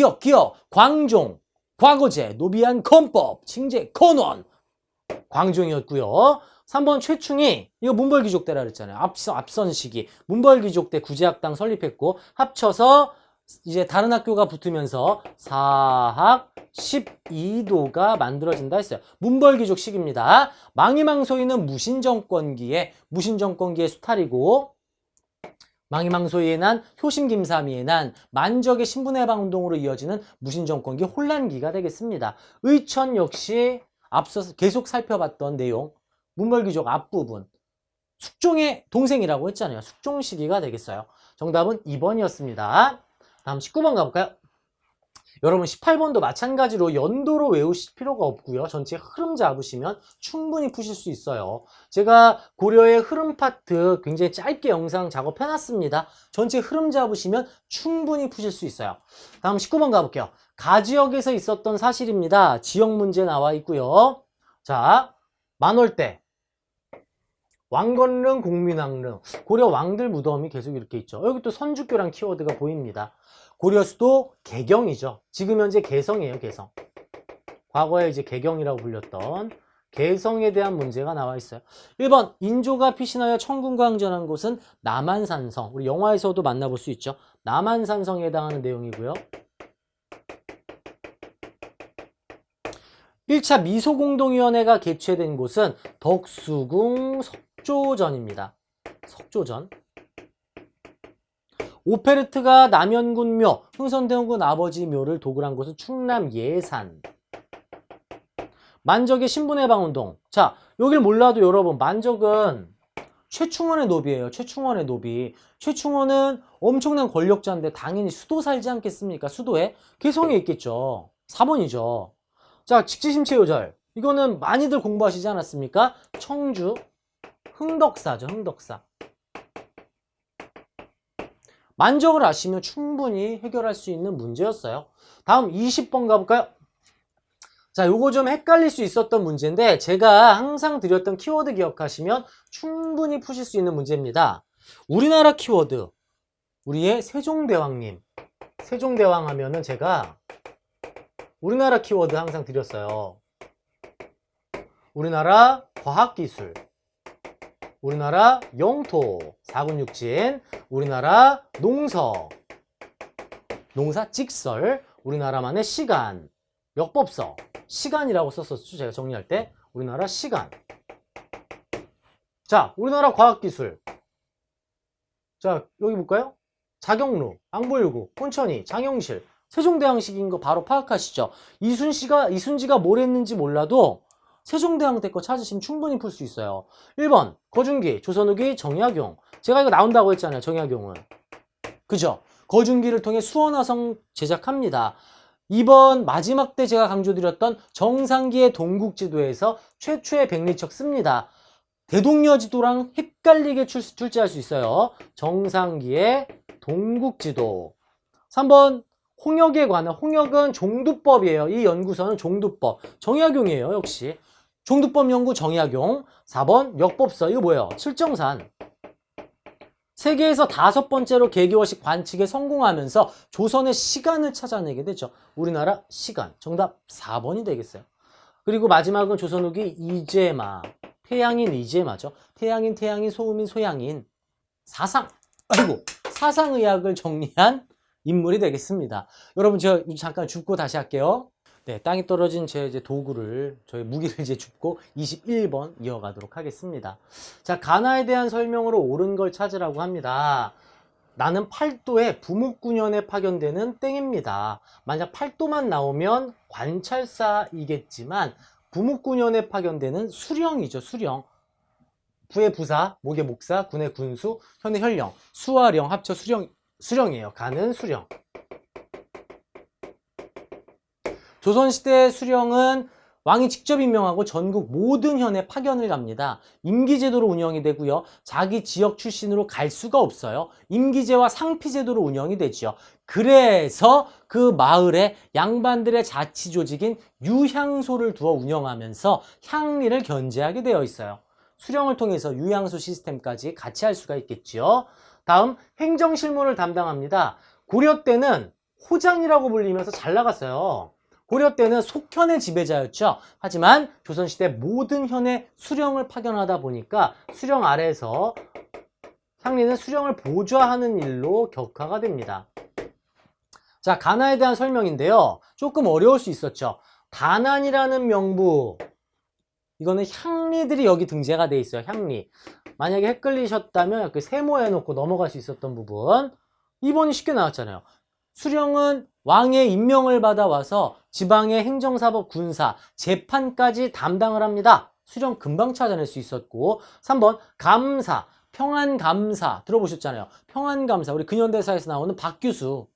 광종. 과거제, 노비안 건법, 칭제, 건원, 광종이었고요. 3번 최충이 이거 문벌귀족 때라 그랬잖아요. 앞선 시기 문벌귀족 때 구제학당 설립했고 합쳐서 이제 다른 학교가 붙으면서 사학 12도가 만들어진다 했어요. 문벌귀족 시기입니다. 망이망소이는 무신정권기의 수탈이고 망이망소이에 난 효심김사미에 난 만적의 신분해방운동으로 이어지는 무신정권기 혼란기가 되겠습니다. 의천 역시 앞서서 계속 살펴봤던 내용 문벌귀족 앞부분 숙종의 동생이라고 했잖아요. 숙종 시기가 되겠어요. 정답은 2번이었습니다. 다음 19번 가볼까요? 여러분 18번도 마찬가지로 연도로 외우실 필요가 없고요. 전체 흐름 잡으시면 충분히 푸실 수 있어요. 제가 고려의 흐름 파트 굉장히 짧게 영상 작업해놨습니다. 전체 흐름 잡으시면 충분히 푸실 수 있어요. 다음 19번 가볼게요. 가지역에서 있었던 사실입니다. 지역 문제 나와 있고요. 자, 만월대 왕건릉, 공민왕릉, 고려 왕들 무덤이 계속 이렇게 있죠. 여기 또 선주교란 키워드가 보입니다. 고려 수도 개경이죠. 지금 현재 개성이에요, 개성. 과거에 이제 개경이라고 불렸던 개성에 대한 문제가 나와 있어요. 1번, 인조가 피신하여 청군과 항전한 곳은 남한산성. 우리 영화에서도 만나볼 수 있죠. 남한산성에 해당하는 내용이고요. 1차 미소공동위원회가 개최된 곳은 덕수궁 석조전입니다. 석조전. 오페르트가 남현군묘, 흥선대원군 아버지 묘를 도굴 한 곳은 충남 예산. 만적의 신분해방운동. 자, 여길 몰라도 여러분, 만적은 최충원의 노비예요. 최충원의 노비. 최충원은 엄청난 권력자인데 당연히 수도 살지 않겠습니까? 수도에 개성에 있겠죠. 4번이죠. 자, 직지심체요절. 이거는 많이들 공부하시지 않았습니까? 청주 흥덕사죠. 흥덕사. 만적을 아시면 충분히 해결할 수 있는 문제였어요. 다음 20번 가볼까요? 자, 요거 좀 헷갈릴 수 있었던 문제인데 제가 항상 드렸던 키워드 기억하시면 충분히 푸실 수 있는 문제입니다. 우리나라 키워드, 우리의 세종대왕님. 세종대왕 하면은 제가 우리나라 키워드 항상 드렸어요. 우리나라 과학기술, 우리나라 영토, 사군육진, 우리나라 농서, 농사직설, 우리나라만의 시간, 역법서, 시간이라고 썼었죠. 제가 정리할 때 우리나라 시간. 자, 우리나라 과학기술. 자, 여기 볼까요? 자경루, 앙볼구, 혼천이, 장영실, 세종대왕식인 거 바로 파악하시죠? 이순지가 뭘 했는지 몰라도 세종대왕 때 거 찾으시면 충분히 풀 수 있어요. 1번 거중기, 조선 후기 정약용. 제가 이거 나온다고 했잖아요. 정약용은. 그죠? 거중기를 통해 수원화성 제작합니다. 2번 마지막 때 제가 강조드렸던 정상기의 동국지도에서 최초의 백리척 씁니다. 대동여지도랑 헷갈리게 출제할 수 있어요. 정상기의 동국지도. 3번 홍역에 관한, 홍역은 종두법이에요. 이 연구서는 종두법. 정약용이에요, 역시. 종두법 연구 정약용. 4번 역법서. 이거 뭐예요? 칠정산. 세계에서 5번째로 개교식 관측에 성공하면서 조선의 시간을 찾아내게 되죠. 우리나라 시간. 정답 4번이 되겠어요. 그리고 마지막은 조선 후기 이재마. 태양인 이재마죠. 태양인, 소음인, 소양인. 사상의학을 정리한 인물이 되겠습니다. 여러분, 제가 잠깐 줍고 다시 할게요. 네, 땅에 떨어진 제 이제 도구를, 저희 무기를 이제 줍고 21번 이어가도록 하겠습니다. 자, 가나에 대한 설명으로 옳은 걸 찾으라고 합니다. 나는 8도에 부목군현에 파견되는 땡입니다. 만약 8도만 나오면 관찰사이겠지만 부목군현에 파견되는 수령이죠, 수령. 부의 부사, 목의 목사, 군의 군수, 현의 현령, 수와 령 합쳐 수령이에요. 가는 수령. 조선시대 수령은 왕이 직접 임명하고 전국 모든 현에 파견을 갑니다. 임기제도로 운영이 되고요. 자기 지역 출신으로 갈 수가 없어요. 임기제와 상피제도로 운영이 되죠. 그래서 그 마을에 양반들의 자치조직인 유향소를 두어 운영하면서 향리를 견제하게 되어 있어요. 수령을 통해서 유향소 시스템까지 같이 할 수가 있겠죠. 다음 행정실무를 담당합니다. 고려 때는 호장이라고 불리면서 잘 나갔어요. 고려 때는 속현의 지배자였죠. 하지만 조선시대 모든 현에 수령을 파견하다 보니까 수령 아래에서 향리는 수령을 보좌하는 일로 격화가 됩니다. 자, 가나에 대한 설명인데요. 조금 어려울 수 있었죠. 가난이라는 명부, 이거는 향리들이 여기 등재가 돼 있어요. 향리. 만약에 헷갈리셨다면 그 세모해놓고 넘어갈 수 있었던 부분. 2번이 쉽게 나왔잖아요. 수령은 왕의 임명을 받아와서 지방의 행정사법, 군사, 재판까지 담당을 합니다. 수령 금방 찾아낼 수 있었고. 3번 감사, 평안감사 들어보셨잖아요. 평안감사, 우리 근현대사에서 나오는 박규수.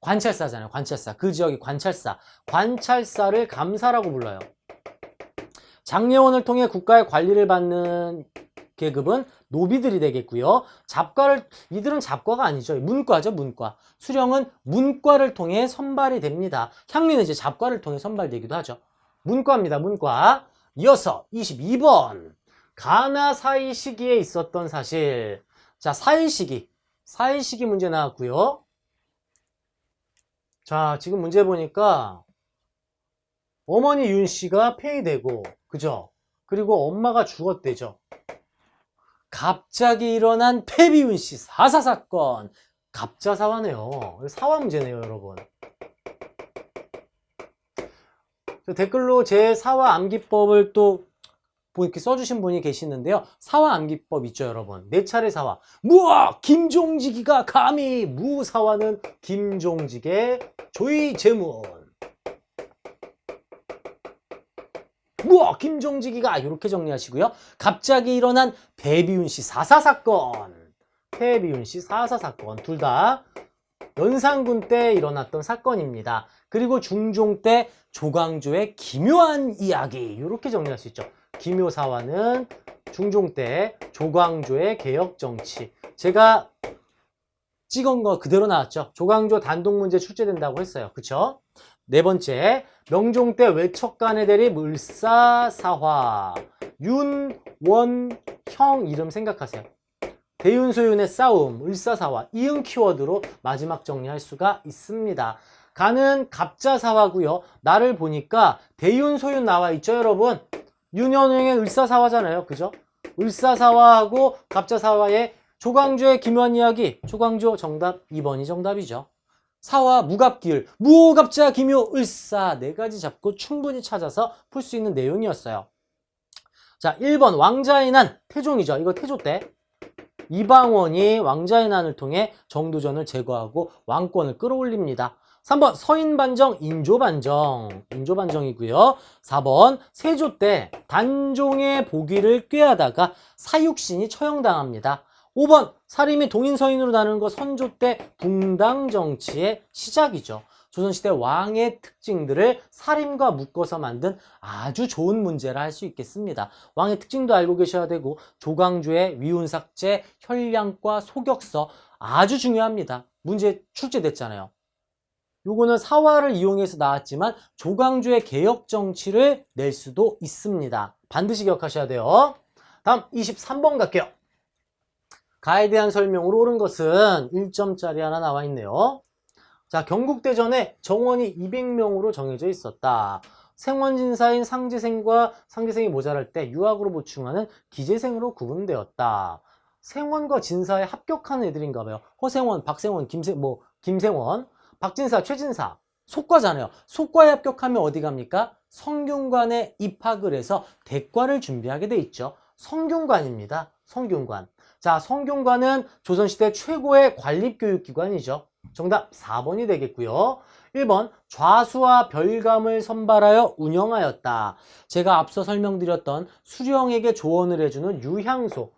관찰사잖아요. 관찰사. 그 지역의 관찰사. 관찰사를 감사라고 불러요. 장례원을 통해 국가의 관리를 받는 계급은 노비들이 되겠고요. 이들은 잡과가 아니죠. 문과죠, 문과. 수령은 문과를 통해 선발이 됩니다. 향리는 이제 잡과를 통해 선발되기도 하죠. 문과입니다, 문과. 이어서 22번. 가나 사이 시기에 있었던 사실. 자, 사이 시기 문제 나왔고요. 자, 지금 문제 보니까 어머니 윤 씨가 폐위되고, 그죠? 그리고 엄마가 죽었대죠. 갑자기 일어난 패비윤 씨 사사 사건. 갑자사화네요. 사화 문제네요, 여러분. 댓글로 제 사화 암기법을 또 이렇게 써주신 분이 계시는데요. 사화 암기법 있죠, 여러분. 네 차례 사화. 무아 김종직이가 감히 무사화는 김종직의 조이제문. 무아 김종직이가 이렇게 정리하시고요. 갑자기 일어난 배비윤 씨 사사 사건. 배비윤 씨 사사 사건. 둘 다 연산군 때 일어났던 사건입니다. 그리고 중종 때 조광조의 기묘한 이야기. 이렇게 정리할 수 있죠. 기묘사화는 중종 때 조광조의 개혁정치. 제가 찍은 거 그대로 나왔죠. 조광조 단독문제 출제된다고 했어요. 그쵸? 네 번째, 명종 때 외척간의 대립 을사사화. 윤, 원, 형 이름 생각하세요. 대윤소윤의 싸움, 을사사화, 이응 키워드로 마지막 정리할 수가 있습니다. 가는 갑자사화고요. 나를 보니까 대윤소윤 나와 있죠, 여러분? 윤현웅의 을사사화잖아요. 그죠? 을사사화하고 갑자사화의 조광조의 기묘한 이야기. 조광조 정답 2번이 정답이죠. 사화, 무갑기을, 무갑자, 기묘, 을사 네 가지 잡고 충분히 찾아서 풀 수 있는 내용이었어요. 자, 1번 왕자의 난, 태종이죠. 이거 태조 때. 이방원이 왕자의 난을 통해 정도전을 제거하고 왕권을 끌어올립니다. 3번 서인반정, 인조반정이고요. 4번 세조 때 단종의 보기를 꾀하다가 사육신이 처형당합니다. 5번 사림이 동인서인으로 나누는 거 선조 때 붕당 정치의 시작이죠. 조선시대 왕의 특징들을 사림과 묶어서 만든 아주 좋은 문제라 할 수 있겠습니다. 왕의 특징도 알고 계셔야 되고 조광조의 위훈삭제, 혈량과 소격서 아주 중요합니다. 문제 출제됐잖아요. 요거는 사화를 이용해서 나왔지만 조광조의 개혁 정치를 낼 수도 있습니다. 반드시 기억하셔야 돼요. 다음 23번 갈게요. 가에 대한 설명으로 옳은 것은 1점짜리 하나 나와 있네요. 자, 경국대전에 정원이 200명으로 정해져 있었다. 생원진사인 상제생과 상제생이 모자랄 때 유학으로 보충하는 기재생으로 구분되었다. 생원과 진사에 합격하는 애들인가 봐요. 허생원, 박생원, 김생원, 박진사, 최진사, 속과잖아요. 속과에 합격하면 어디 갑니까? 성균관에 입학을 해서 대과를 준비하게 돼 있죠. 성균관입니다. 성균관. 자, 성균관은 조선시대 최고의 관립교육기관이죠. 정답 4번이 되겠고요. 1번 좌수와 별감을 선발하여 운영하였다. 제가 앞서 설명드렸던 수령에게 조언을 해주는 유향소,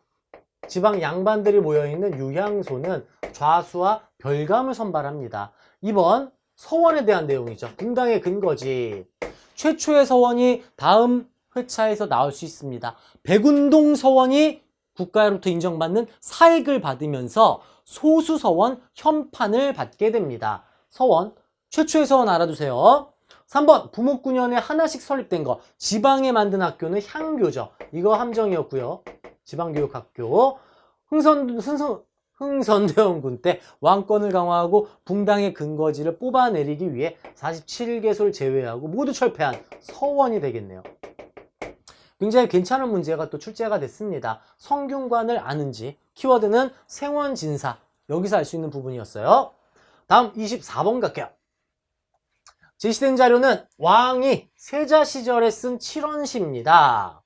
지방 양반들이 모여있는 유향소는 좌수와 별감을 선발합니다. 2번 서원에 대한 내용이죠. 붕당의 근거지. 최초의 서원이 다음 회차에서 나올 수 있습니다. 백운동 서원이 국가로부터 인정받는 사익을 받으면서 소수서원 현판을 받게 됩니다. 서원, 최초의 서원 알아두세요. 3번 부목군현에 하나씩 설립된 거. 지방에 만든 학교는 향교죠. 이거 함정이었고요. 지방교육학교. 흥선대원군 때 왕권을 강화하고 붕당의 근거지를 뽑아내리기 위해 47개소를 제외하고 모두 철폐한 서원이 되겠네요. 굉장히 괜찮은 문제가 또 출제가 됐습니다. 성균관을 아는지 키워드는 생원진사, 여기서 알 수 있는 부분이었어요. 다음 24번 갈게요. 제시된 자료는 왕이 세자 시절에 쓴 칠원시입니다.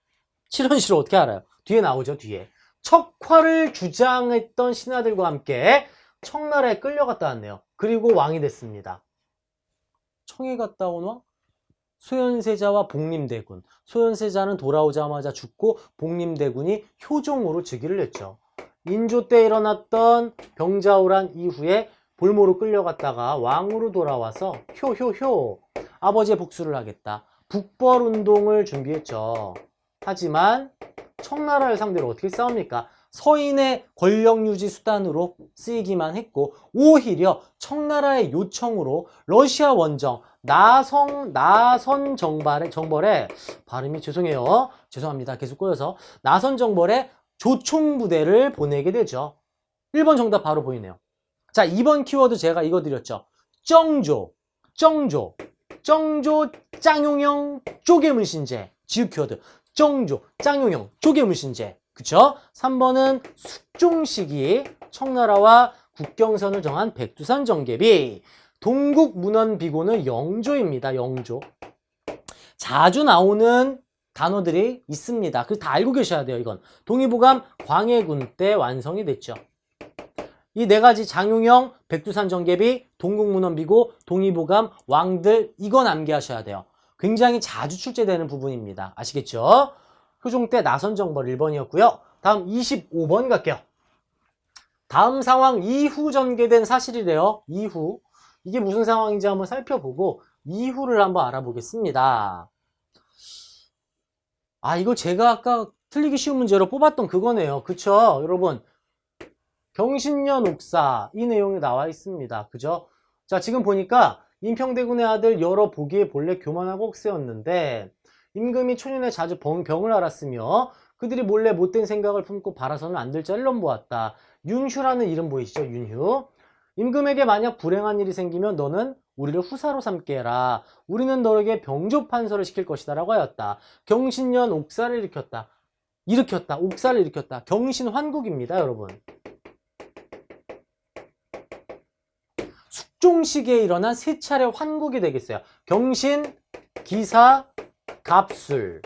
칠원시를 어떻게 알아요? 뒤에 나오죠, 뒤에. 척화를 주장했던 신하들과 함께 청나라에 끌려갔다 왔네요. 그리고 왕이 됐습니다. 청에 갔다 온 왕? 소현세자와 복림대군. 소현세자는 돌아오자마자 죽고 복림대군이 효종으로 즉위를 했죠. 인조 때 일어났던 병자호란 이후에 볼모로 끌려갔다가 왕으로 돌아와서 효 아버지의 복수를 하겠다. 북벌운동을 준비했죠. 하지만 청나라를 상대로 어떻게 싸웁니까? 서인의 권력 유지 수단으로 쓰이기만 했고 오히려 청나라의 요청으로 러시아 원정 나선 정벌에 발음이 죄송합니다. 계속 꼬여서 나선 정벌에 조총부대를 보내게 되죠. 1번 정답 바로 보이네요. 자, 2번 키워드 제가 이거 드렸죠. 정조 짱용영 쪼개물신제 지읒 키워드 정조 짱용영 쪼개물신제 그쵸? 3번은 숙종시기 청나라와 국경선을 정한 백두산 정계비 동국문헌비고는 영조입니다. 영조. 자주 나오는 단어들이 있습니다. 그래서 다 알고 계셔야 돼요. 이건 동의보감 광해군 때 완성이 됐죠. 이 네 가지 장용영, 백두산 정계비, 동국문헌비고, 동의보감, 왕들 이건 암기하셔야 돼요. 굉장히 자주 출제되는 부분입니다. 아시겠죠? 효종 때 나선정벌 1번이었고요. 다음 25번 갈게요. 다음 상황 이후 전개된 사실이래요. 이후. 이게 무슨 상황인지 한번 살펴보고 이후를 한번 알아보겠습니다. 아, 이거 제가 아까 틀리기 쉬운 문제로 뽑았던 그거네요. 그쵸? 여러분. 경신년 옥사 이 내용이 나와 있습니다. 그죠? 자, 지금 보니까 임평대군의 아들 여러 보기에 본래 교만하고 억세였는데 임금이 초년에 자주 병을 앓았으며 그들이 몰래 못된 생각을 품고 바라서는 안 될 자를 넘보았다. 윤휴라는 이름 보이시죠? 윤휴. 임금에게 만약 불행한 일이 생기면 너는 우리를 후사로 삼게 해라. 우리는 너에게 병조판서를 시킬 것이다 라고 하였다. 경신년 옥사를 일으켰다. 옥사를 일으켰다. 경신환국입니다, 여러분. 숙종시기에 일어난 세 차례 환국이 되겠어요. 경신, 기사, 갑술.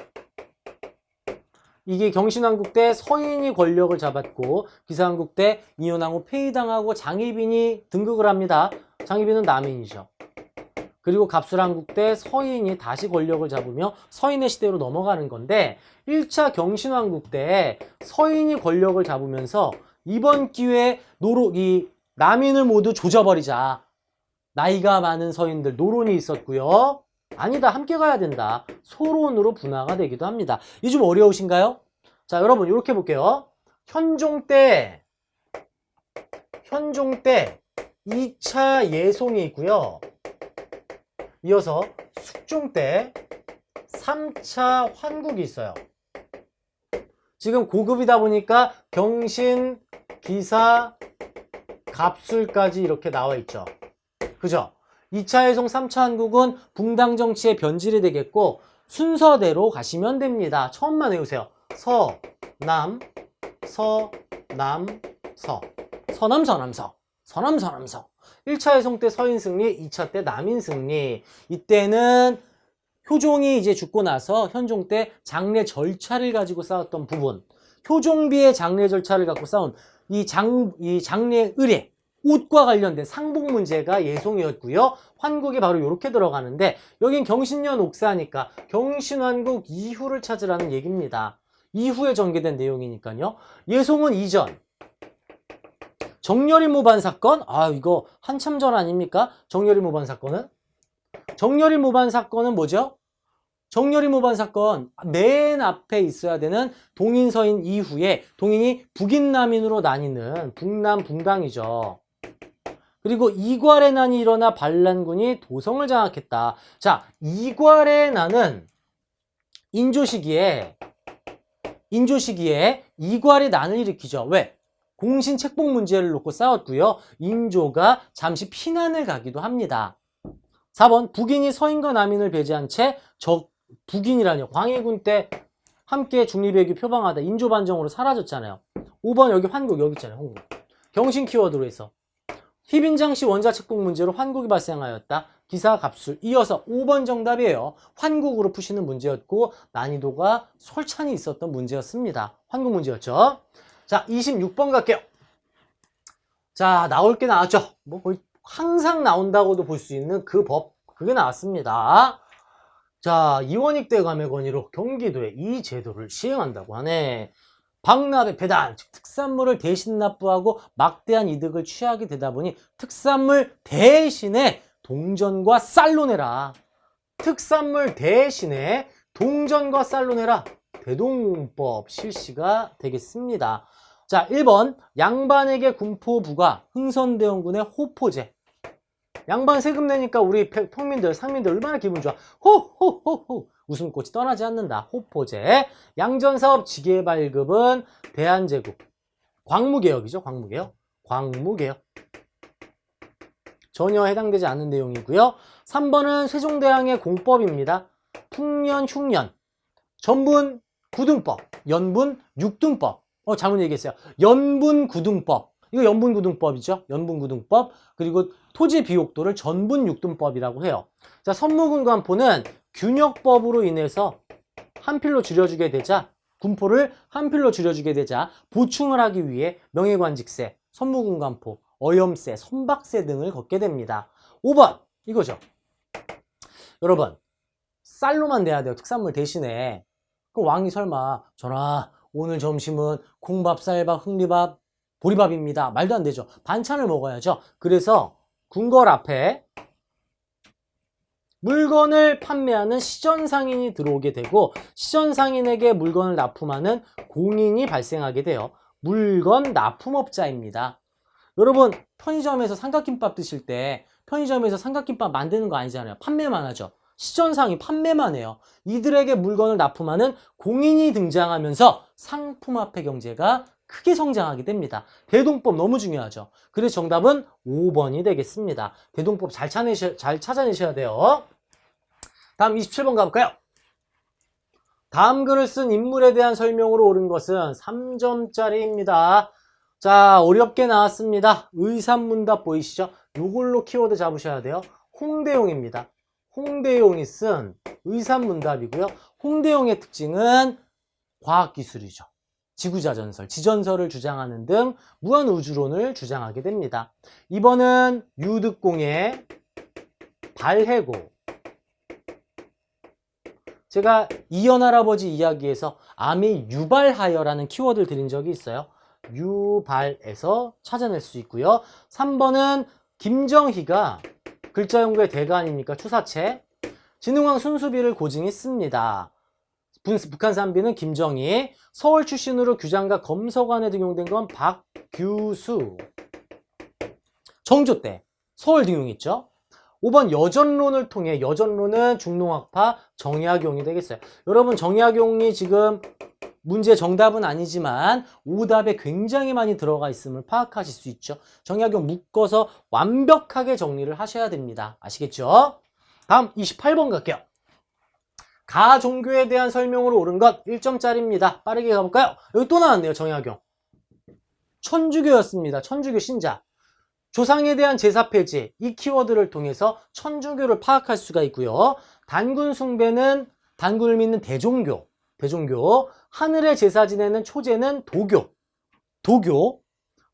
이게 경신왕국 때 서인이 권력을 잡았고 기사왕국 때 이윤왕후 폐위당하고 장희빈이 등극을 합니다. 장희빈은 남인이죠. 그리고 갑술왕국 때 서인이 다시 권력을 잡으며 서인의 시대로 넘어가는 건데 1차 경신왕국 때 서인이 권력을 잡으면서 이번 기회에 남인을 모두 조져버리자. 나이가 많은 서인들 노론이 있었고요. 아니다, 함께 가야 된다. 소론으로 분화가 되기도 합니다. 이 좀 어려우신가요? 자, 여러분 이렇게 볼게요. 현종 때 2차 예송이 있고요. 이어서 숙종 때 3차 환국이 있어요. 지금 고급이다 보니까 경신, 기사, 갑술까지 이렇게 나와 있죠. 그죠? 2차 예송, 3차 한국은 붕당 정치의 변질이 되겠고 순서대로 가시면 됩니다. 처음만 외우세요. 서, 남, 서, 남, 서. 서남, 서남, 서. 서남, 서남, 서. 1차 예송 때 서인 승리, 2차 때 남인 승리. 이때는 효종이 이제 죽고 나서 현종 때 장례 절차를 가지고 싸웠던 부분. 효종비의 장례 절차를 갖고 싸운 이 장례 의례. 옷과 관련된 상복 문제가 예송이었고요. 환국이 바로 이렇게 들어가는데 여긴 경신년 옥사니까 경신환국 이후를 찾으라는 얘기입니다. 이후에 전개된 내용이니까요. 예송은 이전. 정렬인 모반 사건? 아, 이거 한참 전 아닙니까? 정렬인 모반 사건은? 정렬인 모반 사건은 뭐죠? 정렬인 모반 사건 맨 앞에 있어야 되는 동인서인 이후에 동인이 북인남인으로 나뉘는 북남 붕당이죠. 그리고 이괄의 난이 일어나 반란군이 도성을 장악했다. 자, 이괄의 난은 인조 시기에 이괄의 난을 일으키죠. 왜? 공신 책봉 문제를 놓고 싸웠고요. 인조가 잠시 피난을 가기도 합니다. 4번 북인이 서인과 남인을 배제한 채 북인이라뇨. 광해군 때 함께 중립외교 표방하다 인조 반정으로 사라졌잖아요. 5번 여기 환국 여기 있잖아요. 환국. 경신 키워드로 해서 희빈장씨 원자 책봉 문제로 환국이 발생하였다. 기사 갑술. 이어서 5번 정답이에요. 환국으로 푸시는 문제였고 난이도가 솔찬히 있었던 문제였습니다. 환국 문제였죠. 자, 26번 갈게요. 자, 나올 게 나왔죠. 뭐 거의 항상 나온다고도 볼 수 있는 그 법, 그게 나왔습니다. 자, 이원익대 감액 건의로 경기도에 이 제도를 시행한다고 하네. 박납의 배당, 즉 특산물을 대신 납부하고 막대한 이득을 취하게 되다 보니 특산물 대신에 동전과 쌀로 내라. 특산물 대신에 동전과 쌀로 내라. 대동법 실시가 되겠습니다. 자, 1번 양반에게 군포 부과 흥선대원군의 호포제. 양반 세금 내니까 우리 평민들, 상민들 얼마나 기분 좋아. 호호호호 웃음꽃이 떠나지 않는다. 호포제. 양전사업 지계발급은 대한제국 광무개혁이죠. 광무개혁. 광무개혁. 전혀 해당되지 않는 내용이고요. 3번은 세종대왕의 공법입니다. 풍년, 흉년, 전분, 구등법, 연분, 육등법. 잘못 얘기했어요. 연분구등법. 이거 연분구등법이죠. 연분구등법. 그리고 토지 비옥도를 전분육등법이라고 해요. 자, 선무군관포는 균역법으로 인해서 한 필로 줄여주게 되자, 군포를 한 필로 줄여주게 되자 보충을 하기 위해 명예관직세, 선무군관포, 어염세, 선박세 등을 걷게 됩니다. 5번 이거죠. 여러분 쌀로만 내야 돼요. 특산물 대신에. 그 왕이 설마 전하 오늘 점심은 콩밥, 쌀밥, 흑리밥, 보리밥입니다. 말도 안 되죠. 반찬을 먹어야죠. 그래서 궁궐 앞에 물건을 판매하는 시전상인이 들어오게 되고 시전상인에게 물건을 납품하는 공인이 발생하게 돼요. 물건 납품업자입니다. 여러분 편의점에서 삼각김밥 드실 때 편의점에서 삼각김밥 만드는 거 아니잖아요. 판매만 하죠. 시전상이 판매만 해요. 이들에게 물건을 납품하는 공인이 등장하면서 상품화폐 경제가 크게 성장하게 됩니다. 대동법 너무 중요하죠. 그래서 정답은 5번이 되겠습니다. 대동법 잘 찾아내셔야 돼요. 다음 27번 가볼까요? 다음 글을 쓴 인물에 대한 설명으로 옳은 것은 3점짜리입니다. 자, 어렵게 나왔습니다. 의산문답 보이시죠? 요걸로 키워드 잡으셔야 돼요. 홍대용입니다. 홍대용이 쓴 의산문답이고요. 홍대용의 특징은 과학기술이죠. 지구자전설, 지전설을 주장하는 등 무한우주론을 주장하게 됩니다. 이번은 유득공의 발해고. 제가 이연할아버지 이야기에서 암이 유발하여라는 키워드를 드린 적이 있어요. 유발에서 찾아낼 수 있고요. 3번은 김정희가 글자 연구의 대가 아닙니까? 추사체. 진흥왕 순수비를 고증했습니다. 북한 산비는 김정희. 서울 출신으로 규장과 검서관에 등용된 건 박규수. 정조 때 서울 등용했죠. 5번 여전론을 통해, 여전론은 중농학파 정약용이 되겠어요. 여러분 정약용이 지금 문제 정답은 아니지만 오답에 굉장히 많이 들어가 있음을 파악하실 수 있죠. 정약용 묶어서 완벽하게 정리를 하셔야 됩니다. 아시겠죠? 다음 28번 갈게요. 가 종교에 대한 설명으로 옳은 것 1점짜리입니다. 빠르게 가볼까요? 여기 또 나왔네요. 정약용. 천주교였습니다. 천주교 신자. 조상에 대한 제사 폐지, 이 키워드를 통해서 천주교를 파악할 수가 있고요. 단군 숭배는 단군을 믿는 대종교. 하늘의 제사 지내는 초제는 도교.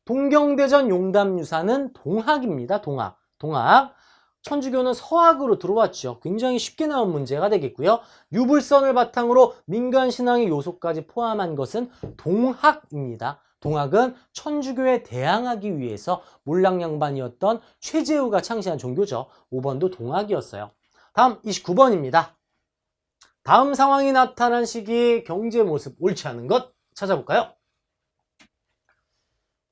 동경대전 용담유사는 동학입니다. 동학. 천주교는 서학으로 들어왔죠. 굉장히 쉽게 나온 문제가 되겠고요. 유불선을 바탕으로 민간신앙의 요소까지 포함한 것은 동학입니다. 동학은 천주교에 대항하기 위해서 몰락양반이었던 최재우가 창시한 종교죠. 5번도 동학이었어요. 다음 29번입니다. 다음 상황이 나타난 시기 경제 모습 옳지 않은 것 찾아볼까요?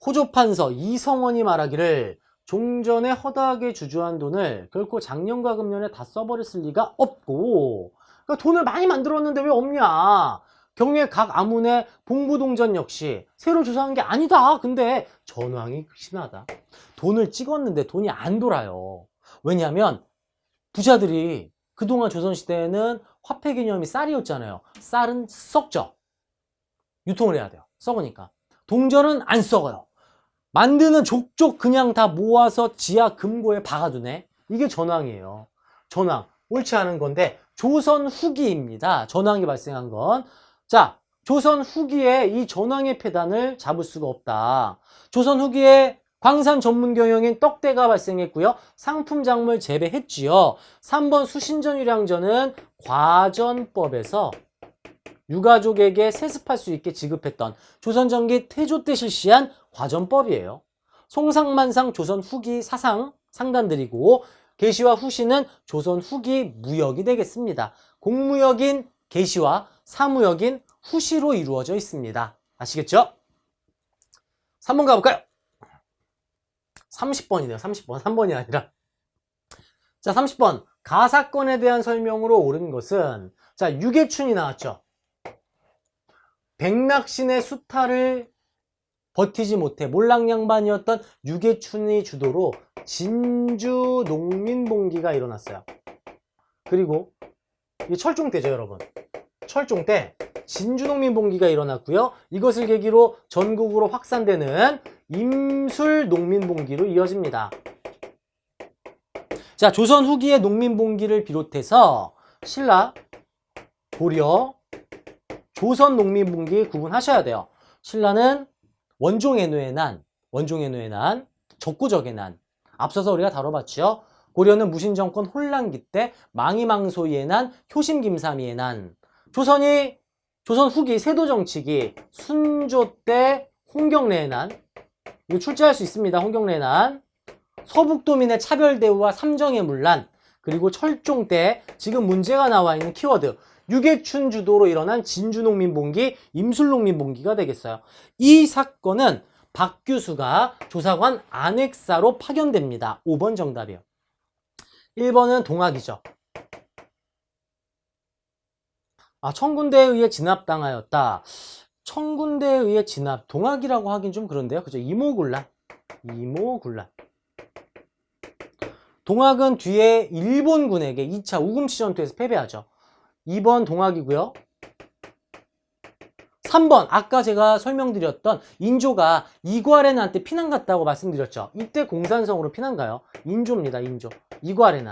호조판서 이성원이 말하기를 종전에 허다하게 주주한 돈을 결코 작년과 금년에 다 써버렸을 리가 없고, 그러니까 돈을 많이 만들었는데 왜 없냐? 경의 각 아문의 봉부동전 역시 새로 조사한 게 아니다. 근데 전황이 심하다. 돈을 찍었는데 돈이 안 돌아요. 왜냐하면 부자들이 그동안 조선시대에는 화폐 개념이 쌀이었잖아요. 쌀은 썩죠. 유통을 해야 돼요. 썩으니까. 동전은 안 썩어요. 만드는 족족 그냥 다 모아서 지하 금고에 박아두네. 이게 전황이에요. 전황. 옳지 않은 건데 조선 후기입니다. 전황이 발생한 건. 자, 조선 후기에 이 전황의 폐단을 잡을 수가 없다. 조선 후기에 광산 전문 경영인 떡대가 발생했고요. 상품 작물 재배했지요. 3번 수신전유량전은 과전법에서 유가족에게 세습할 수 있게 지급했던 조선전기 태조 때 실시한 과전법이에요. 송상만상 조선 후기 사상 상단들이고 계시와 후시는 조선 후기 무역이 되겠습니다. 공무역인 계시와 사무역인 후시로 이루어져 있습니다. 아시겠죠? 3번 가볼까요? 30번이네요. 30번. 3번이 아니라. 자, 30번. 가사건에 대한 설명으로 옳은 것은 자, 유계춘이 나왔죠. 백낙신의 수탈을 버티지 못해 몰락양반이었던 유계춘의 주도로 진주 농민봉기가 일어났어요. 그리고 이게 철종 때죠, 여러분. 철종 때 진주 농민봉기가 일어났고요. 이것을 계기로 전국으로 확산되는 임술 농민봉기로 이어집니다. 자, 조선 후기의 농민봉기를 비롯해서 신라, 고려, 조선 농민봉기 구분하셔야 돼요. 신라는 원종애노의 난, 적구적의 난. 앞서서 우리가 다뤄봤죠. 고려는 무신정권 혼란기 때 망이망소이의 난, 효심김삼이의 난. 조선 후기 세도정치기 순조 때 홍경래의 난. 이거 출제할 수 있습니다. 홍경래의 난. 서북도민의 차별대우와 삼정의 문란. 그리고 철종 때 지금 문제가 나와 있는 키워드. 유계춘 주도로 일어난 진주농민봉기, 임술농민봉기가 되겠어요. 이 사건은 박규수가 조사관 안핵사로 파견됩니다. 5번 정답이요. 1번은 동학이죠. 청군대에 의해 진압당하였다. 청군대에 의해 진압, 동학이라고 하긴 좀 그런데요. 그죠? 이모군란. 동학은 뒤에 일본군에게 2차 우금치 전투에서 패배하죠. 2번 동학이고요. 3번 아까 제가 설명드렸던 인조가 이과레나한테 피난 갔다고 말씀드렸죠. 이때 공산성으로 피난 가요. 인조입니다. 인조. 이과레나.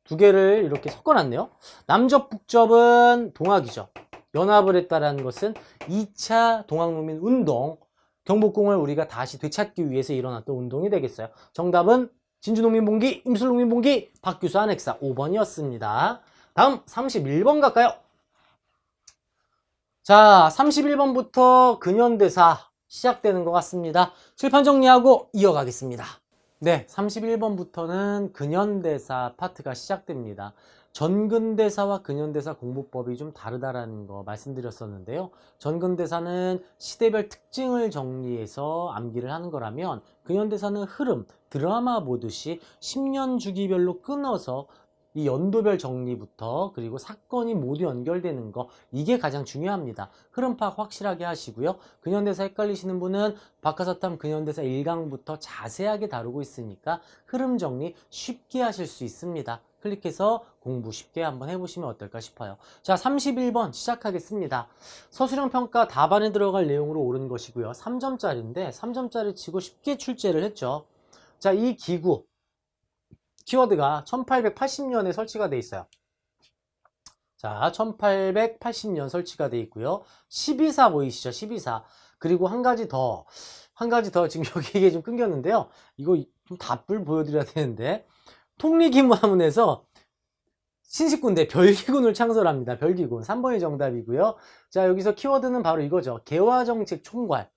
두 개를 이렇게 섞어놨네요. 남접 북접은 동학이죠. 연합을 했다라는 것은 2차 동학농민 운동, 경복궁을 우리가 다시 되찾기 위해서 일어났던 운동이 되겠어요. 정답은 진주농민봉기, 임술농민봉기, 박규수 안핵사 5번이었습니다. 다음 31번 갈까요? 자, 31번부터 근현대사 시작되는 것 같습니다. 칠판 정리하고 이어가겠습니다. 네, 31번부터는 근현대사 파트가 시작됩니다. 전근대사와 근현대사 공부법이 좀 다르다라는 거 말씀드렸었는데요. 전근대사는 시대별 특징을 정리해서 암기를 하는 거라면 근현대사는 흐름, 드라마 보듯이 10년 주기별로 끊어서 이 연도별 정리부터 그리고 사건이 모두 연결되는 거, 이게 가장 중요합니다. 흐름 파악 확실하게 하시고요. 근현대사 헷갈리시는 분은 박하사탐 근현대사 1강부터 자세하게 다루고 있으니까 흐름 정리 쉽게 하실 수 있습니다. 클릭해서 공부 쉽게 한번 해보시면 어떨까 싶어요. 자, 31번 시작하겠습니다. 서술형 평가 답안에 들어갈 내용으로 옳은 것이고요. 3점짜리인데 3점짜리 치고 쉽게 출제를 했죠. 자, 이 기구 키워드가 1880년에 설치가 돼 있어요. 자, 1880년 설치가 돼 있고요. 12사 보이시죠? 12사. 그리고 한 가지 더 지금 여기 이게 좀 끊겼는데요. 이거 좀 답을 보여드려야 되는데, 통리기무하문에서 신식군대 별기군을 창설합니다. 별기군. 3번이 정답이고요. 자, 여기서 키워드는 바로 이거죠. 개화정책 총괄.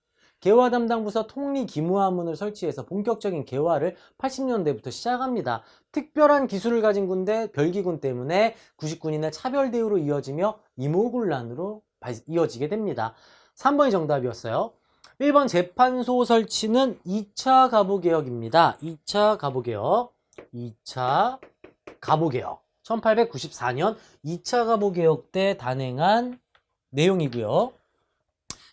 개화 담당 부서 통리기무하문을 설치해서 본격적인 개화를 80년대부터 시작합니다. 특별한 기술을 가진 군대 별기군 때문에 구식군인의 차별 대우로 이어지며 이모군란으로 이어지게 됩니다. 3번이 정답이었어요. 1번 재판소 설치는 2차 가보개혁입니다. 2차 가보개혁. 1894년 2차 가보개혁 때 단행한 내용이고요.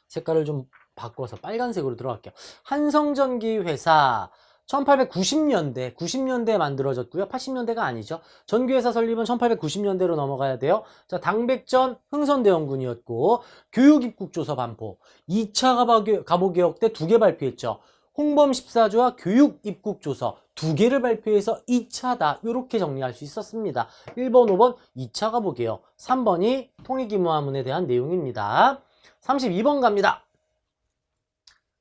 색깔을 좀 바꿔서 빨간색으로 들어갈게요. 한성전기 회사 1890년대에 만들어졌고요. 80년대가 아니죠. 전기회사 설립은 1890년대로 넘어가야 돼요. 자, 당백전 흥선대원군이었고 교육입국조서 반포 2차 가보개혁 때 2개 발표했죠. 홍범 14조와 교육입국조서 2개를 발표해서 2차다. 이렇게 정리할 수 있었습니다. 1번, 5번 2차 가보개혁, 3번이 통일기무화문에 대한 내용입니다. 32번 갑니다.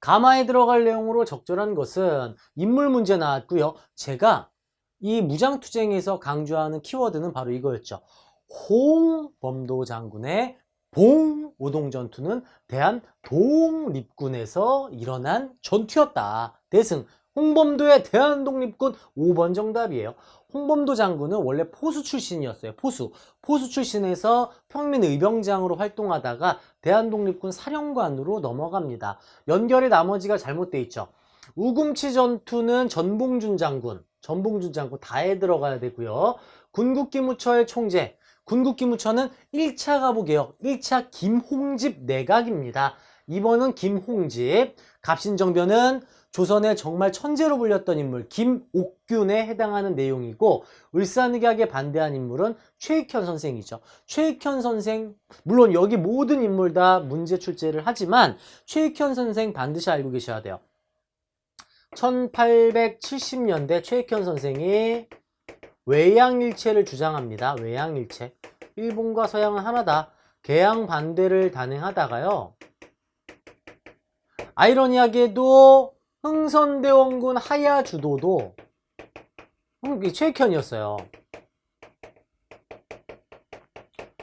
가마에 들어갈 내용으로 적절한 것은 인물 문제 나왔고요. 제가 이 무장투쟁에서 강조하는 키워드는 바로 이거였죠. 홍범도 장군의 봉오동전투는 대한독립군에서 일어난 전투였다. 대승 홍범도의 대한독립군 5번 정답이에요. 홍범도 장군은 원래 포수 출신이었어요. 포수 출신에서 평민의병장으로 활동하다가 대한독립군 사령관으로 넘어갑니다. 연결의 나머지가 잘못돼 있죠. 우금치 전투는 전봉준 장군 다에 들어가야 되고요. 군국기무처의 총재, 군국기무처는 1차 가보개혁, 1차 김홍집 내각입니다. 2번은 김홍집, 갑신정변은 조선의 정말 천재로 불렸던 인물 김옥균에 해당하는 내용이고, 을사늑약에 반대한 인물은 최익현 선생이죠. 최익현 선생, 물론 여기 모든 인물 다 문제 출제를 하지만 최익현 선생 반드시 알고 계셔야 돼요. 1870년대 최익현 선생이 외양일체를 주장합니다. 외양일체. 일본과 서양은 하나다. 개양 반대를 단행하다가요. 아이러니하게도 흥선대원군 하야 주도도 최익현이었어요.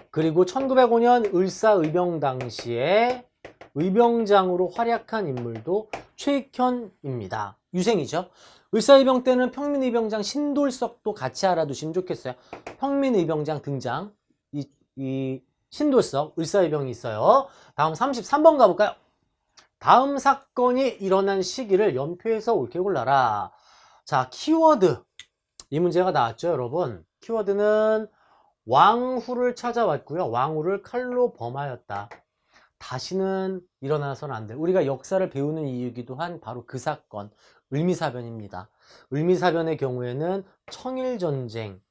그리고 1905년 을사의병 당시에 의병장으로 활약한 인물도 최익현입니다. 유생이죠. 을사의병 때는 평민의병장 신돌석도 같이 알아두시면 좋겠어요. 평민의병장 등장, 이 신돌석, 을사의병이 있어요. 다음 33번 가볼까요? 다음 사건이 일어난 시기를 연표해서 옳게 골라라. 자, 키워드. 이 문제가 나왔죠, 여러분. 키워드는 왕후를 찾아왔고요. 왕후를 칼로 범하였다. 다시는 일어나서는 안 돼. 우리가 역사를 배우는 이유이기도 한 바로 그 사건, 을미사변입니다. 을미사변의 경우에는 청일전쟁,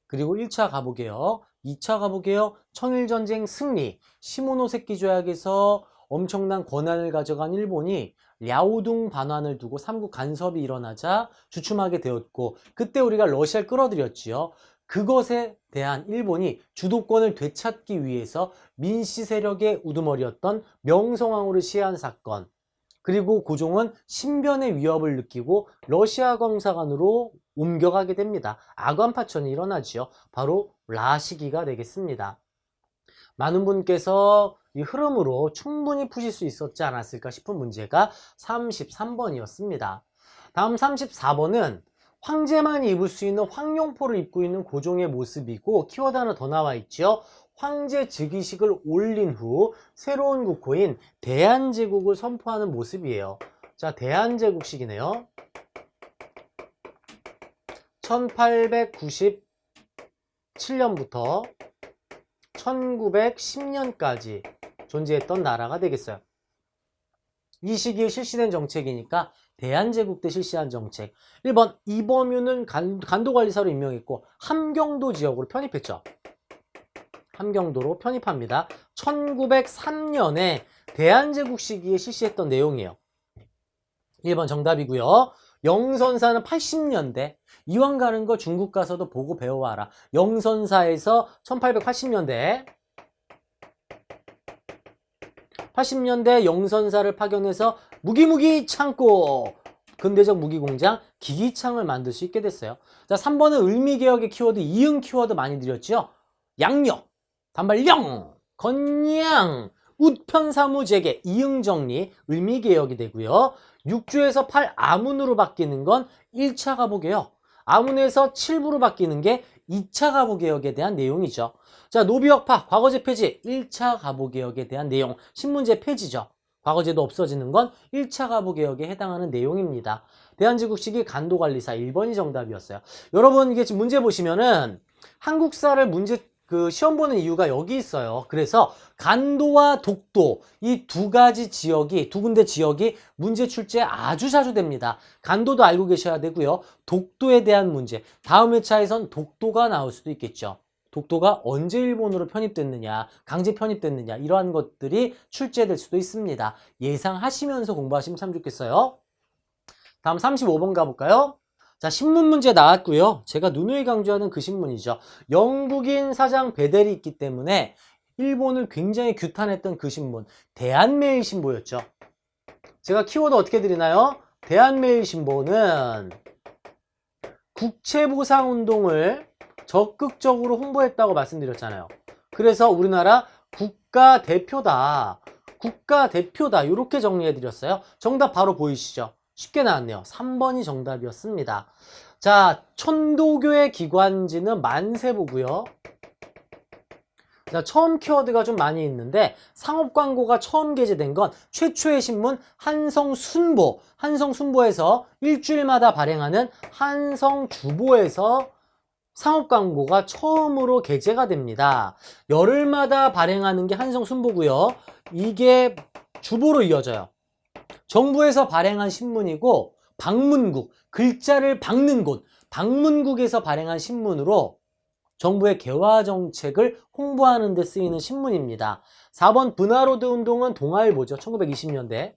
그리고 1차 가보개혁, 2차 가보개혁, 청일전쟁 승리, 시모노세키 조약에서 엄청난 권한을 가져간 일본이 랴오둥 반환을 두고 삼국 간섭이 일어나자 주춤하게 되었고, 그때 우리가 러시아를 끌어들였지요. 그것에 대한 일본이 주도권을 되찾기 위해서 민씨 세력의 우두머리였던 명성황후를 시해한 사건, 그리고 고종은 신변의 위협을 느끼고 러시아 검사관으로 옮겨가게 됩니다. 아관파천이 일어나지요. 바로 라 시기가 되겠습니다. 많은 분께서 이 흐름으로 충분히 푸실 수 있었지 않았을까 싶은 문제가 33번이었습니다. 다음 34번은 황제만이 입을 수 있는 황룡포를 입고 있는 고종의 모습이고, 키워드 하나 더 나와 있죠. 황제 즉위식을 올린 후 새로운 국호인 대한제국을 선포하는 모습이에요. 자, 대한제국식이네요. 1897년부터 1910년까지 존재했던 나라가 되겠어요. 이 시기에 실시된 정책이니까 대한제국 때 실시한 정책. 1번 이범유는 간도관리사로 임명했고 함경도 지역으로 편입했죠. 함경도로 편입합니다. 1903년에 대한제국 시기에 실시했던 내용이에요. 1번 정답이고요. 영선사는 80년대. 이왕 가는 거 중국 가서도 보고 배워와라. 영선사에서 1880년대 80년대 영선사를 파견해서 무기 창고, 근대적 무기공장, 기기창을 만들 수 있게 됐어요. 자, 3번은 을미개혁의 키워드, 이응 키워드 많이 드렸죠. 양력, 단발령, 건양, 우편사무재개, 이응정리, 을미개혁이 되고요. 6주에서 8 아문으로 바뀌는 건 1차 가보개혁, 아문에서 7부로 바뀌는 게 2차 가보개혁에 대한 내용이죠. 자, 노비역파, 과거제 폐지, 1차 가보개혁에 대한 내용, 신문제 폐지죠. 과거제도 없어지는 건 1차 가보개혁에 해당하는 내용입니다. 대한제국 시기 간도관리사 1번이 정답이었어요. 여러분, 이게 지금 문제 보시면은 한국사를 시험 보는 이유가 여기 있어요. 그래서 간도와 독도 이 두 군데 지역이 문제 출제 아주 자주 됩니다. 간도도 알고 계셔야 되고요. 독도에 대한 문제. 다음 회차에선 독도가 나올 수도 있겠죠. 독도가 언제 일본으로 편입됐느냐, 강제 편입됐느냐 이러한 것들이 출제될 수도 있습니다. 예상하시면서 공부하시면 참 좋겠어요. 다음 35번 가볼까요? 자, 신문 문제 나왔고요. 제가 누누이 강조하는 그 신문이죠. 영국인 사장 베델이 있기 때문에 일본을 굉장히 규탄했던 그 신문, 대한매일신보였죠. 제가 키워드 어떻게 드리나요? 대한매일신보는 국채보상운동을 적극적으로 홍보했다고 말씀드렸잖아요. 그래서 우리나라 국가대표다 이렇게 정리해드렸어요. 정답 바로 보이시죠? 쉽게 나왔네요. 3번이 정답이었습니다. 자, 천도교의 기관지는 만세보고요. 자, 처음 키워드가 좀 많이 있는데 상업광고가 처음 게재된 건 최초의 신문 한성순보. 한성순보에서 일주일마다 발행하는 한성주보에서 상업광고가 처음으로 게재가 됩니다. 열흘마다 발행하는 게 한성순보고요. 이게 주보로 이어져요. 정부에서 발행한 신문이고 방문국, 글자를 박는 곳, 방문국에서 발행한 신문으로 정부의 개화 정책을 홍보하는 데 쓰이는 신문입니다. 4번 분화로드 운동은 동아일보죠. 1920년대.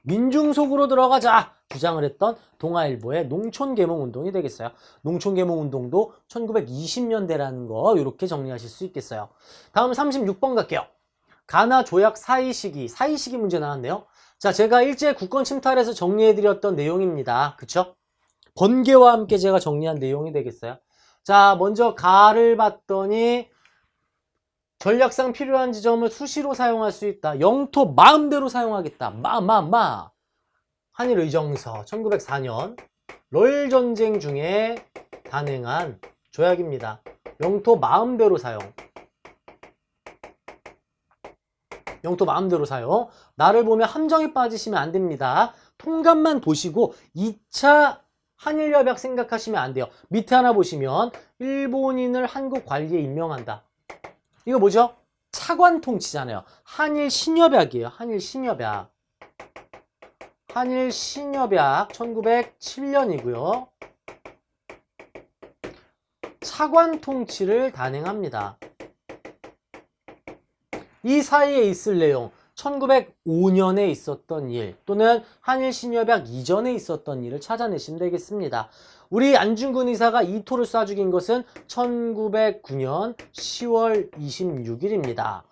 민중속으로 들어가자 주장을 했던 동아일보의 농촌개몽운동이 되겠어요. 농촌개몽운동도 1920년대라는 거 이렇게 정리하실 수 있겠어요. 다음 36번 갈게요. 가나 조약 사의 시기 문제 나왔네요. 자, 제가 일제 국권 침탈에서 정리해드렸던 내용입니다. 그쵸? 번개와 함께 제가 정리한 내용이 되겠어요. 자, 먼저 가를 봤더니 전략상 필요한 지점을 수시로 사용할 수 있다. 영토 마음대로 사용하겠다. 한일의정서 1904년 러일전쟁 중에 단행한 조약입니다. 영토 마음대로 사용. 영토 마음대로 사용. 나를 보면 함정에 빠지시면 안 됩니다. 통감만 보시고 2차 한일협약 생각하시면 안 돼요. 밑에 하나 보시면 일본인을 한국 관리에 임명한다. 이거 뭐죠? 차관 통치잖아요. 한일 신협약이에요. 한일 신협약. 한일 신협약 1907년이고요. 차관 통치를 단행합니다. 이 사이에 있을 내용 1905년에 있었던 일 또는 한일 신협약 이전에 있었던 일을 찾아내시면 되겠습니다. 우리 안중근 의사가 이토를 쏴 죽인 것은 1909년 10월 26일입니다.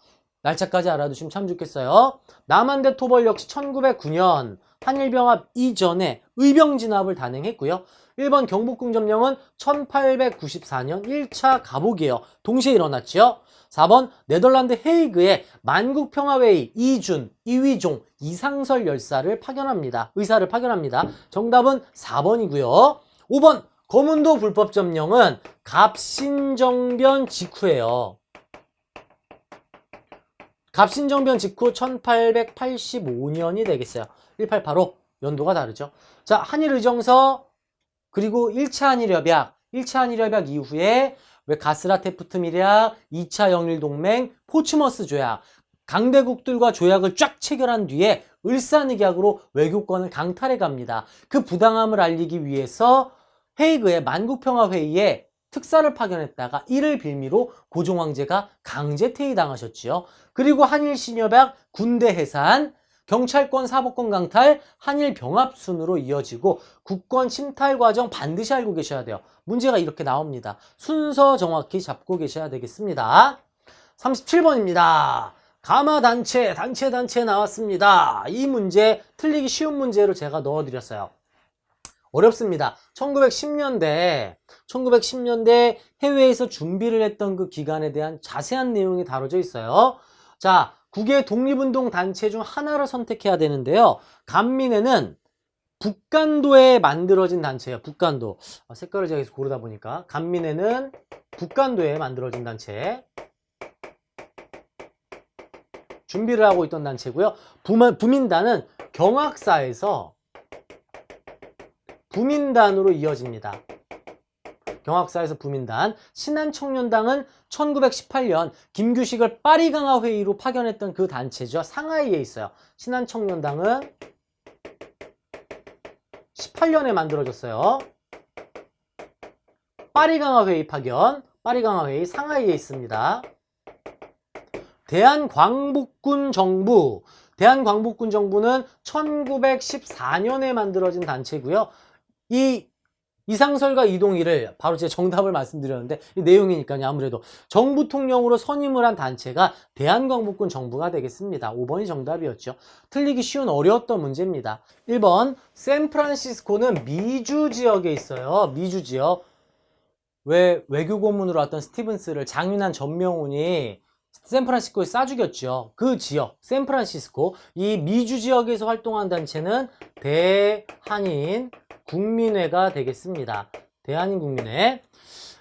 날짜까지 알아두시면 참 좋겠어요. 남한대 토벌 역시 1909년 한일병합 이전에 의병진압을 단행했고요. 1번 경복궁점령은 1894년 1차 가복이에요. 동시에 일어났죠. 4번 네덜란드 헤이그에 만국평화회의 이준, 이휘종, 이상설 열사를 파견합니다. 의사를 파견합니다. 정답은 4번이고요. 5번 거문도 불법점령은 갑신정변 직후예요. 갑신정변 직후 1885년이 되겠어요. 1885 연도가 다르죠. 자, 한일의정서 그리고 1차 한일협약 이후에 왜 가스라테프트 밀약, 2차 영일동맹, 포츠머스 조약, 강대국들과 조약을 쫙 체결한 뒤에 을사늑약으로 외교권을 강탈해 갑니다. 그 부당함을 알리기 위해서 헤이그의 만국평화회의에 특사를 파견했다가 이를 빌미로 고종황제가 강제 퇴위당하셨지요. 그리고 한일신협약, 군대 해산, 경찰권, 사법권 강탈, 한일 병합 순으로 이어지고 국권 침탈 과정 반드시 알고 계셔야 돼요. 문제가 이렇게 나옵니다. 순서 정확히 잡고 계셔야 되겠습니다. 37번입니다. 가마 단체 나왔습니다. 이 문제 틀리기 쉬운 문제로 제가 넣어드렸어요. 어렵습니다. 1910년대 해외에서 준비를 했던 그 기간에 대한 자세한 내용이 다뤄져 있어요. 자, 국외 독립운동 단체 중 하나를 선택해야 되는데요. 간민회는 북간도에 만들어진 단체예요. 북간도. 색깔을 제가 계속 고르다 보니까 간민회는 북간도에 만들어진 단체. 준비를 하고 있던 단체고요. 부민단은 경학사에서 부민단으로 이어집니다. 병학사에서 부민단, 신한청년당은 1918년 김규식을 파리강화 회의로 파견했던 그 단체죠. 상하이에 있어요. 신한청년당은 18년에 만들어졌어요. 파리강화 회의 파견, 파리강화 회의 상하이에 있습니다. 대한광복군 정부, 대한광복군 정부는 1914년에 만들어진 단체고요. 이 이상설과 이동희를 바로 제 정답을 말씀드렸는데 이 내용이니까요. 아무래도 정부 통령으로 선임을 한 단체가 대한광복군 정부가 되겠습니다. 5번이 정답이었죠. 틀리기 쉬운 어려웠던 문제입니다. 1번 샌프란시스코는 미주 지역에 있어요. 미주 지역. 왜 외교 고문으로 왔던 스티븐스를 장윤환 전명훈이 샌프란시스코에 쏴 죽였죠. 그 지역 샌프란시스코, 이 미주 지역에서 활동한 단체는 대한인 국민회가 되겠습니다. 대한인 국민회.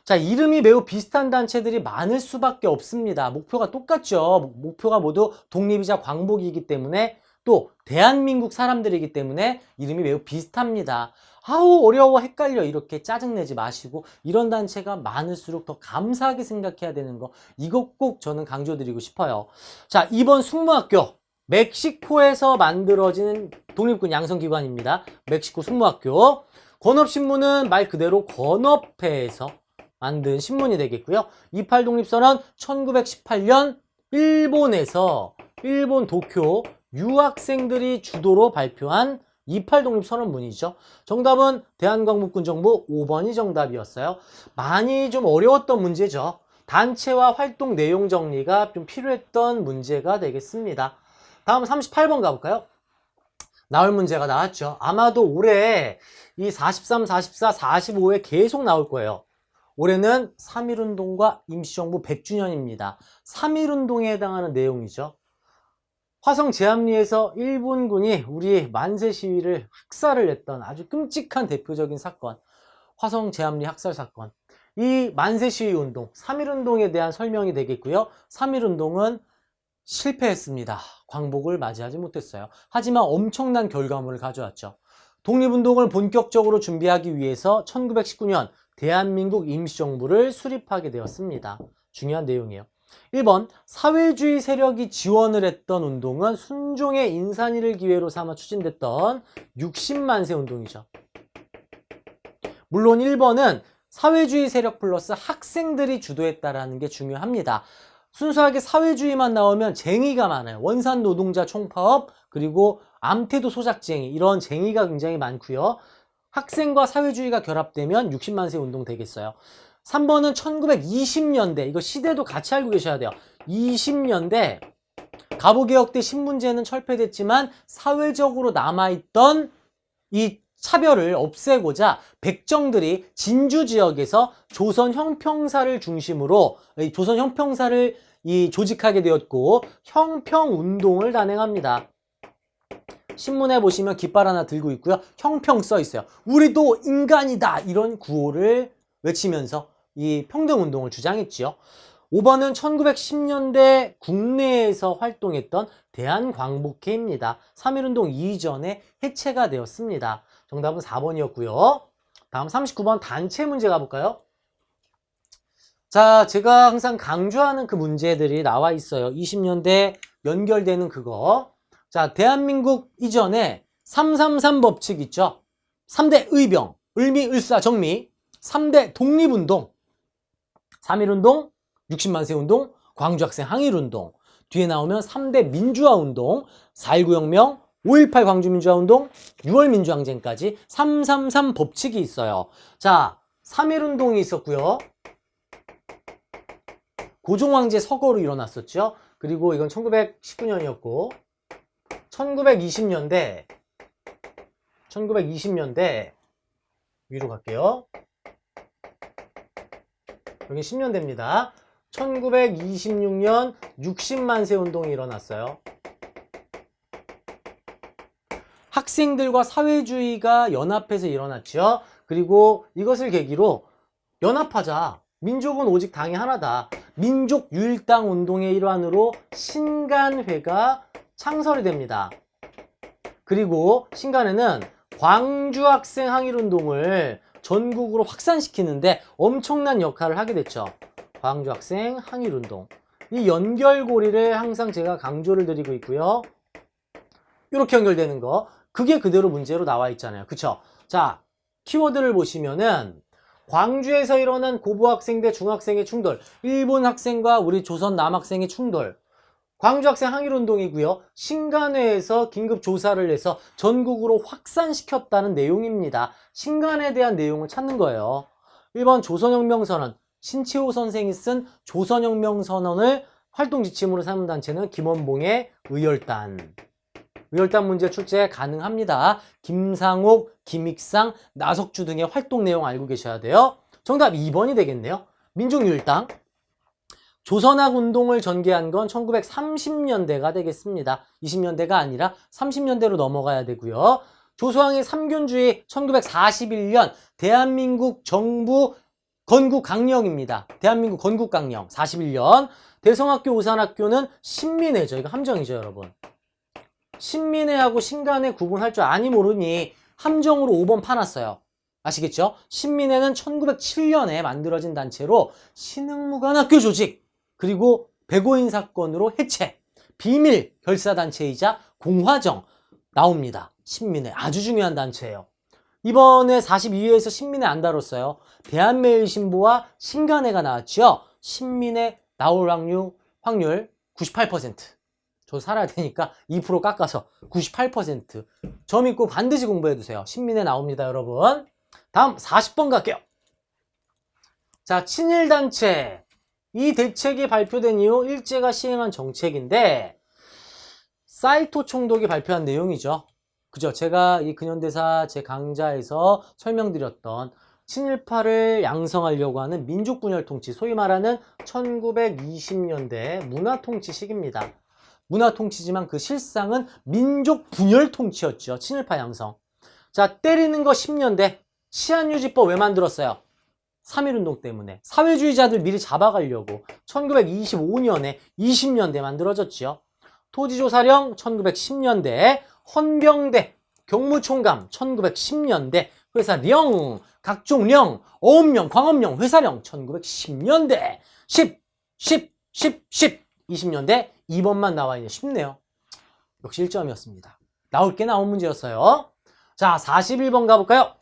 자, 이름이 매우 비슷한 단체들이 많을 수밖에 없습니다. 목표가 똑같죠. 목표가 모두 독립이자 광복이기 때문에, 또 대한민국 사람들이기 때문에 이름이 매우 비슷합니다. 아우 어려워 헷갈려 이렇게 짜증내지 마시고, 이런 단체가 많을수록 더 감사하게 생각해야 되는 거, 이것 꼭 저는 강조드리고 싶어요. 자, 이번 숙무학교 멕시코에서 만들어진 독립군 양성기관입니다. 멕시코 숙무학교. 권업신문은 말 그대로 권업회에서 만든 신문이 되겠고요. 28 독립선언 1918년 일본에서, 일본 도쿄 유학생들이 주도로 발표한 28 독립선언문이죠. 정답은 대한광복군 정부 5번이 정답이었어요. 많이 좀 어려웠던 문제죠. 단체와 활동 내용 정리가 좀 필요했던 문제가 되겠습니다. 다음 38번 가볼까요? 나올 문제가 나왔죠. 아마도 올해 이 43, 44, 45에 계속 나올 거예요. 올해는 3.1운동과 임시정부 100주년입니다. 3.1운동에 해당하는 내용이죠. 화성 제암리에서 일본군이 우리 만세 시위를 학살을 했던 아주 끔찍한 대표적인 사건, 화성 제암리 학살 사건. 이 만세 시위 운동, 3.1운동에 대한 설명이 되겠고요. 3.1운동은 실패했습니다. 광복을 맞이하지 못했어요. 하지만 엄청난 결과물을 가져왔죠. 독립운동을 본격적으로 준비하기 위해서 1919년 대한민국 임시정부를 수립하게 되었습니다. 중요한 내용이에요. 1번 사회주의 세력이 지원을 했던 운동은 순종의 인산이를 기회로 삼아 추진됐던 60만세 운동이죠. 물론 1번은 사회주의 세력 플러스 학생들이 주도했다라는 게 중요합니다. 순수하게 사회주의만 나오면 쟁의가 많아요. 원산 노동자 총파업, 그리고 암태도 소작쟁이, 이런 쟁의가 굉장히 많고요. 학생과 사회주의가 결합되면 60만세 운동 되겠어요. 3번은 1920년대, 이거 시대도 같이 알고 계셔야 돼요. 20년대 갑오개혁 때 신문제는 철폐됐지만 사회적으로 남아있던 이 차별을 없애고자 백정들이 진주 지역에서 조선 형평사를 중심으로 조선 형평사를 조직하게 되었고 형평운동을 단행합니다. 신문에 보시면 깃발 하나 들고 있고요. 형평 써 있어요. 우리도 인간이다, 이런 구호를 외치면서 이 평등운동을 주장했지요. 5번은 1910년대 국내에서 활동했던 대한광복회입니다. 3.1운동 이전에 해체가 되었습니다. 정답은 4번이었고요. 다음 39번 단체 문제 가볼까요? 자, 제가 항상 강조하는 그 문제들이 나와 있어요. 20년대 연결되는 그거. 자, 대한민국 이전에 333 법칙 있죠? 3대 의병, 을미, 을사, 정미, 3대 독립운동, 3.1운동, 60만세 운동, 광주학생 항일운동. 뒤에 나오면 3대 민주화운동, 4.19 혁명, 5.18 광주민주화운동, 6월 민주항쟁까지 333 법칙이 있어요. 자, 3.1운동이 있었고요. 고종황제 서거로 일어났었죠. 그리고 이건 1919년이었고 1920년대 위로 갈게요. 여기 10년대입니다. 1926년 60만세 운동이 일어났어요. 학생들과 사회주의가 연합해서 일어났죠. 그리고 이것을 계기로 연합하자. 민족은 오직 당이 하나다. 민족 유일당 운동의 일환으로 신간회가 창설이 됩니다. 그리고 신간회는 광주학생 항일운동을 전국으로 확산시키는데 엄청난 역할을 하게 됐죠. 광주 학생 항일운동. 이 연결고리를 항상 제가 강조를 드리고 있고요. 이렇게 연결되는 거, 그게 그대로 문제로 나와 있잖아요. 그쵸? 자, 키워드를 보시면은 광주에서 일어난 고부 학생 대 중학생의 충돌, 일본 학생과 우리 조선 남학생의 충돌, 광주 학생 항일운동이고요. 신간회에서 긴급 조사를 해서 전국으로 확산시켰다는 내용입니다. 신간에 대한 내용을 찾는 거예요. 1번 조선혁명선언, 신채호 선생이 쓴 조선혁명선언을 활동 지침으로 삼은 단체는 김원봉의 의열단. 의열단 문제 출제 가능합니다. 김상옥, 김익상, 나석주 등의 활동 내용 알고 계셔야 돼요. 정답 2번이 되겠네요. 민중유일당. 조선학 운동을 전개한 건 1930년대가 되겠습니다. 20년대가 아니라 30년대로 넘어가야 되고요. 조소왕의 삼균주의 1941년 대한민국 정부 건국강령입니다. 대한민국 건국강령 41년. 대성학교 오산학교는 신민회죠. 이거 함정이죠, 여러분. 신민회하고 신간회 구분할 줄 아니 모르니 함정으로 5번 파놨어요. 아시겠죠? 신민회는 1907년에 만들어진 단체로 신흥무관학교 조직, 그리고 백오인 사건으로 해체, 비밀 결사단체이자 공화정 나옵니다. 신민회 아주 중요한 단체예요. 이번에 42회에서 신민회 안 다뤘어요. 대한매일신보와 신간회가 나왔죠. 신민회 나올 확률 98%. 저 살아야 되니까 2% 깎아서 98%. 점 있고 반드시 공부해두세요. 신민회 나옵니다, 여러분. 다음 40번 갈게요. 자, 친일단체. 이 대책이 발표된 이후 일제가 시행한 정책인데 사이토 총독이 발표한 내용이죠. 그죠? 제가 이 근현대사 제 강좌에서 설명드렸던 친일파를 양성하려고 하는 민족분열통치, 소위 말하는 1920년대 문화통치식입니다. 문화통치지만 그 실상은 민족분열통치였죠. 친일파 양성. 자, 때리는 거 10년대. 치안유지법 왜 만들었어요? 3.1운동 때문에. 사회주의자들 미리 잡아가려고 1925년에 20년대 만들어졌죠. 토지조사령 1910년대, 헌병대, 경무총감 1910년대, 회사령, 각종령, 어업령, 광업령, 회사령 1910년대, 10, 20년대 2번만 나와 있네. 쉽네요. 역시 1점이었습니다. 나올 게 나온 문제였어요. 자, 41번 가볼까요?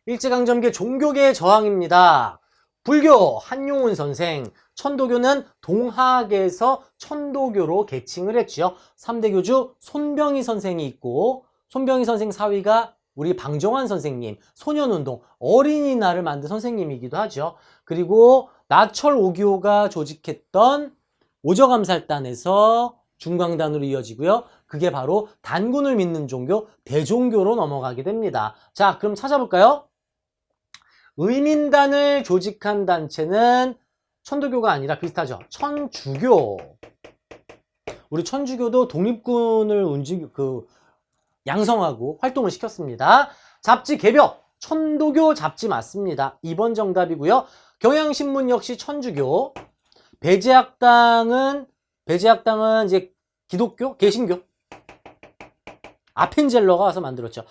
일제강점기 종교계의 저항입니다. 불교 한용운 선생, 천도교는 동학에서 천도교로 계칭을 했죠. 3대 교주 손병희 선생이 있고, 손병희 선생 사위가 우리 방정환 선생님, 소년운동, 어린이날을 만든 선생님이기도 하죠. 그리고 나철 5기호가 조직했던 오저감살단에서 중광단으로 이어지고요. 그게 바로 단군을 믿는 종교, 대종교로 넘어가게 됩니다. 자, 그럼 찾아볼까요? 의민단을 조직한 단체는 천도교가 아니라 비슷하죠. 천주교. 우리 천주교도 독립군을 양성하고 활동을 시켰습니다. 잡지 개벽. 천도교 잡지 맞습니다. 2번 정답이고요. 경향신문 역시 천주교. 배제학당은 이제 기독교, 개신교. 아펜젤러가 와서 만들었죠.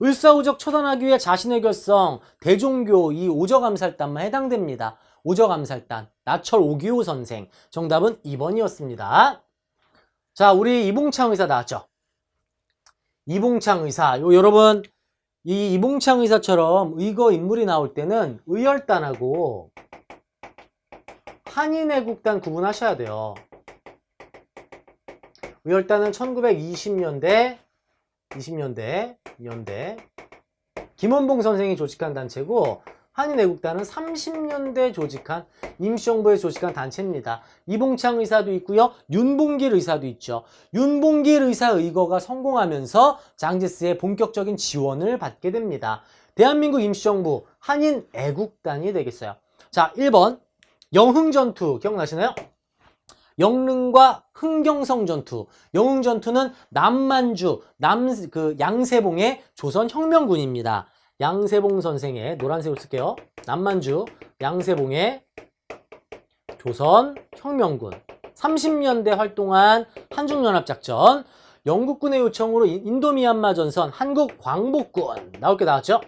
을사오적 처단하기 위해 자신의 결성, 대종교, 이 오저감살단만 해당됩니다. 오저감살단, 나철 5기호 선생. 정답은 2번이었습니다. 자, 우리 이봉창 의사 나왔죠. 이봉창 의사. 여러분, 이 이봉창 의사처럼 의거 인물이 나올 때는 의열단하고 한인애국단 구분하셔야 돼요. 의열단은 1920년대 김원봉 선생이 조직한 단체고, 한인애국단은 30년대 조직한, 임시정부에서 조직한 단체입니다. 이봉창 의사도 있고요. 윤봉길 의사도 있죠. 윤봉길 의사 의거가 성공하면서 장제스의 본격적인 지원을 받게 됩니다. 대한민국 임시정부 한인애국단이 되겠어요. 자, 1번 영흥전투 기억나시나요? 영릉과 흥경성 전투. 영흥 전투는 남만주, 양세봉의 조선혁명군입니다. 양세봉 선생의, 노란색으로 쓸게요. 남만주, 양세봉의 조선혁명군. 30년대 활동한 한중연합작전. 영국군의 요청으로 인도미얀마 전선, 한국 광복군. 나올 게 나왔죠?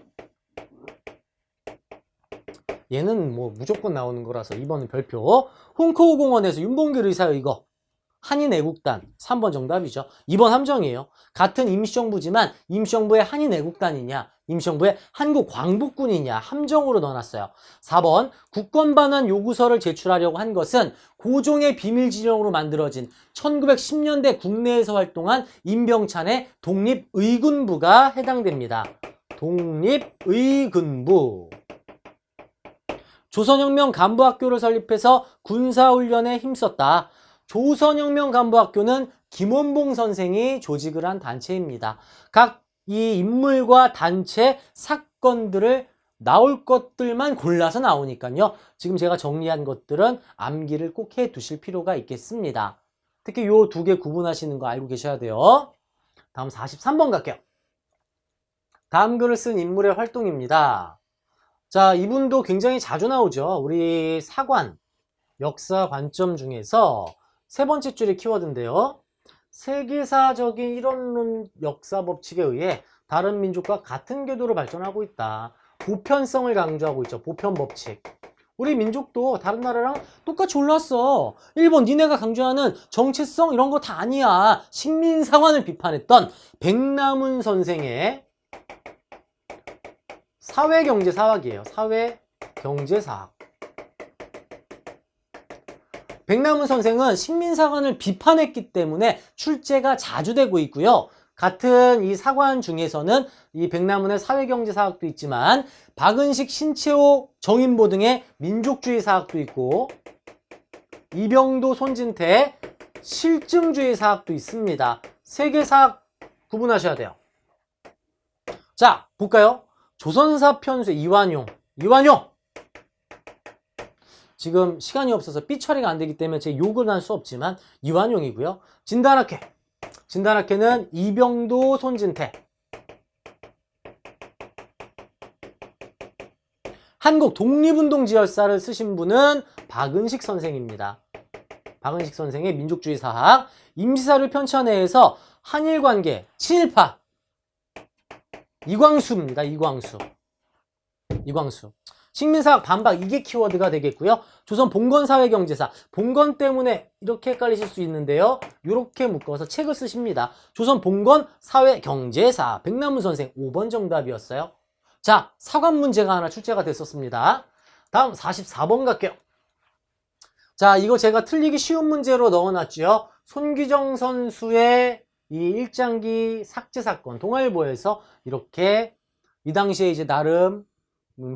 얘는 뭐 무조건 나오는 거라서 2번은 별표. 홍코우 공원에서 윤봉길 의사요, 이거. 한인애국단 3번 정답이죠. 2번 함정이에요. 같은 임시정부지만 임시정부의 한인애국단이냐 임시정부의 한국광복군이냐 함정으로 넣어놨어요. 4번 국권반환 요구서를 제출하려고 한 것은 고종의 비밀지령으로 만들어진 1910년대 국내에서 활동한 임병찬의 독립의군부가 해당됩니다. 독립의군부. 조선혁명 간부학교를 설립해서 군사훈련에 힘썼다. 조선혁명 간부학교는 김원봉 선생이 조직을 한 단체입니다. 각 이 인물과 단체 사건들을 나올 것들만 골라서 나오니까요. 지금 제가 정리한 것들은 암기를 꼭 해 두실 필요가 있겠습니다. 특히 요 두 개 구분하시는 거 알고 계셔야 돼요. 다음 43번 갈게요. 다음 글을 쓴 인물의 활동입니다. 자, 이분도 굉장히 자주 나오죠. 우리 사관, 역사 관점 중에서 세 번째 줄의 키워드인데요. 세계사적인 이론론 역사 법칙에 의해 다른 민족과 같은 궤도로 발전하고 있다. 보편성을 강조하고 있죠. 보편 법칙. 우리 민족도 다른 나라랑 똑같이 올랐어. 일본 니네가 강조하는 정체성 이런 거 다 아니야. 식민사관을 비판했던 백남훈 선생의 사회경제사학이에요. 사회경제사학. 백남훈 선생은 식민사관을 비판했기 때문에 출제가 자주 되고 있고요. 같은 이 사관 중에서는 이 백남훈의 사회경제사학도 있지만 박은식, 신채호, 정인보 등의 민족주의 사학도 있고 이병도, 손진태 실증주의 사학도 있습니다. 세 개 사학 구분하셔야 돼요. 자, 볼까요? 조선사 편수 이완용. 지금 시간이 없어서 삐 처리가 안 되기 때문에 제 욕을 할 수 없지만 이완용이고요. 진단학회는 이병도, 손진태. 한국 독립운동 지열사를 쓰신 분은 박은식 선생입니다. 박은식 선생의 민족주의 사학. 임시사를 편찬회에서 한일관계, 친일파. 이광수입니다. 이광수. 식민사학 반박, 이게 키워드가 되겠고요. 조선 봉건사회경제사. 봉건 때문에 이렇게 헷갈리실 수 있는데요. 이렇게 묶어서 책을 쓰십니다. 조선 봉건사회경제사. 백남훈 선생 5번 정답이었어요. 자, 사관 문제가 하나 출제가 됐었습니다. 다음 44번 갈게요. 자, 이거 제가 틀리기 쉬운 문제로 넣어놨죠. 손기정 선수의 이 일장기 삭제 사건, 동아일보에서 이렇게 이 당시에 이제 나름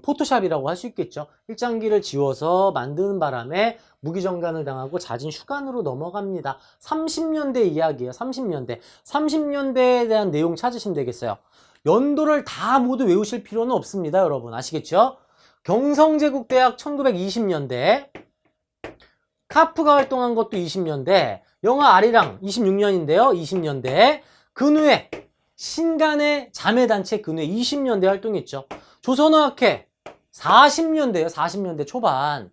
포토샵이라고 할 수 있겠죠. 일장기를 지워서 만드는 바람에 무기정간을 당하고 자진 휴관으로 넘어갑니다. 30년대 이야기예요. 30년대에 대한 내용 찾으시면 되겠어요. 연도를 다 모두 외우실 필요는 없습니다. 여러분 아시겠죠? 경성제국대학 1920년대, 카프가 활동한 것도 20년대, 영화 아리랑 26년인데요. 20년대. 근후에 신간의 자매단체 근후에 20년대 활동했죠. 조선어학회 40년대에요. 40년대 초반.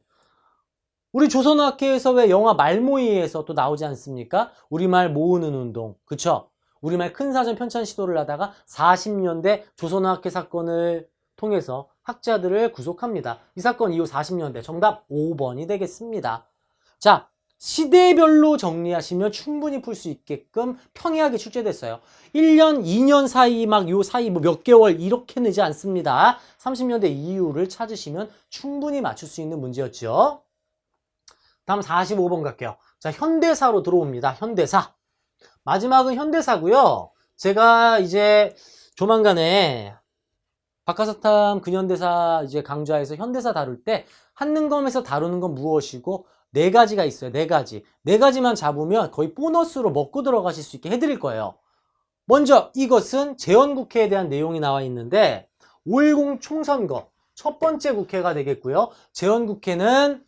우리 조선어학회에서 왜 영화 말모이에서 또 나오지 않습니까? 우리말 모으는 운동. 그쵸? 우리말 큰 사전 편찬 시도를 하다가 40년대 조선어학회 사건을 통해서 학자들을 구속합니다. 이 사건 이후 40년대. 정답 5번이 되겠습니다. 자, 시대별로 정리하시면 충분히 풀 수 있게끔 평이하게 출제됐어요. 1년, 2년 사이 막 요 사이 뭐 몇 개월 이렇게 내지 않습니다. 30년대 이후를 찾으시면 충분히 맞출 수 있는 문제였죠. 다음 45번 갈게요. 자, 현대사로 들어옵니다. 현대사. 마지막은 현대사고요. 제가 이제 조만간에 박하사탐 근현대사 이제 강좌에서 현대사 다룰 때 한능검에서 다루는 건 무엇이고 네 가지가 있어요. 네 가지만 잡으면 거의 보너스로 먹고 들어가실 수 있게 해드릴 거예요. 먼저 이것은 재헌국회에 대한 내용이 나와 있는데 5.10 총선거 첫 번째 국회가 되겠고요. 재헌국회는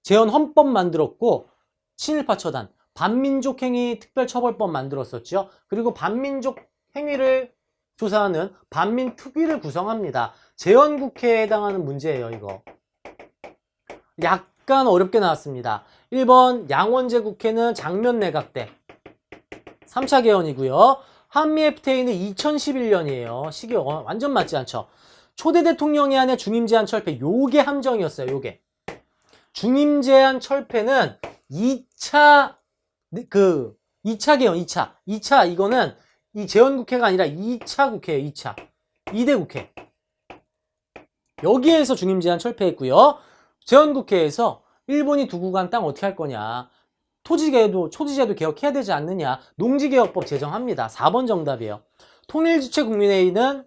재헌헌법 만들었고 친일파 처단, 반민족행위 특별처벌법 만들었었죠. 그리고 반민족 행위를 조사하는 반민특위를 구성합니다. 재헌국회에 해당하는 문제예요. 이거. 약간 어렵게 나왔습니다. 1번 양원제 국회는 장면내각 때 3차 개헌이고요. 한미 FTA는 2011년이에요. 시기가 완전 맞지 않죠. 초대 대통령의 안에 중임 제한 철폐, 요게 함정이었어요. 요게. 중임 제한 철폐는 2차 개헌, 2차 이거는 이 재헌국회가 아니라 2차 국회예요. 2차. 2대 국회. 여기에서 중임 제한 철폐했고요. 재헌국회에서 일본이 두고 간 땅 어떻게 할 거냐. 토지제도 개혁해야 되지 않느냐. 농지개혁법 제정합니다. 4번 정답이에요. 통일주체 국민회의는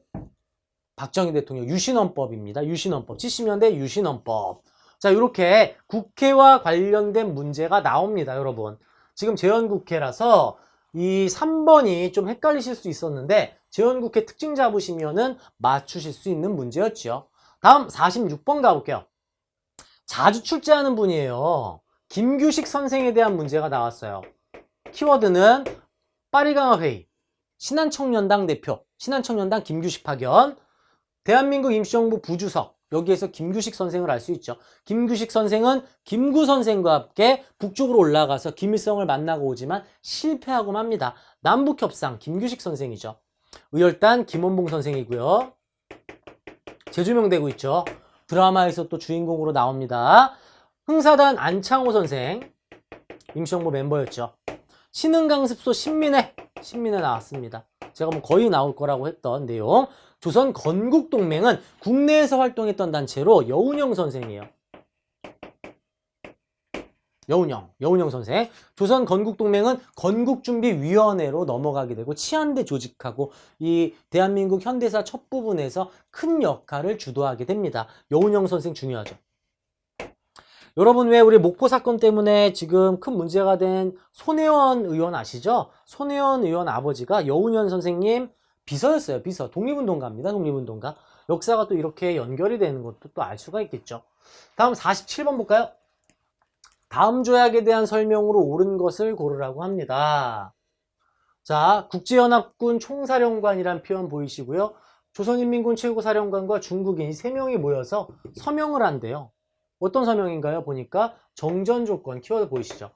박정희 대통령 유신헌법입니다. 유신헌법. 70년대 유신헌법. 자, 이렇게 국회와 관련된 문제가 나옵니다, 여러분. 지금 재헌국회라서 이 3번이 좀 헷갈리실 수 있었는데 재헌국회 특징 잡으시면은 맞추실 수 있는 문제였죠. 다음 46번 가볼게요. 자주 출제하는 분이에요. 김규식 선생에 대한 문제가 나왔어요. 키워드는 파리강화 회의, 신한청년당 대표, 신한청년당 김규식 파견, 대한민국 임시정부 부주석, 여기에서 김규식 선생을 알 수 있죠. 김규식 선생은 김구 선생과 함께 북쪽으로 올라가서 김일성을 만나고 오지만 실패하고 맙니다. 남북협상 김규식 선생이죠. 의열단 김원봉 선생이고요. 재조명되고 있죠. 드라마에서 또 주인공으로 나옵니다. 흥사단 안창호 선생, 임시정부 멤버였죠. 신흥강습소 신민회 나왔습니다. 제가 뭐 거의 나올 거라고 했던 내용. 조선 건국동맹은 국내에서 활동했던 단체로 여운형 선생이에요. 여운형 선생. 조선 건국동맹은 건국준비위원회로 넘어가게 되고 치안대 조직하고 이 대한민국 현대사 첫 부분에서 큰 역할을 주도하게 됩니다. 여운형 선생 중요하죠. 여러분, 왜 우리 목포 사건 때문에 지금 큰 문제가 된 손혜원 의원 아시죠? 손혜원 의원 아버지가 여운형 선생님 비서였어요. 비서. 독립운동가입니다. 독립운동가. 역사가 또 이렇게 연결이 되는 것도 또 알 수가 있겠죠. 다음 47번 볼까요? 다음 조약에 대한 설명으로 옳은 것을 고르라고 합니다. 자, 국제연합군 총사령관이란 표현 보이시고요. 조선인민군 최고사령관과 중국인이 3명이 모여서 서명을 한대요. 어떤 서명인가요? 보니까 정전조건, 키워드 보이시죠?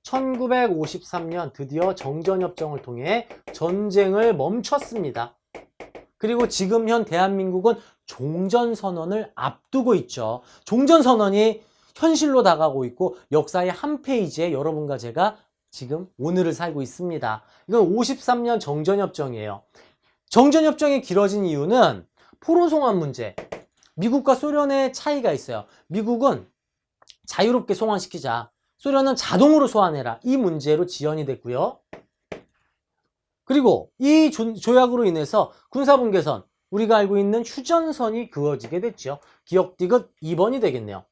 1953년 드디어 정전협정을 통해 전쟁을 멈췄습니다. 그리고 지금 현 대한민국은 종전선언을 앞두고 있죠. 종전선언이 현실로 다가오고 있고 역사의 한 페이지에 여러분과 제가 지금 오늘을 살고 있습니다. 이건 53년 정전협정이에요. 정전협정이 길어진 이유는 포로송환 문제. 미국과 소련의 차이가 있어요. 미국은 자유롭게 송환시키자. 소련은 자동으로 소환해라. 이 문제로 지연이 됐고요. 그리고 이 조약으로 인해서 군사분계선, 우리가 알고 있는 휴전선이 그어지게 됐죠. 기억 디귿 2번이 되겠네요.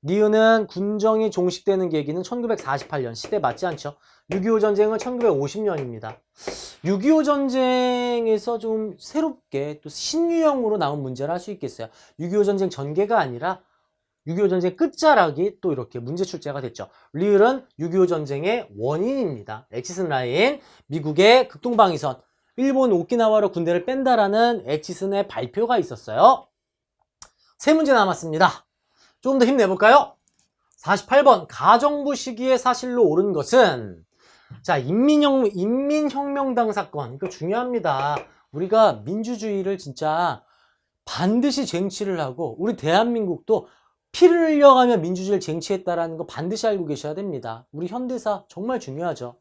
니은은 군정이 종식되는 계기는 1948년. 시대 맞지 않죠? 6.25 전쟁은 1950년입니다. 6.25 전쟁에서 좀 새롭게 또 신유형으로 나온 문제를 할 수 있겠어요. 6.25 전쟁 전개가 아니라 6.25 전쟁 끝자락이 또 이렇게 문제 출제가 됐죠. 리을은 6.25 전쟁의 원인입니다. 엑시슨 라인, 미국의 극동방위선, 일본 오키나와로 군대를 뺀다라는 엑시슨의 발표가 있었어요. 3문제 남았습니다. 조금 더 힘내볼까요? 48번 가정부 시기에 사실로 옳은 것은, 자, 인민혁명당 사건. 이거 중요합니다. 우리가 민주주의를 진짜 반드시 쟁취를 하고 우리 대한민국도 피를 흘려가며 민주주의를 쟁취했다라는 거 반드시 알고 계셔야 됩니다. 우리 현대사 정말 중요하죠.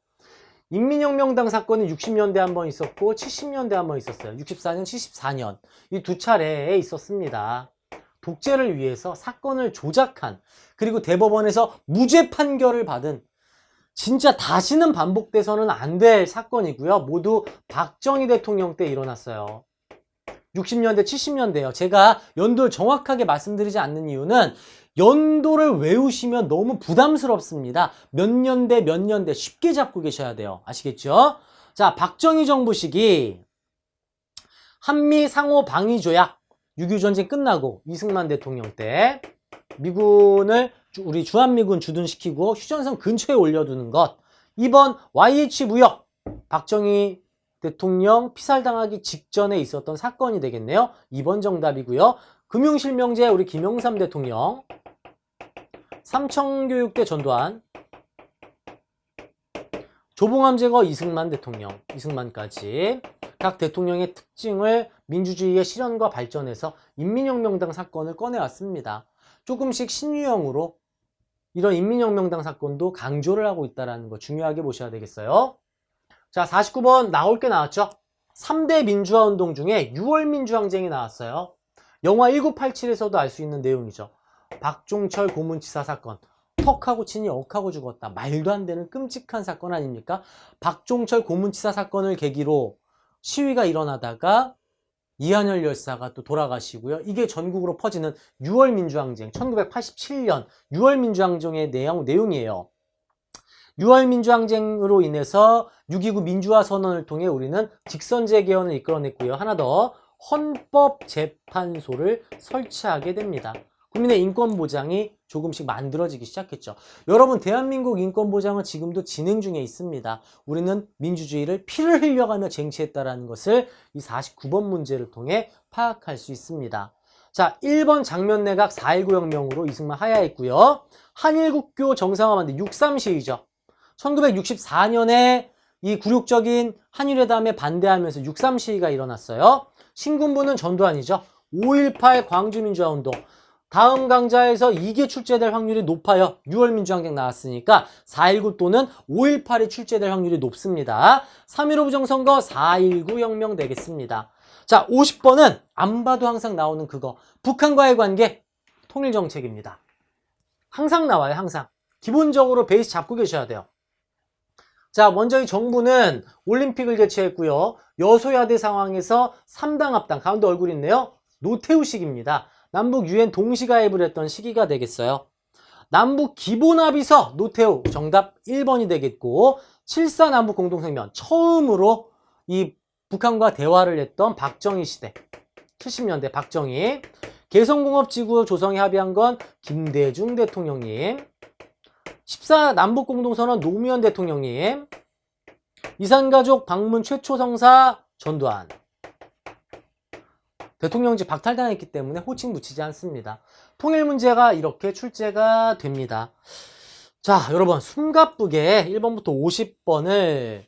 인민혁명당 사건은 60년대 한 번 있었고 70년대 한 번 있었어요. 64년, 74년. 이 두 차례에 있었습니다. 독재를 위해서 사건을 조작한, 그리고 대법원에서 무죄 판결을 받은, 진짜 다시는 반복돼서는 안 될 사건이고요. 모두 박정희 대통령 때 일어났어요. 60년대, 70년대요. 제가 연도를 정확하게 말씀드리지 않는 이유는 연도를 외우시면 너무 부담스럽습니다. 몇 년대 쉽게 잡고 계셔야 돼요. 아시겠죠? 자, 박정희 정부 시기 한미 상호 방위 조약, 6.25 전쟁 끝나고 이승만 대통령 때 미군을 우리 주한미군 주둔시키고 휴전선 근처에 올려두는 것. 2번 YH 무역, 박정희 대통령 피살당하기 직전에 있었던 사건이 되겠네요. 2번 정답이고요. 금융실명제 우리 김영삼 대통령, 삼청교육대 전두환, 조봉암 제거 이승만 대통령, 이승만까지. 각 대통령의 특징을 민주주의의 실현과 발전에서 인민혁명당 사건을 꺼내왔습니다. 조금씩 신유형으로 이런 인민혁명당 사건도 강조를 하고 있다는 거 중요하게 보셔야 되겠어요. 자, 49번 나올 게 나왔죠? 3대 민주화 운동 중에 6월 민주항쟁이 나왔어요. 영화 1987에서도 알 수 있는 내용이죠. 박종철 고문치사 사건. 턱하고 치니 억하고 죽었다. 말도 안 되는 끔찍한 사건 아닙니까? 박종철 고문치사 사건을 계기로 시위가 일어나다가 이한열 열사가 또 돌아가시고요. 이게 전국으로 퍼지는 6월 민주항쟁, 1987년 6월 민주항쟁의 내용이에요. 6월 민주항쟁으로 인해서 6.29 민주화 선언을 통해 우리는 직선제 개헌을 이끌어냈고요. 하나 더, 헌법재판소를 설치하게 됩니다. 국민의 인권보장이 조금씩 만들어지기 시작했죠. 여러분, 대한민국 인권보장은 지금도 진행 중에 있습니다. 우리는 민주주의를 피를 흘려가며 쟁취했다는 것을 이 49번 문제를 통해 파악할 수 있습니다. 자, 1번 장면내각 4.19 혁명으로 이승만 하야했고요. 한일국교 정상화 만든 6.3 시위죠. 1964년에 이 굴욕적인 한일회담에 반대하면서 6.3 시위가 일어났어요. 신군부는 전두환이죠. 5.18 광주민주화운동. 다음 강좌에서 이게 출제될 확률이 높아요. 6월 민주항쟁 나왔으니까 4.19 또는 5.18이 출제될 확률이 높습니다. 3.15 부정선거 4.19 혁명 되겠습니다. 자, 50번은 안 봐도 항상 나오는 그거. 북한과의 관계, 통일정책입니다. 항상 나와요, 항상. 기본적으로 베이스 잡고 계셔야 돼요. 자, 먼저 이 정부는 올림픽을 개최했고요. 여소야대 상황에서 3당 합당, 가운데 얼굴 있네요. 노태우식입니다. 남북 유엔 동시가입을 했던 시기가 되겠어요. 남북 기본합의서 노태우 정답 1번이 되겠고 7.4 남북 공동성명 처음으로 이 북한과 대화를 했던 박정희 시대 70년대 박정희 개성공업지구 조성에 합의한 건 김대중 대통령님 14 남북 공동선언 노무현 대통령님 이산가족 방문 최초 성사 전두환 대통령직 박탈당했기 때문에 호칭 붙이지 않습니다. 통일 문제가 이렇게 출제가 됩니다. 자, 여러분 숨가쁘게 1번부터 50번을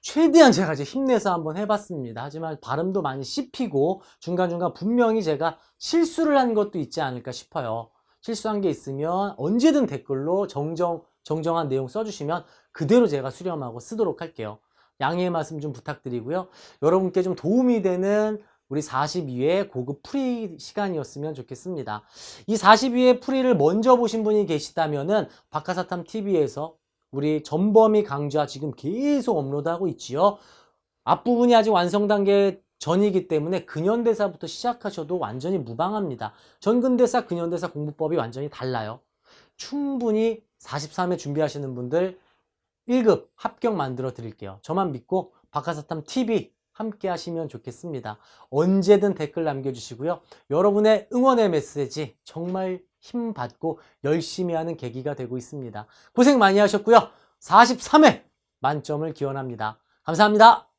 최대한 제가 이제 힘내서 한번 해봤습니다. 하지만 발음도 많이 씹히고 중간중간 분명히 제가 실수를 한 것도 있지 않을까 싶어요. 실수한 게 있으면 언제든 댓글로 정정한 내용 써주시면 그대로 제가 수렴하고 쓰도록 할게요. 양해의 말씀 좀 부탁드리고요. 여러분께 좀 도움이 되는 우리 42회 고급 풀이 시간이었으면 좋겠습니다. 이 42회 풀이를 먼저 보신 분이 계시다면은 박하사탐 TV에서 우리 전범위 강좌 지금 계속 업로드하고 있지요. 앞부분이 아직 완성 단계 전이기 때문에 근현대사부터 시작하셔도 완전히 무방합니다. 전근대사, 근현대사 공부법이 완전히 달라요. 충분히 43회 준비하시는 분들 1급 합격 만들어 드릴게요. 저만 믿고 박하사탐 TV 함께 하시면 좋겠습니다. 언제든 댓글 남겨주시고요. 여러분의 응원의 메시지 정말 힘받고 열심히 하는 계기가 되고 있습니다. 고생 많이 하셨고요. 43회 만점을 기원합니다. 감사합니다.